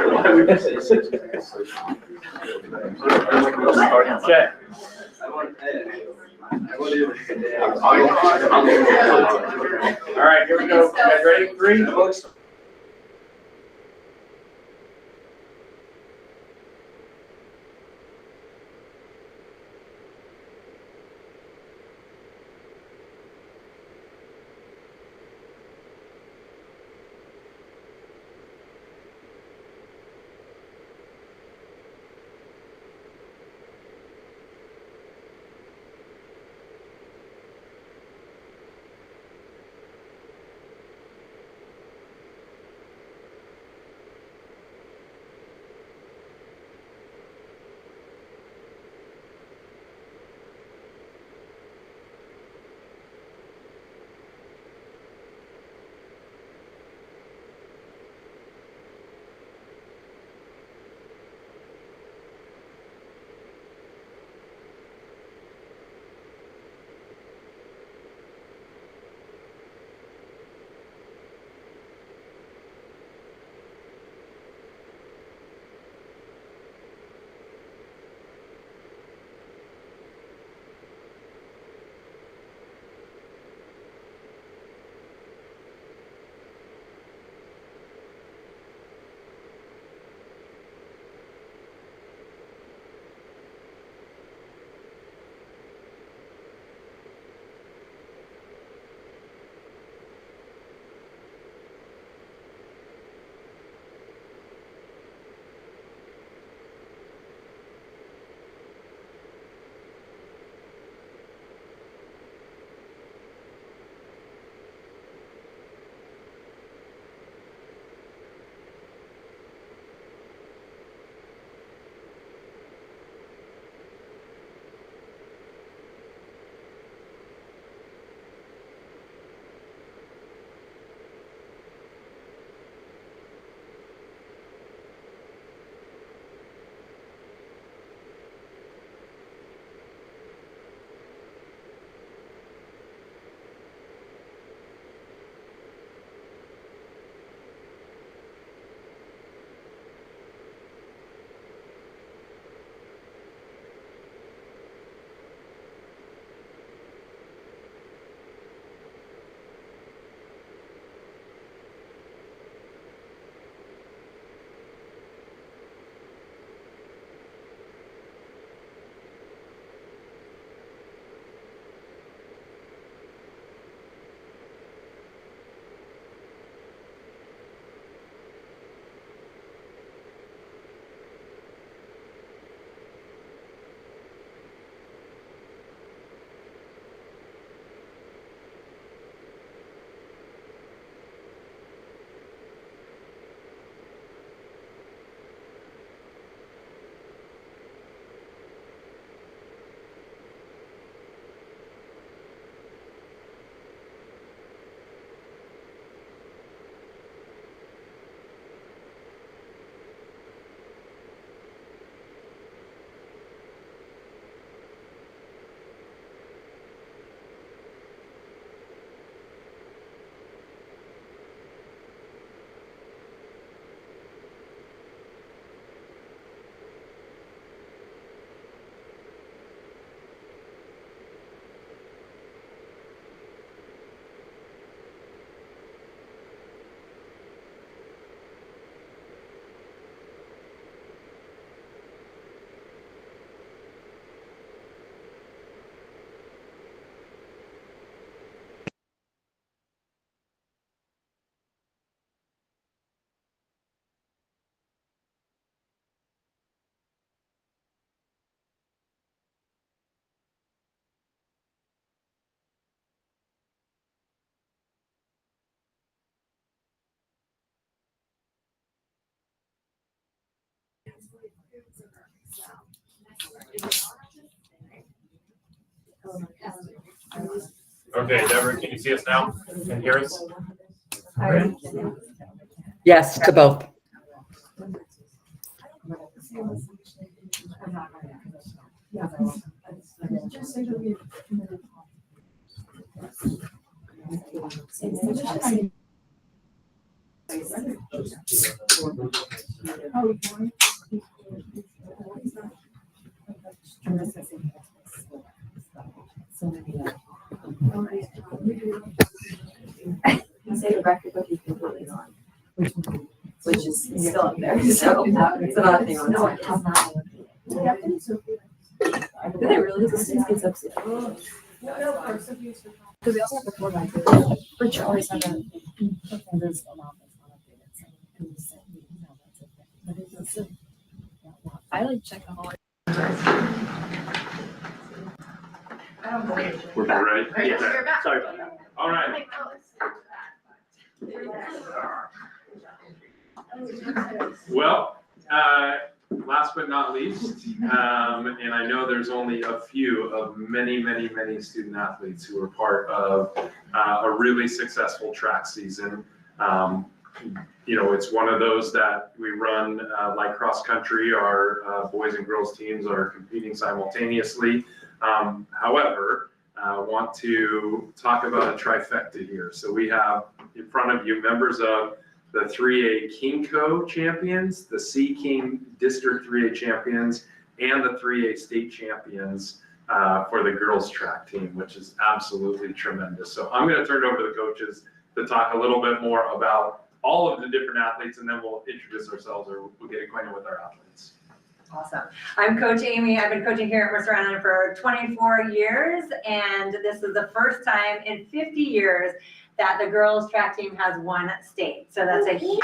All right, here we go. You guys ready? 3, books. Okay, Deborah, can you see us now and hear us? Yes, to both. Say the record would be completely on, which is still up there, so it's another thing on the. Did they really? This is gets upset. Because they also have the 4x4, which always have a. There's a lot that's not updated. I like check the whole. We're ready? You're back. Sorry about that. All right. Well, last but not least, and I know there's only a few of many, many, many student athletes who are part of a really successful track season. You know, it's one of those that we run like cross country. Our boys and girls teams are competing simultaneously. However, I want to talk about a trifecta here. So we have in front of you members of the 3A KingCo champions, the C King District 3A champions, and the 3A state champions for the girls track team, which is absolutely tremendous. So I'm going to turn it over to the coaches to talk a little bit more about all of the different athletes, and then we'll introduce ourselves or we'll get acquainted with our athletes. Awesome. I'm Coach Amy. I've been coaching here at Mercer Island for 24 years, and this is the first time in 50 years that the girls track team has won state. So that's a huge,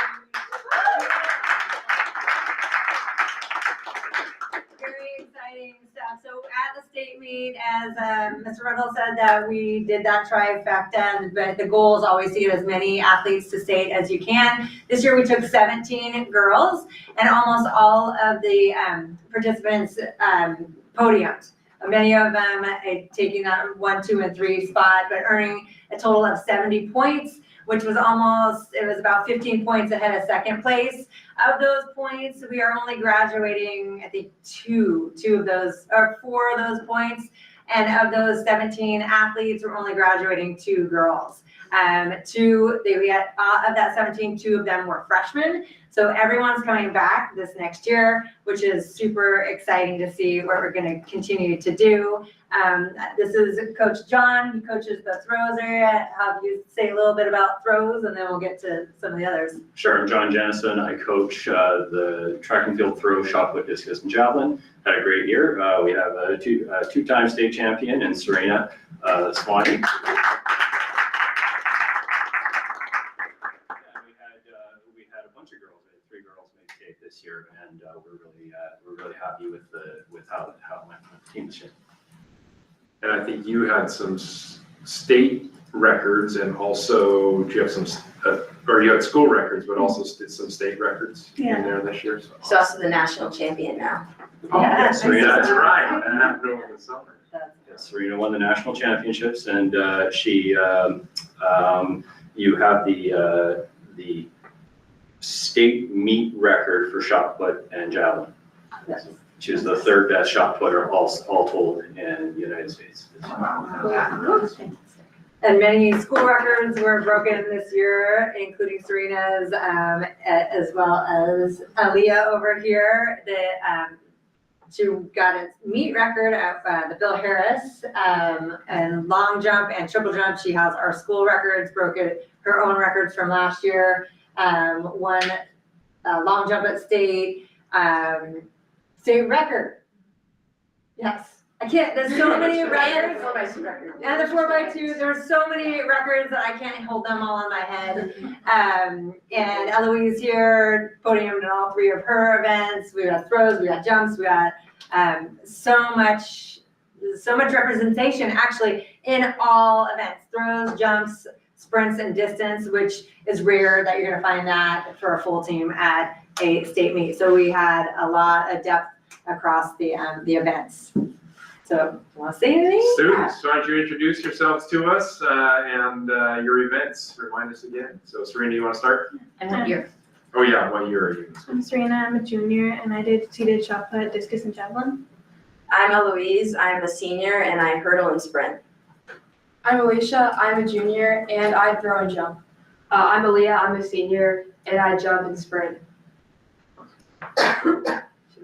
very exciting stuff. So at the state meet, as Mr. Rundle said, that we did that trifecta, but the goal is always to get as many athletes to state as you can. This year we took 17 girls, and almost all of the participants podiumed. Many of them taking that 1, 2, and 3 spot, but earning a total of 70 points, which was it was about 15 points ahead of second place. Of those points, we are only graduating, I think, 4 of those points. And of those 17 athletes, we're only graduating 2 girls. We had of that 17, 2 of them were freshmen. So everyone's coming back this next year, which is super exciting to see what we're going to continue to do. This is Coach John. He coaches the throws area. Have you say a little bit about throws, and then we'll get to some of the others. Sure. I'm John Jennison. I coach the track and field throw, shot put, discus, and javelin. Had a great year. We have a two-time state champion in Serena Swanee. We had a bunch of girls. 3 girls made state this year, and we're really happy with how my team is. And I think you had some state records, and also you have some, or you had school records, but also some state records in there this year. So also the national champion now. Oh, yeah, Serena, that's right. That happened over the summer. Serena won the national championships, and you have the state meet record for shot put and javelin. Yes. She was the 3rd best shot putter all told in the United States. And many school records were broken this year, including Serena's, as well as Aaliyah over here. She got its meet record at the Bill Harris, and long jump and triple jump. She has our school records, broken her own records from last year. Won long jump at state, state record. Yes. I can't, there's so many records. And the 4x2, there's so many records that I can't hold them all in my head. And Eloise here, podiumed in all 3 of her events. We got throws, we got jumps, we got so much representation actually in all events, throws, jumps, sprints and distance, which is rare that you're gonna find that for a full team at a state meet. So we had a lot of depth across the events. So, want to say anything? Students, why don't you introduce yourselves to us and your events? Remind us again. So Serena, you want to start? And what year? Oh yeah, what year are you? I'm Serena, I'm a junior, and I did seated shot put, discus, and javelin. I'm Eloise, I'm a senior, and I hurdle and sprint. I'm Alicia, I'm a junior, and I throw and jump. I'm Aaliyah, I'm a senior, and I jump and sprint.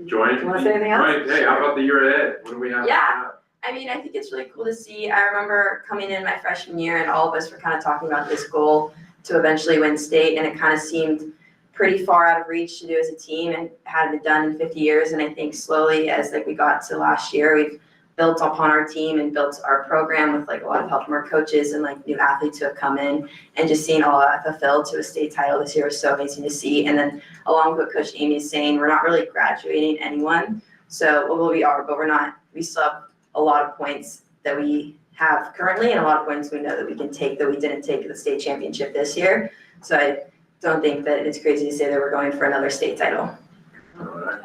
Join. You want to say anything else? Right. Hey, how about the year ahead? What do we have? Yeah. I mean, I think it's really cool to see. I remember coming in my freshman year and all of us were kind of talking about this goal to eventually win state, and it kind of seemed pretty far out of reach to do as a team and hadn't been done in 50 years. And I think slowly as we got to last year, we've built upon our team and built our program with a lot of help from our coaches and new athletes who have come in, and just seeing all that fulfilled to a state title this year was so amazing to see. And then along with what Coach Amy is saying, we're not really graduating anyone. So, well, we are, but we still have a lot of points that we have currently and a lot of points we know that we can take that we didn't take at the state championship this year. So I don't think that it's crazy to say that we're going for another state title. All right.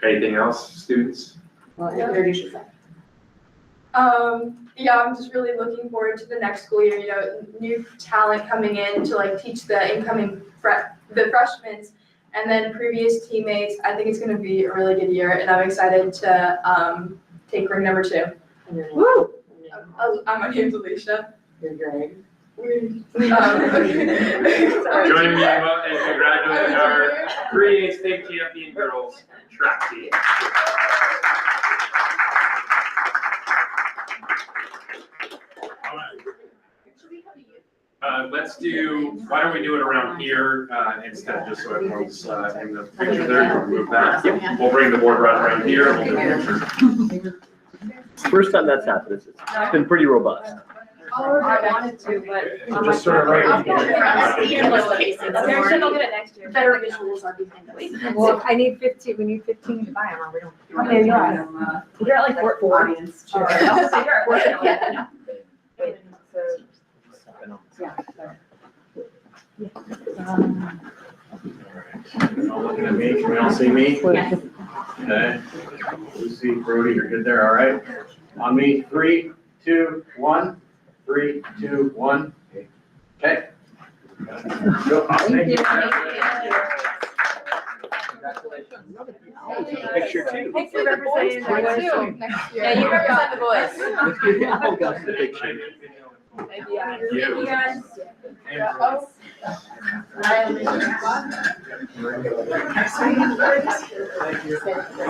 Anything else, students? Well, introduce yourself. Yeah, I'm just really looking forward to the next school year, new talent coming in to teach the incoming the freshmen, and then previous teammates. I think it's gonna be a really good year, and I'm excited to take ring number 2. Woo! My name's Alicia. You're great. Join me and congratulate our 3A state champion girls track team. All right. Why don't we do it around here instead, just so everyone's in the picture there, move that. We'll bring the board right around here. We'll do a picture. First time that's happened. It's been pretty robust. I wanted to, but. Just sort of right. I'll get it next year. Better visuals are behind us. Well, I need 15, we need 15 to buy them, or we don't. Okay, you are. You're at four. Audience. All right. Yeah. All looking at me, can we all see me? Okay. Lucy, Brody, you're good there, all right? On me, 3, 2, 1. 3, 2, 1. Okay. Go. Thank you. Picture 2. Thanks for representing the boys next year. Yeah, you represent the boys. Oh, got the picture. Thank you guys. Thank you guys.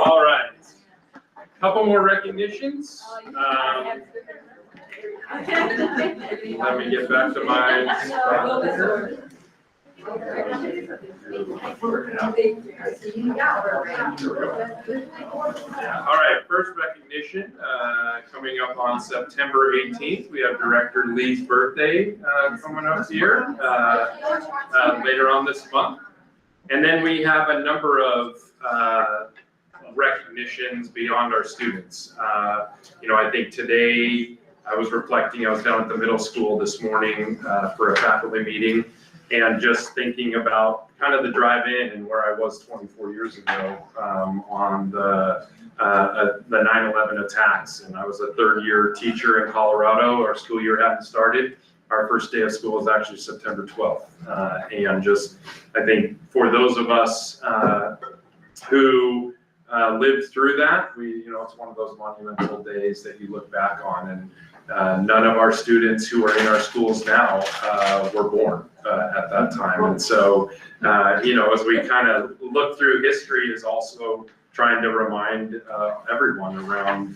All right. Couple more recognitions. Let me get back to my. All right, first recognition coming up on September 18th. We have Director Lee's birthday coming up here later on this month. And then we have a number of recognitions beyond our students. I think today I was reflecting, I was down at the middle school this morning for a faculty meeting, and just thinking about kind of the drive-in and where I was 24 years ago on the 9/11 attacks. And I was a third-year teacher in Colorado. Our school year hadn't started. Our first day of school is actually September 12th. And just, I think for those of us who lived through that, it's one of those monumental days that you look back on. And none of our students who are in our schools now were born at that time. And so, as we kind of look through history, is also trying to remind everyone around,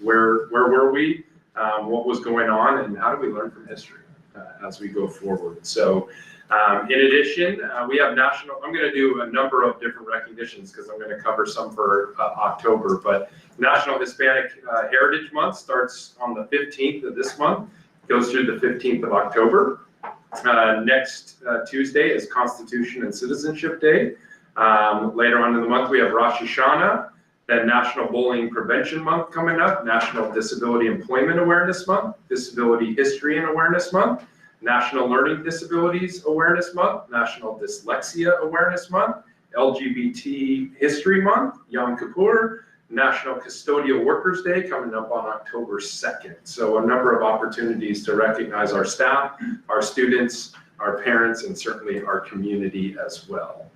where were we, what was going on, and how do we learn from history as we go forward. So, in addition, we have I'm going to do a number of different recognitions because I'm going to cover some for October, but National Hispanic Heritage Month starts on the 15th of this month, goes through the 15th of October. Next Tuesday is Constitution and Citizenship Day. Later on in the month, we have Rosh Hashanah. Then National Bullying Prevention Month coming up, National Disability Employment Awareness Month, Disability History and Awareness Month, National Learning Disabilities Awareness Month, National Dyslexia Awareness Month, LGBT History Month, Yom Kippur, National Custodial Workers Day coming up on October 2nd. So a number of opportunities to recognize our staff, our students, our parents, and certainly our community as well.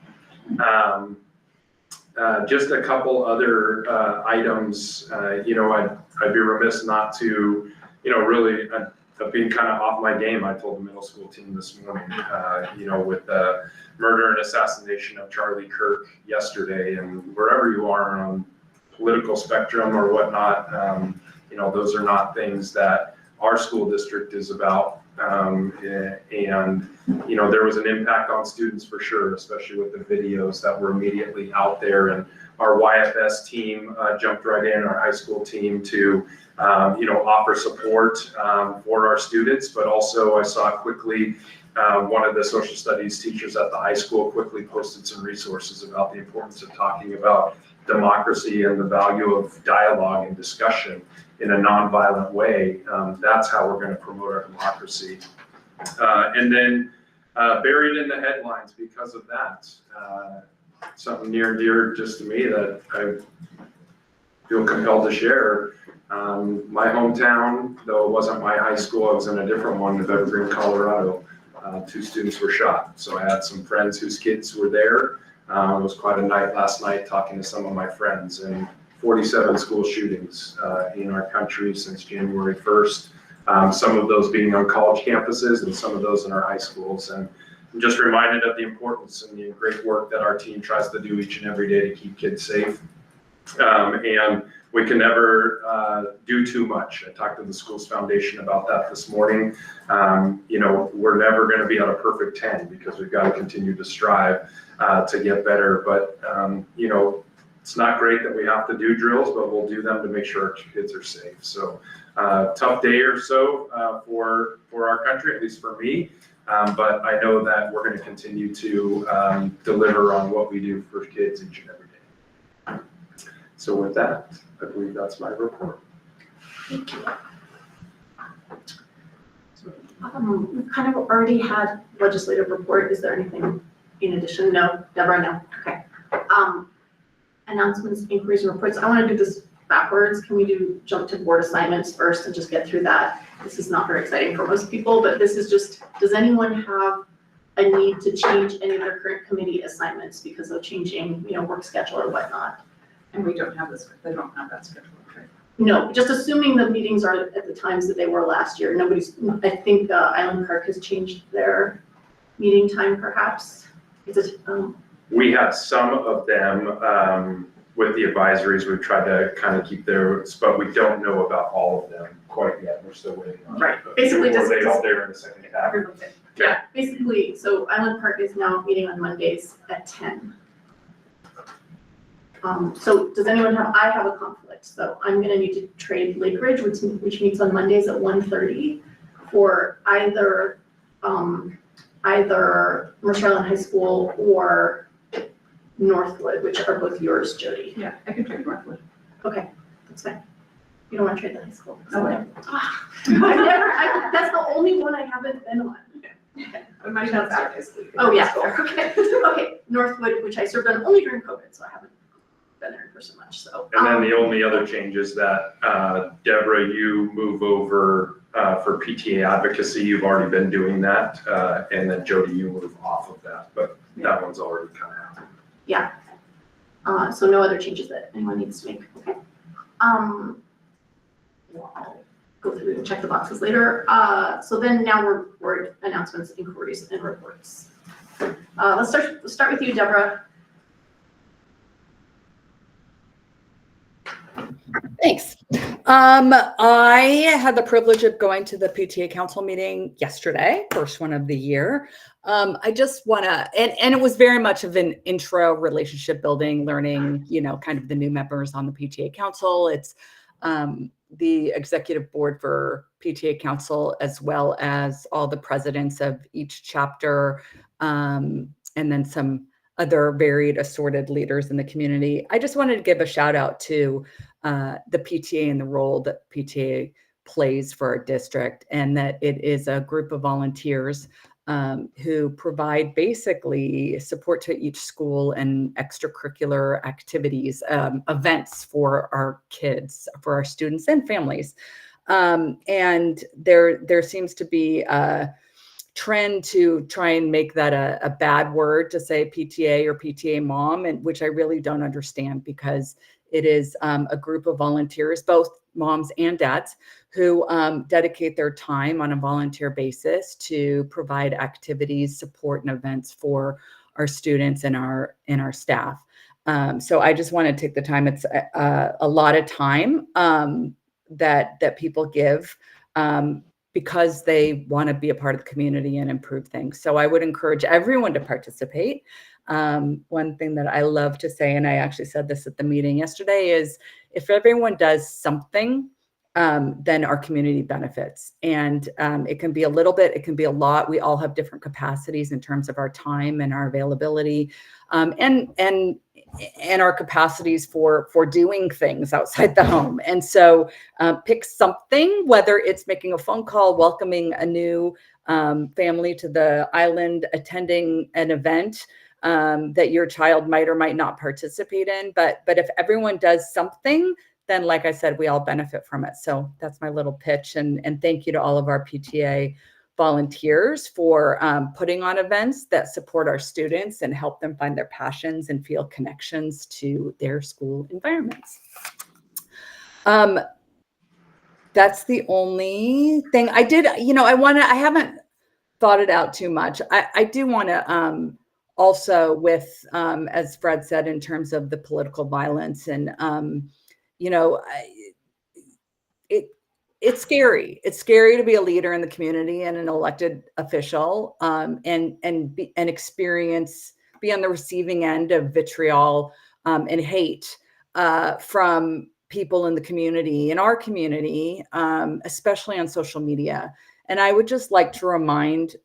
Just a couple other items, I'd be remiss not to, really, I've been kind of off my game. I told the middle school team this morning, with the murder and assassination of Charlie Kirk yesterday, and wherever you are on political spectrum or whatnot, those are not things that our school district is about. There was an impact on students for sure, especially with the videos that were immediately out there, and our YFS team jumped right in, our high school team, to offer support for our students. But also I saw quickly one of the social studies teachers at the high school quickly posted some resources about the importance of talking about democracy and the value of dialogue and discussion in a nonviolent way. That's how we're going to promote our democracy. And then buried in the headlines because of that, something near and dear just to me that I feel compelled to share. My hometown, though it wasn't my high school, I was in a different one of Evergreen, Colorado. 2 students were shot. So I had some friends whose kids were there. It was quite a night last night talking to some of my friends, and 47 school shootings in our country since January 1st. Some of those being on college campuses and some of those in our high schools. And I'm just reminded of the importance and the great work that our team tries to do each and every day to keep kids safe. And we can never do too much. I talked to the Schools Foundation about that this morning. We're never going to be at a perfect 10 because we've got to continue to strive to get better. But, it's not great that we have to do drills, but we'll do them to make sure our kids are safe. So tough day or so for our country, at least for me. But I know that we're going to continue to deliver on what we do for kids each and every day. So with that, I believe that's my report. Thank you. We've kind of already had legislative report. Is there anything in addition? No, Deborah, no. Okay. Announcements, inquiries, and reports. I want to do this backwards. Can we jump to board assignments first and just get through that? This is not very exciting for most people, but this is just, does anyone have a need to change any of their current committee assignments because of changing, work schedule or whatnot? And we don't have this, they don't have that schedule, right? No, just assuming the meetings are at the times that they were last year. I think Island Park has changed their meeting time perhaps. We have some of them with the advisories. We've tried to kind of keep theirs, but we don't know about all of them quite yet. We're still waiting on Right. it. Basically, Or they all there in the second half. Yeah, basically, so Island Park is now meeting on Mondays at 10. So does anyone I have a conflict, so I'm gonna need to trade Lake Ridge, which meets on Mondays at 1:30, for either Mercer Island High School or Northwood, which are both yours, Jody. Yeah, I can trade Northwood. Okay, that's fine. You don't want to trade the high school? No. That's the only one I haven't been on. I might have that this week. Oh, yeah, okay. Okay, Northwood, which I served on only during COVID, so I haven't been there in person much, so. And then the only other change is that, Deborah, you move over for PTA advocacy. You've already been doing that. And then Jody, you move off of that, but that one's already kind of happened. Yeah. So no other changes that anyone needs to make, okay? I'll go through and check the boxes later. So then now we're board announcements, inquiries, and reports. Let's start with you, Deborah. Thanks. I had the privilege of going to the PTA council meeting yesterday, first one of the year. I just want to, and it was very much of an intro relationship building, learning, kind of the new members on the PTA council. It's the executive board for PTA council, as well as all the presidents of each chapter, and then some other varied assorted leaders in the community. I just wanted to give a shout out to the PTA and the role that PTA plays for our district, and that it is a group of volunteers who provide basically support to each school and extracurricular activities, events for our kids, for our students and families. And there seems to be a trend to try and make that a bad word to say PTA or PTA mom, and which I really don't understand, because it is a group of volunteers, both moms and dads, who dedicate their time on a volunteer basis to provide activities, support, and events for our students and our staff. So I just want to take the time. It's a lot of time that people give because they want to be a part of the community and improve things. So I would encourage everyone to participate. One thing that I love to say, and I actually said this at the meeting yesterday, is if everyone does something, then our community benefits. And it can be a little bit, it can be a lot. We all have different capacities in terms of our time and our availability, and our capacities for doing things outside the home. And so pick something, whether it's making a phone call, welcoming a new family to the island, attending an event that your child might or might not participate in. But if everyone does something, then like I said, we all benefit from it. So that's my little pitch. And thank you to all of our PTA volunteers for putting on events that support our students and help them find their passions and feel connections to their school environments. That's the only thing I did. I haven't thought it out too much. I do want to also with, as Fred said, in terms of the political violence and, it's scary. It's scary to be a leader in the community and an elected official, and experience, be on the receiving end of vitriol and hate from people in the community, in our community, especially on social media. And I would just like to remind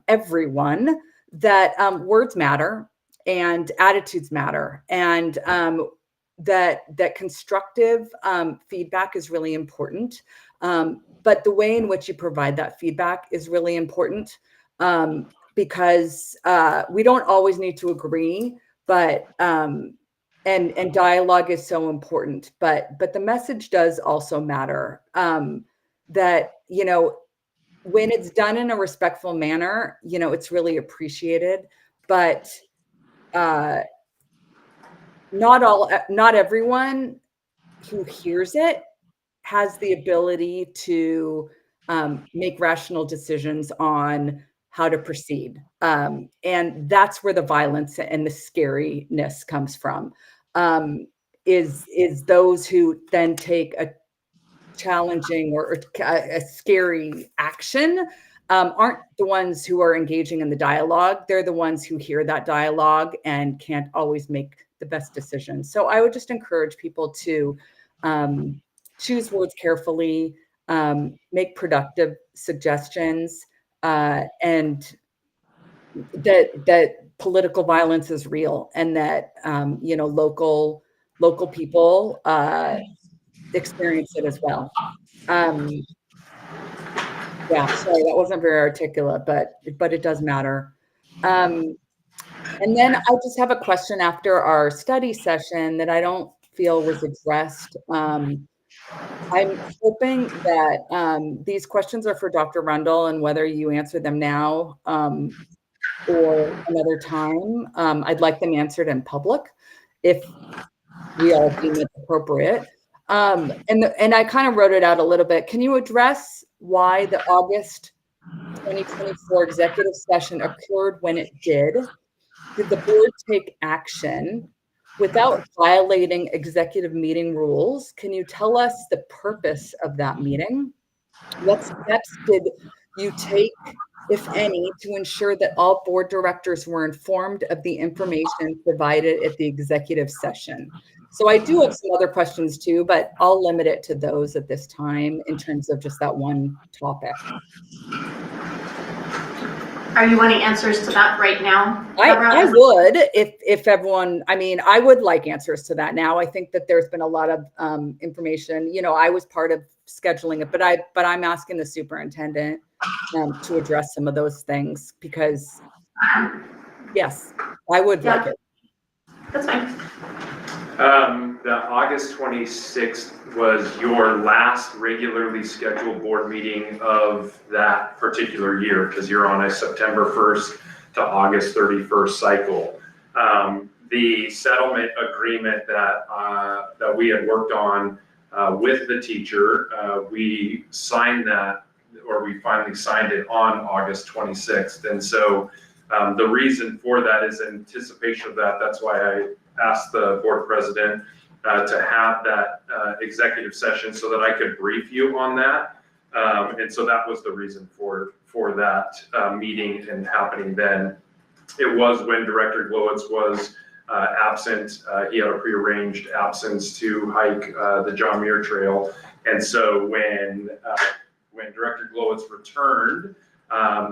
everyone that words matter and attitudes matter, and that constructive feedback is really important. But the way in which you provide that feedback is really important, because we don't always need to agree, but and dialogue is so important. But the message does also matter. That when it's done in a respectful manner, it's really appreciated. But not everyone who hears it has the ability to make rational decisions on how to proceed. And that's where the violence and the scariness comes from, is those who then take a challenging or a scary action aren't the ones who are engaging in the dialogue. They're the ones who hear that dialogue and can't always make the best decisions. So I would just encourage people to choose words carefully, make productive suggestions, and that political violence is real, and that local people experience it as well. Yeah, sorry, that wasn't very articulate, but it does matter. And then I just have a question after our study session that I don't feel was addressed. I'm hoping that these questions are for Dr. Rundle, and whether you answer them now or another time, I'd like them answered in public if we all deem it appropriate. And I kind of wrote it out a little bit. Can you address why the August 2024 executive session occurred when it did? Did the board take action without violating executive meeting rules? Can you tell us the purpose of that meeting? What steps did you take, if any, to ensure that all board directors were informed of the information provided at the executive session? So I do have some other questions too, but I'll limit it to those at this time in terms of just that one topic. Are you wanting answers to that right now? I would, if everyone, I mean, I would like answers to that now. I think that there's been a lot of information. You know, I was part of scheduling it, but I'm asking the superintendent to address some of those things because, yes, I would like it. That's fine. The August 26th was your last regularly scheduled board meeting of that particular year because you're on a September 1st to August 31st cycle. The settlement agreement that we had worked on with the teacher, we signed that, or we finally signed it on August 26th. And so the reason for that is anticipation of that. That's why I asked the board president to have that executive session so that I could brief you on that. And so that was the reason for that meeting and happening then. It was when Director Glowitz was absent. He had a prearranged absence to hike the John Muir Trail. And so when Director Glowitz returned,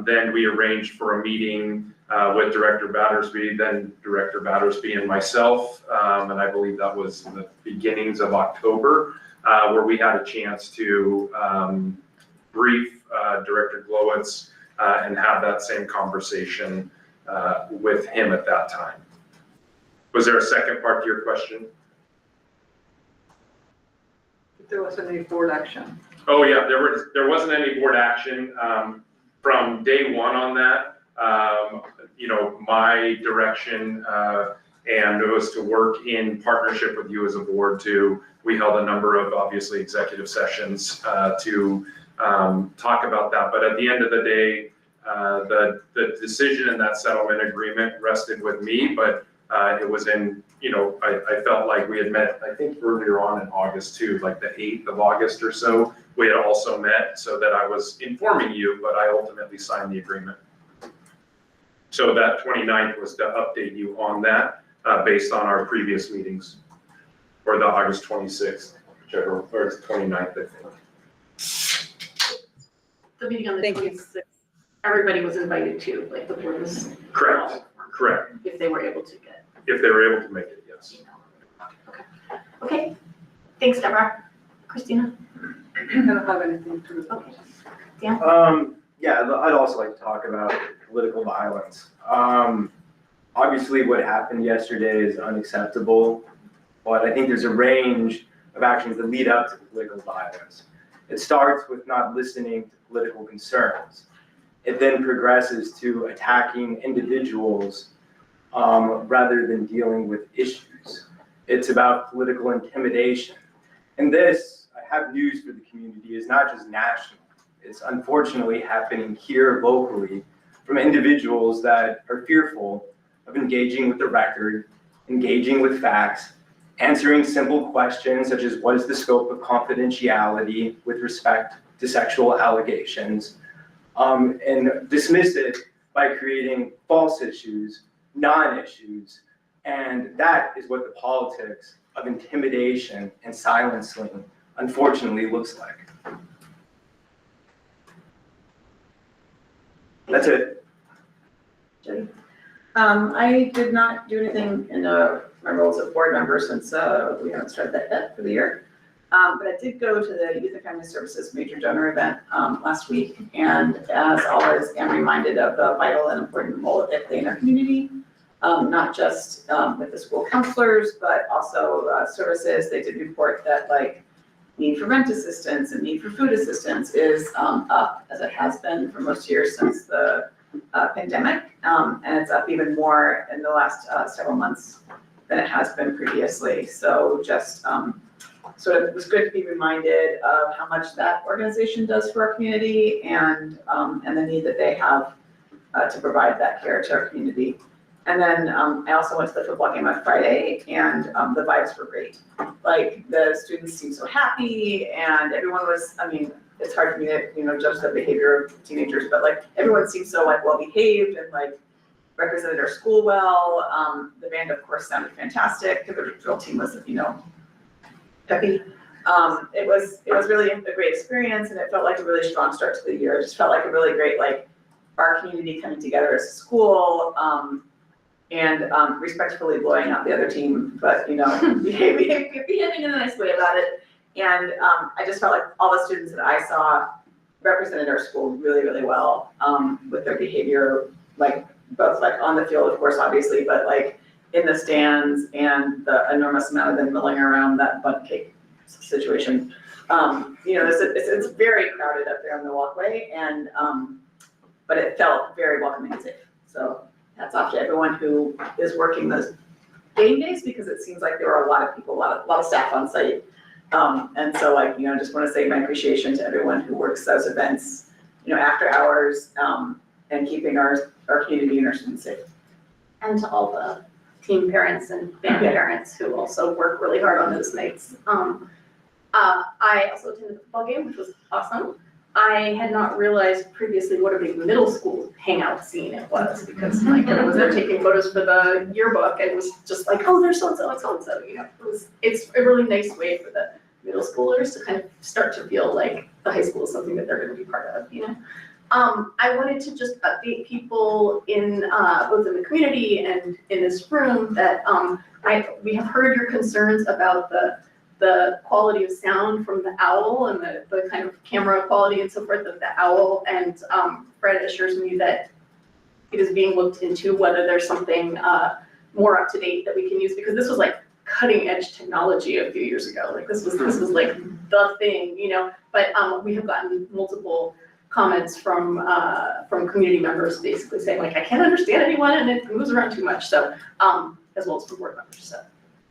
then we arranged for a meeting with Director Battersby, then Director Battersby and myself, and I believe that was in the beginnings of October, where we had a chance to brief Director Glowitz and have that same conversation with him at that time. Was there a second part to your question? If there wasn't any board action. Oh yeah, there wasn't any board action from day one on that. You know, my direction and it was to work in partnership with you as a board we held a number of obviously executive sessions to talk about that. But at the end of the day, the decision in that settlement agreement rested with me, but it was in, you know, I felt like we had met, I think earlier on in August too, like the 8th of August or so, we had also met so that I was informing you, but I ultimately signed the agreement. So that 29th was to update you on that based on our previous meetings, or the August 26th, whichever, or 29th, I think. The meeting on the 26th, everybody was invited to, like the board was. Correct. If they were able to get. If they were able to make it, yes. Okay, thanks, Deborah. Christina? I don't have anything to. Okay. Dan? Yeah, I'd also like to talk about political violence. Obviously what happened yesterday is unacceptable, but I think there's a range of actions that lead up to political violence. It starts with not listening to political concerns. It then progresses to attacking individuals rather than dealing with issues. It's about political intimidation. And this, I have news for the community, is not just national. It's unfortunately happening here locally from individuals that are fearful of engaging with the record, engaging with facts, answering simple questions such as what is the scope of confidentiality with respect to sexual allegations, and dismiss it by creating false issues, non-issues, and that is what the politics of intimidation and silencing unfortunately looks like. That's it. Jody? I did not do anything in my roles as board member since we haven't started that yet for the year. But I did go to the Youth and Family Services major donor event last week, and as always, am reminded of the vital and important role that they play in our community, not just with the school counselors, but also services. They did report that need for rent assistance and need for food assistance is up, as it has been for most years since the pandemic, and it's up even more in the last several months than it has been previously. So just sort of, it was good to be reminded of how much that organization does for our community and the need that they have to provide that care to our community. And then I also went to the football game on Friday, and the vibes were great. Like, the students seemed so happy, and everyone was, I mean, it's hard for me to, judge the behavior of teenagers, but everyone seemed so well behaved and represented our school well. The band, of course, sounded fantastic. The drill team was, peppy. It was really a great experience, and it felt like a really strong start to the year. It just felt like a really great our community coming together as a school, and respectfully blowing out the other team, but behaving in a nice way about it. And I just felt like all the students that I saw represented our school really, really well with their behavior, like both like on the field, of course, obviously, but like in the stands and the enormous amount of them milling around that bundt cake situation. It's very crowded up there on the walkway, and but it felt very welcoming and safe. So hats off to everyone who is working those game days, because it seems like there were a lot of people, a lot of staff on site. And so just want to say my appreciation to everyone who works those events, after hours, and keeping our community and our students safe. And to all the team parents and family parents who also work really hard on those nights. I also attended the football game, which was awesome. I had not realized previously what a big middle school hangout scene it was, because I was there taking photos for the yearbook and was just like, oh, there's so-and-so and so-and-so, it's a really nice way for the middle schoolers to kind of start to feel like the high school is something that they're going to be part of, I wanted to just update people in both in the community and in this room that we have heard your concerns about the quality of sound from the owl and the kind of camera quality and so forth of the owl, and Fred assures me that it is being looked into whether there's something more up to date that we can use, because this was like cutting edge technology a few years ago. Like this was like the thing, but we have gotten multiple comments from community members basically saying like, I can't understand anyone and it moves around too much. So as well as from board members. So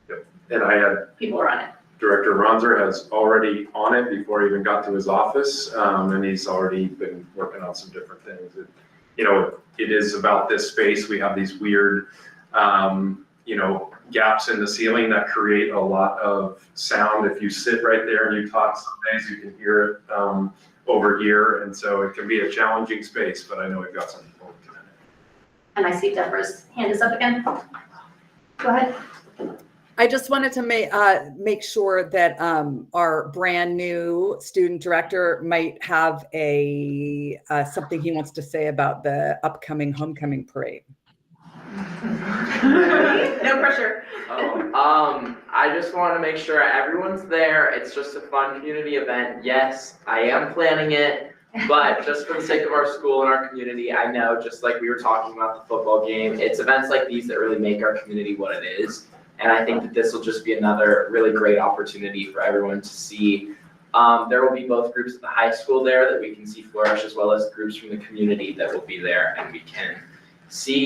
Yep. And I had people are on it. Director Ronzer has already on it before he even got to his office, and he's already been working on some different things. It is about this space. We have these weird, gaps in the ceiling that create a lot of sound. If you sit right there and you talk, some days you can hear it over here, and so it can be a challenging space, but I know we've got some people looking at it. And I see Deborah's hand is up again. Go ahead. I just wanted to make sure that our brand new student director might have something he wants to say about the upcoming homecoming parade. No pressure. I just want to make sure everyone's there. It's just a fun community event. Yes, I am planning it, but just for the sake of our school and our community, I know, just like we were talking about the football game, it's events like these that really make our community what it is. And I think that this will just be another really great opportunity for everyone to see. There will be both groups at the high school there that we can see flourish, as well as groups from the community that will be there, and we can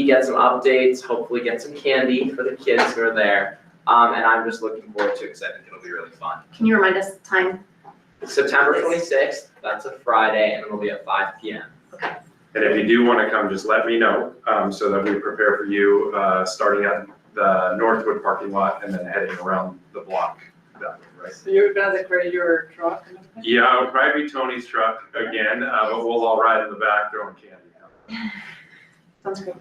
get some updates, hopefully get some candy for the kids who are there. And I'm just looking forward to it because I think it'll be really fun. Can you remind us the time? September 26th, that's a Friday, and it'll be at 5 p.m. Okay. And if you do want to come, just let me know so that we prepare for you, starting at the Northwood parking lot and then heading around the block that way, right? So you're gonna decorate your truck? Yeah, it'll probably be Tony's truck again, but we'll all ride in the back throwing candy. Sounds great.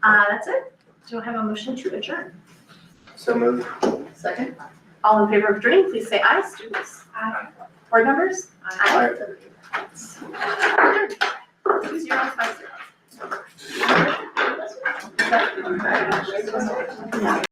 That's it. Do I have a motion to adjourn? So moved. Second. All in favor of adjourning, please say aye. Students? Aye. Board members? Aye. Adjourned. 2-0, 5-0.